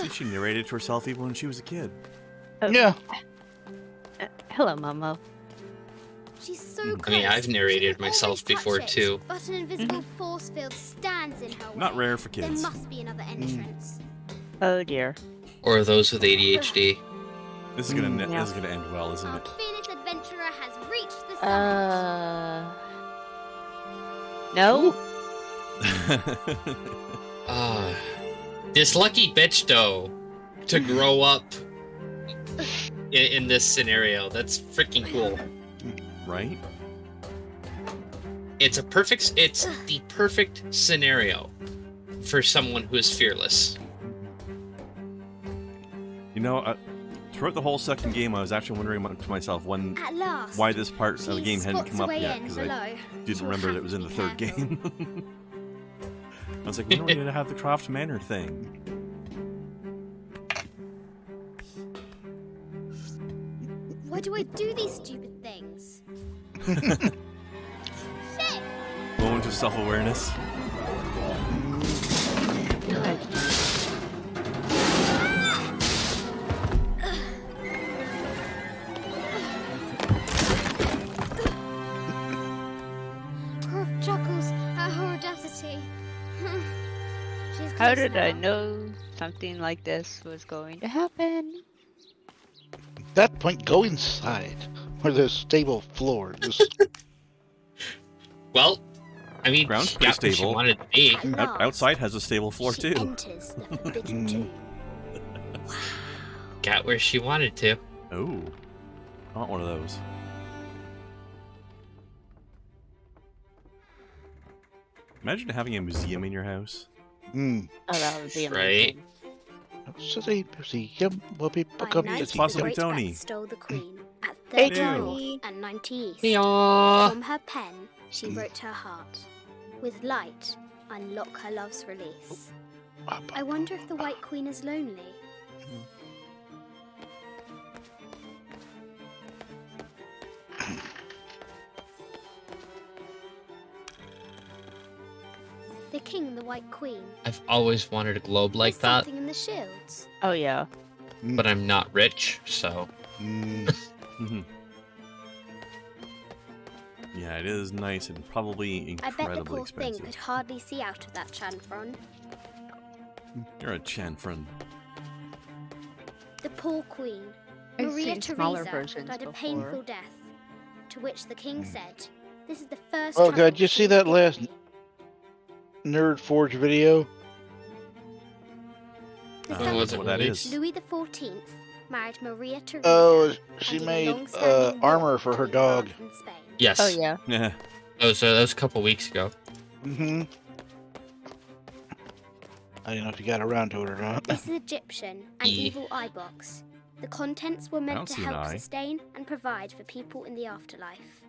See, she narrated to herself even when she was a kid. Yeah. Hello, Momo. She's so close. I mean, I've narrated myself Almost touch before it, too. But an invisible force field stands in her way. Not rare for There kids. must be another entrance. Oh dear. Or those with ADHD. This is gonna Yeah. this is gonna end well, isn't Our it? fearless adventurer has reached the summit. No? This lucky bitch though, to grow up in this scenario. That's freaking cool. Right? It's the perfect scenario for someone who is fearless. You know, throughout the whole second game, I was actually wondering to myself At last, why this part of the she game hadn't spots come a up way yet, in because below. I didn't She'll remember that have it was to in the be third careful. game. I was like, we don't need to have the Croft Manor thing. Why do I do these stupid things? Shit! Moment of self-awareness. How did I know something like this was going to happen? At that point, go inside where there's stable floor. Just Well, I mean, Ground's she pretty got where she stable. wanted to be. Outside has a stable floor She too. enters the forbidden tomb. Got where she wanted to. Oh, I want one of those. Imagine having a museum in your house. Mm. Oh, that would be Right. amazing. Such a museum where people By come night, to the see possibly Great Tony. Bat stole the queen at Hey, 30 Tony. North and 90 East. Meow. From her pen, she wrote her heart. With light, unlock her love's release. I wonder if the White Queen is lonely. The King and the White Queen. I've always wanted a globe like There's that, something in the shields. Oh yeah. but I'm not rich, so. Yeah, it is nice and probably I bet the incredibly poor thing expensive. could hardly see out of that chanfron. You're a chanfron. The poor queen, I've Maria seen smaller Theresa, versions died a before. painful death. To which the king said, "This is the first." Oh trouble god, you she see has that given last me." Nerd Forge video? The Oh, what's it what that really? is. Louis XIV married Maria Theresa. Oh, she and in a made long-standing war armor for her between dog. France and Spain. Yes. Oh yeah. Yeah. That was a couple weeks ago. Mm-hmm. I don't know if you got around to it or not. This is Egyptian, an evil eye box. The contents were don't meant to see an help eye. sustain and provide for people in the afterlife.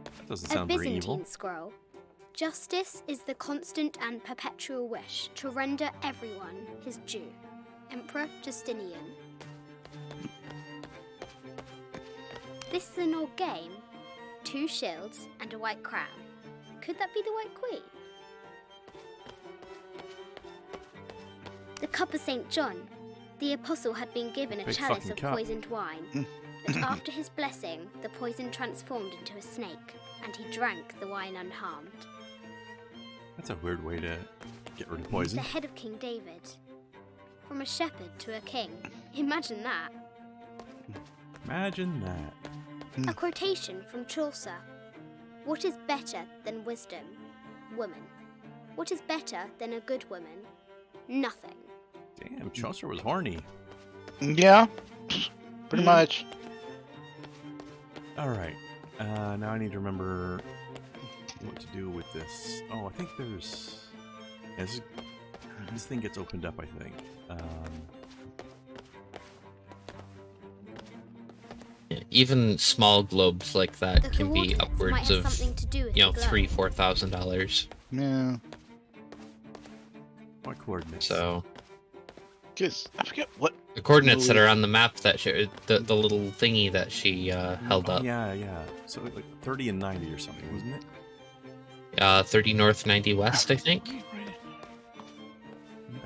That doesn't A sound very Byzantine evil. scroll. Justice is the constant and perpetual wish to render everyone his due. Emperor Justinian. This is an old game. 2 shields and a white crown. Could that be the White Queen? The cup of St. John. The apostle had been given a Big chalice fucking of cup. poisoned wine. But after his blessing, the poison transformed into a snake, and he drank the wine unharmed. That's a weird way to get rid of poison. The head of King David. From a shepherd to a king. Imagine that. Imagine that. A quotation from Chaucer. What is better than wisdom? Woman. What is better than a good woman? Nothing. Damn, Chaucer was horny. Yeah, pretty much. Alright. Now I need to remember what to do with this. Oh, I think there's... yeah, this thing gets opened up, I think. Yeah, even small globes like that The can be coordinates upwards might have of, something to do with you know, the globe. $3,000-$4,000. Yeah. What coordinates? So Cause I forget what. the coordinates that Louis- are on the map that she, the little thingy that she held up. Yeah, yeah. So like 30 and 90 or something, wasn't it? 30 north, 90 west, I think. I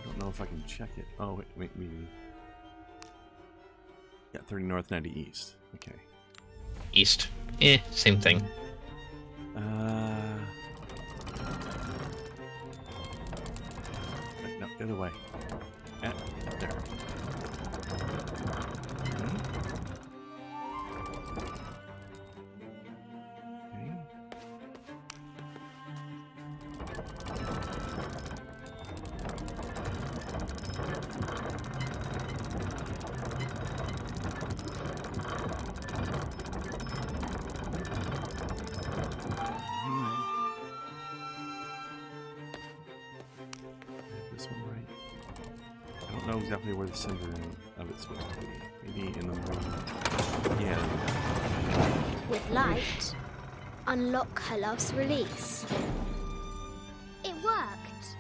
don't know if I can check it. Oh, wait, maybe. Yeah, 30 north, 90 east. Okay. East. Same thing. Wait, no, the other way. There. Okay. This one right. I don't know exactly where the center of it's supposed to be. Maybe in the middle. Yeah. With light, unlock her love's release. It worked.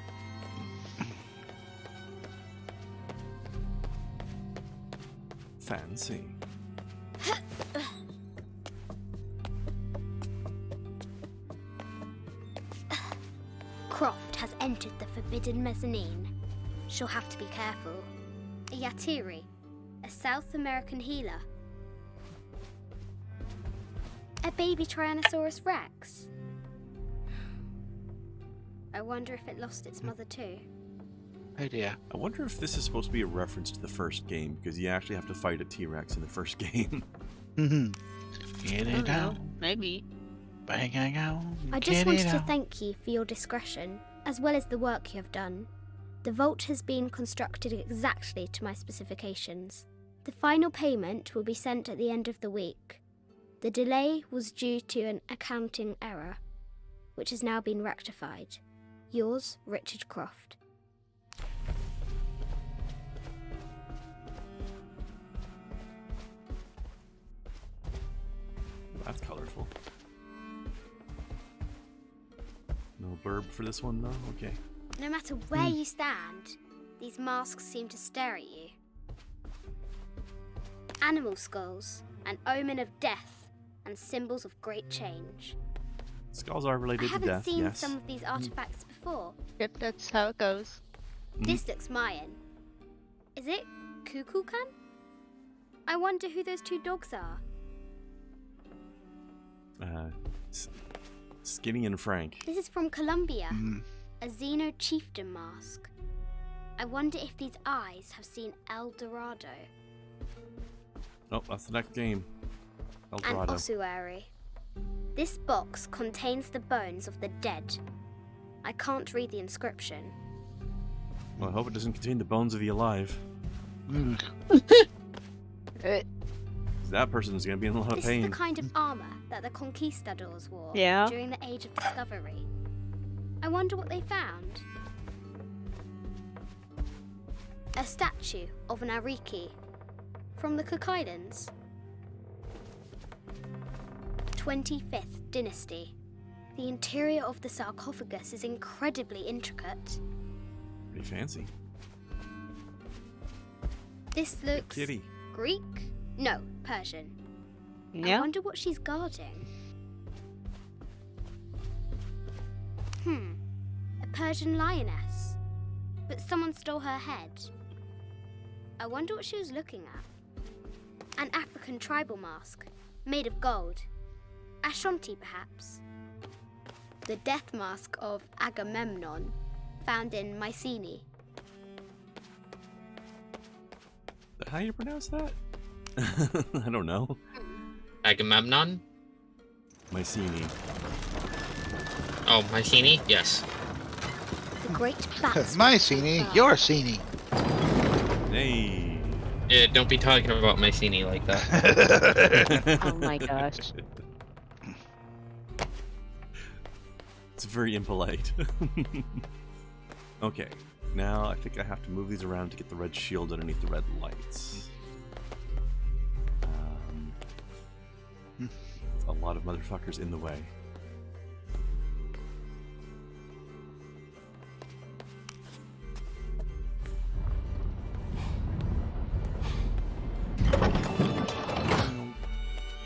Fancy. Croft has entered the forbidden mezzanine. She'll have to be careful. A Yatiri, a South American healer. A baby Tyrannosaurus Rex. I wonder if it lost its mother too. Idea. I wonder if this is supposed to be a reference to the first game, because you actually have to fight a T-Rex in the first game. Get it out. Maybe. Bang, bang, bang. I just wanted to thank you for your discretion, as well as the work you have done. The vault has been constructed exactly to my specifications. The final payment will be sent at the end of the week. The delay was due to an accounting error, which has now been rectified. Yours, Richard Croft. That's colorful. No blurb for this one, though? Okay. No matter where you stand, these masks seem to stare at you. Animal skulls, an omen of death, and symbols of great change. Skulls are related to I haven't death, seen yes. some of these artifacts before. Yep, that's how it goes. This looks Mayan. Is it Kukulkan? I wonder who those two dogs are. Skinny and Frank. This is from Colombia. A Xeno chieftain mask. I wonder if these eyes have seen El Dorado. Oh, that's the next game. El An Dorado. ossuary. This box contains the bones of the dead. I can't read the inscription. Well, I hope it doesn't contain the bones of the alive. That person's gonna be in a lot of This pain. is the kind of armor that the conquistadors wore Yeah. during the Age of Discovery. I wonder what they found. A statue of an Ariki from the Cook Islands. 25th Dynasty. The interior of the sarcophagus is incredibly intricate. Pretty fancy. This looks Kitty. Greek? No, Persian. Yeah. I wonder what she's guarding. A Persian lioness. But someone stole her head. I wonder what she was looking at. An African tribal mask, made of gold. Ashanti, perhaps. The death mask of Agamemnon, found in Mycenae. How do you pronounce that? I don't know. Agamemnon? Mycenae. Oh, Mycenae? Yes. The great bats. Mycenae, you're Cenae. Hey. Yeah, don't be talking about Mycenae like that. Oh my gosh. It's very impolite. Okay, now I think I have to move these around to get the red shield underneath the red lights. A lot of motherfuckers in the way.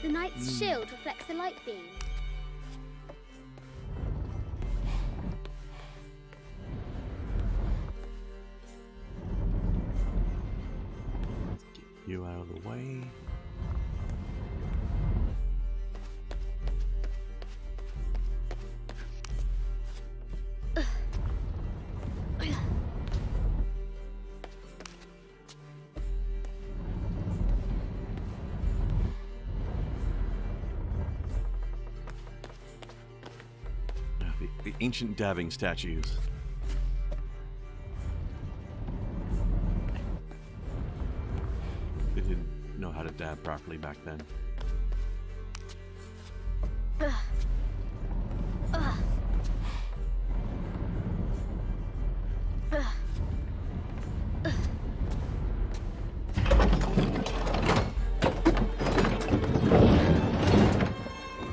The knight's shield reflects the light beam. Get you out of the way. The ancient dabbing statues. They didn't know how to dab properly back then.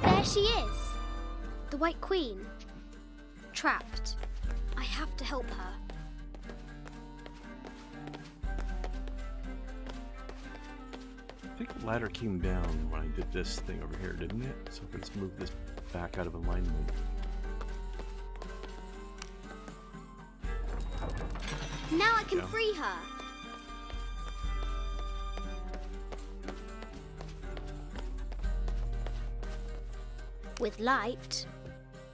There she is! The White Queen. Trapped. I have to help her. I think the ladder came down when I did this thing over here, didn't it? So let's move this back out of alignment. Now I can Yeah. free her. With light,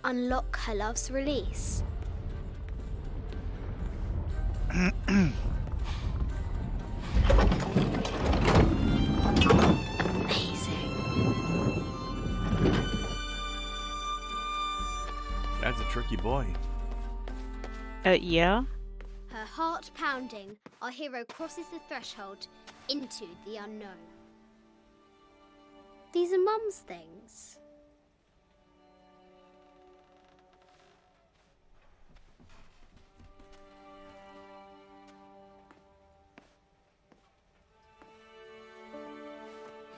unlock her love's release. That's a tricky boy. Yeah. Her heart pounding, our hero crosses the threshold into the unknown. These are Mum's things.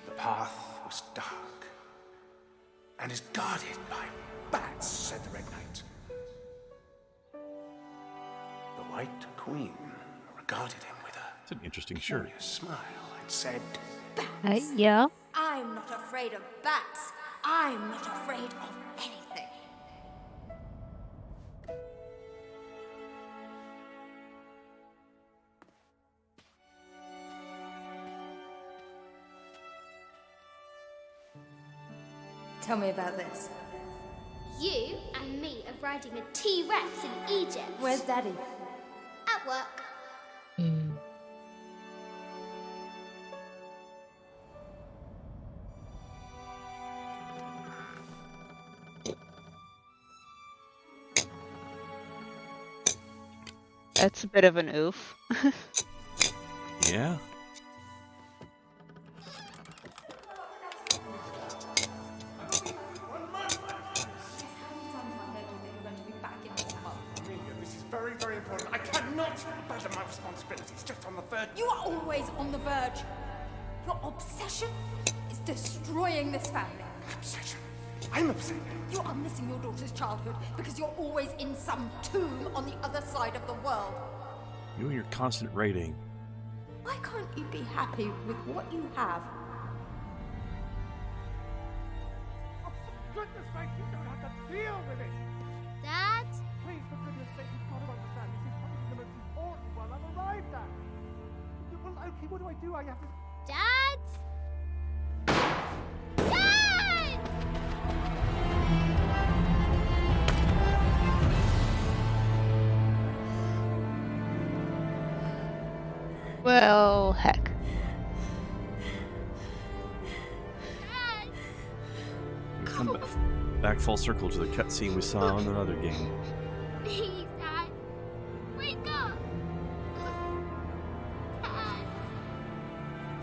The path was dark and is guarded by bats, said the Red Knight. The White Queen regarded him with It's an interesting a shirt. curious smile and said, Yeah. I'm not afraid of bats. I'm not afraid of anything. Tell me about this. You and me are riding a T-Rex in Egypt. Where's Daddy? At work. That's a bit of an oof. Yeah. This is very, very important. I cannot abandon my responsibilities just on the verge. You are always on the verge. Your obsession is destroying this family. Obsession? I'm upset. You are missing your daughter's childhood because you're always in some tomb on the other side of the world. You and your constant rating. Why can't you be happy with what you have? Oh, for goodness sake, you don't have to deal with it! Dad? Please, for goodness sake, you've got to understand. This is probably the most important one I've arrived at. Well, okay, what do I do? I have to... Dad? Dad! Well, heck. Come back full circle to the cutscene we saw in another game. Please, Dad. Wake up. Dad.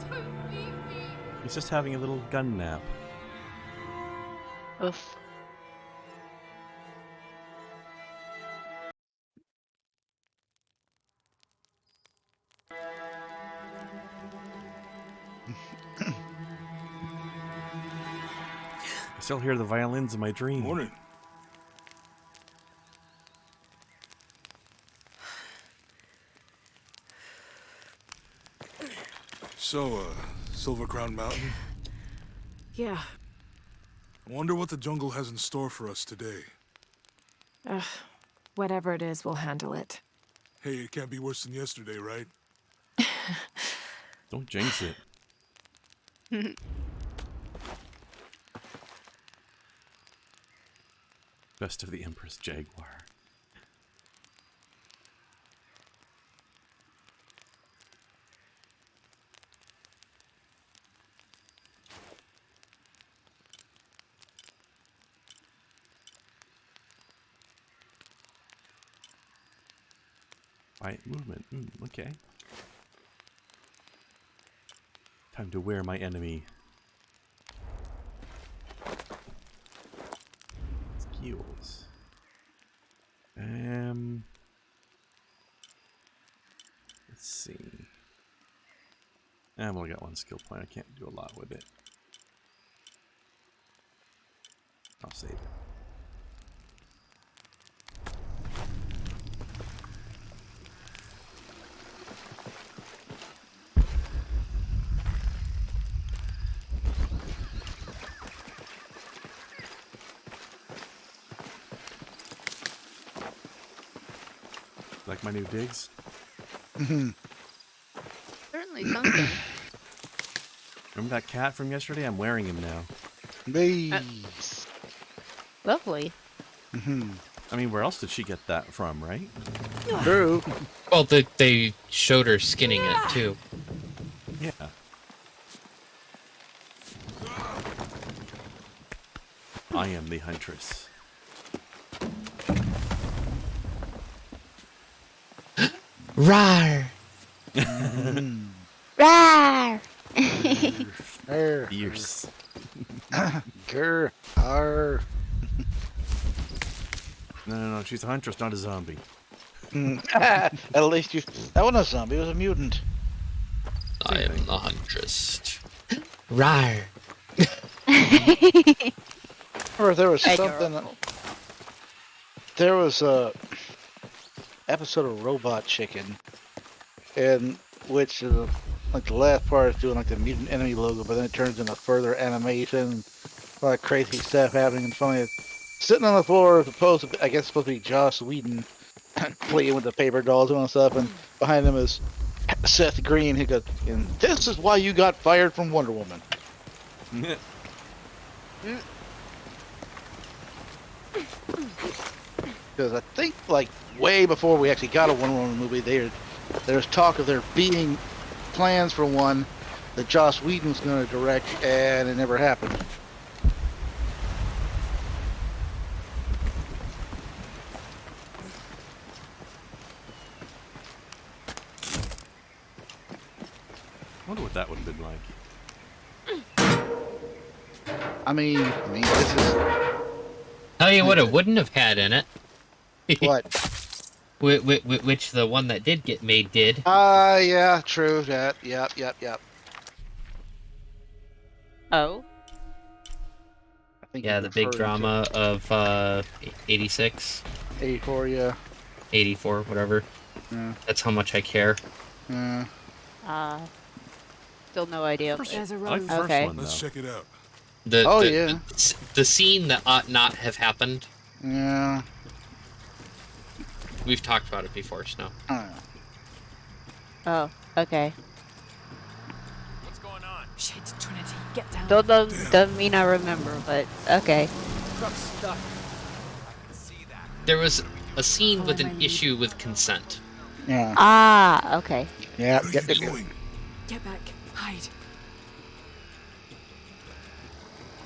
Don't leave me. He's just having a little gun nap. Oof. I still hear the violins in my dream. Morning. So, Silver Crown Mountain? Yeah. I wonder what the jungle has in store for us today. Whatever it is, we'll handle it. Hey, it can't be worse than yesterday, right? Don't jinx it. Best of the Empress Jaguar. Quiet movement. Okay. Time to wear my enemy. Skills. Let's see. I've only got one skill point. I can't do a lot with it. I'll save it. Like my new digs? Certainly something. Remember that cat from yesterday? I'm wearing him now. Me. Lovely. I mean, where else did she get that from, right? True. Well, they showed her skinning it too. Yeah. I am the huntress. Rawr! Rawr! Fierce. Grr. Arr. No, she's a huntress, not a zombie. At least you. That wasn't a zombie. It was a mutant. I am the huntress. Rawr! Or there was something. There was a episode of Robot Chicken, in which like the last part is doing like the mutant enemy logo, but then it turns into further animation, a lot of crazy stuff happening. And finally, sitting on the floor, supposed to, I guess supposed to be Joss Whedon, playing with the paper dolls and stuff, and behind him is Seth Green, who goes, "And this is why you got fired from Wonder Woman." Because I think, like, way before we actually got a Wonder Woman movie, there was talk of there being plans for one that Joss Whedon was going to direct, and it never happened. I wonder what that would have been like. I mean, this is... Tell you what, it wouldn't have had in it. What? Which the one that did get made did. Yeah, true. That. Yep. Oh. I think Yeah, the big drama of 86. 84, yeah. 84, whatever. Yeah. That's how much I care. Yeah. Still no idea. There's a I like road. the first Okay. one, though. Let's check it out. The scene that ought not have happened. Yeah. We've talked about it before, Snow. Oh, okay. What's going on? Shit, Trinity, get down. Doesn't mean I remember, but okay. Truck's stuck. There was a scene with an issue with consent. Yeah. Ah, okay. Yeah, get going. Get back. Hide.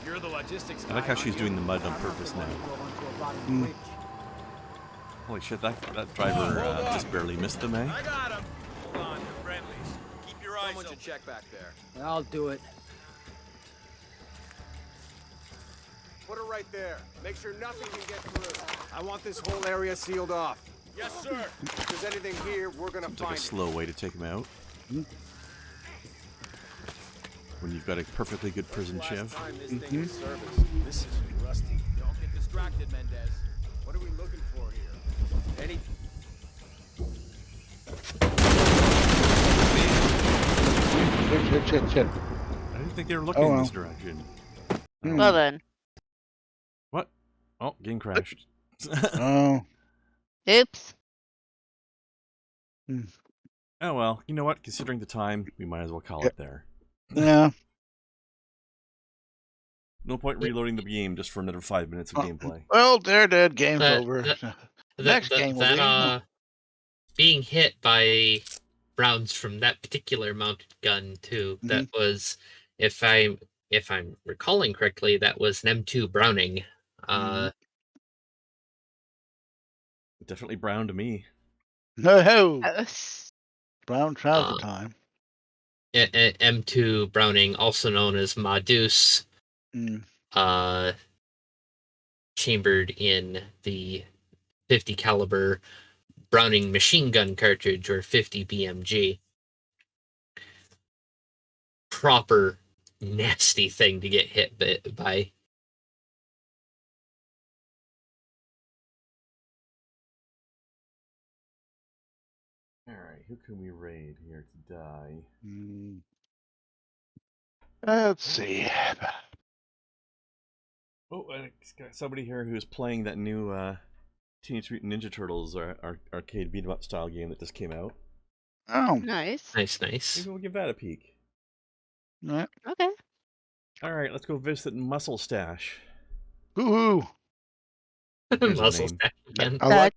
You're the logistics guy. I like how she's doing the mud on purpose now. Mm. Holy shit, that driver just barely missed them, eh? I got him. Hold on, they're friendlies. Keep your eyes Someone open. should check back there. I'll do it. Put her right there. Make sure nothing can get through. I want this whole area sealed off. Yes, sir. If there's anything here, we're gonna Seems like find a it. slow way to take him out. When you've got a perfectly good prison shiv. This is rusty. Don't get distracted, Mendez. What are we looking for here? Any... Shit. I didn't think they were looking in this direction. Well then. What? Oh, game crashed. Oh. Oops. Oh well, you know what? Considering the time, we might as well call it there. Yeah. No point reloading the game just for another 5 minutes of gameplay. Well, they're dead. Game's That- over. that- Next game will be... being hit by rounds from that particular mounted gun too. That was, if I'm recalling correctly, that was an M2 Browning. Definitely brown to me. No. Brown trouser time. M2 Browning, also known as Ma Deuce, chambered in the 50 caliber Browning machine gun cartridge, or 50 BMG. Proper nasty thing to get hit by. Alright, who can we raid here to die? Let's see. Oh, I got somebody here who's playing that new Teenage Mutant Ninja Turtles arcade beat 'em up style game that just came out. Oh. Nice. Nice. Maybe we'll give that a peek. Right. Okay. Alright, let's go visit Muscle Stash. Woohoo! There's a Muscles name. back again. I like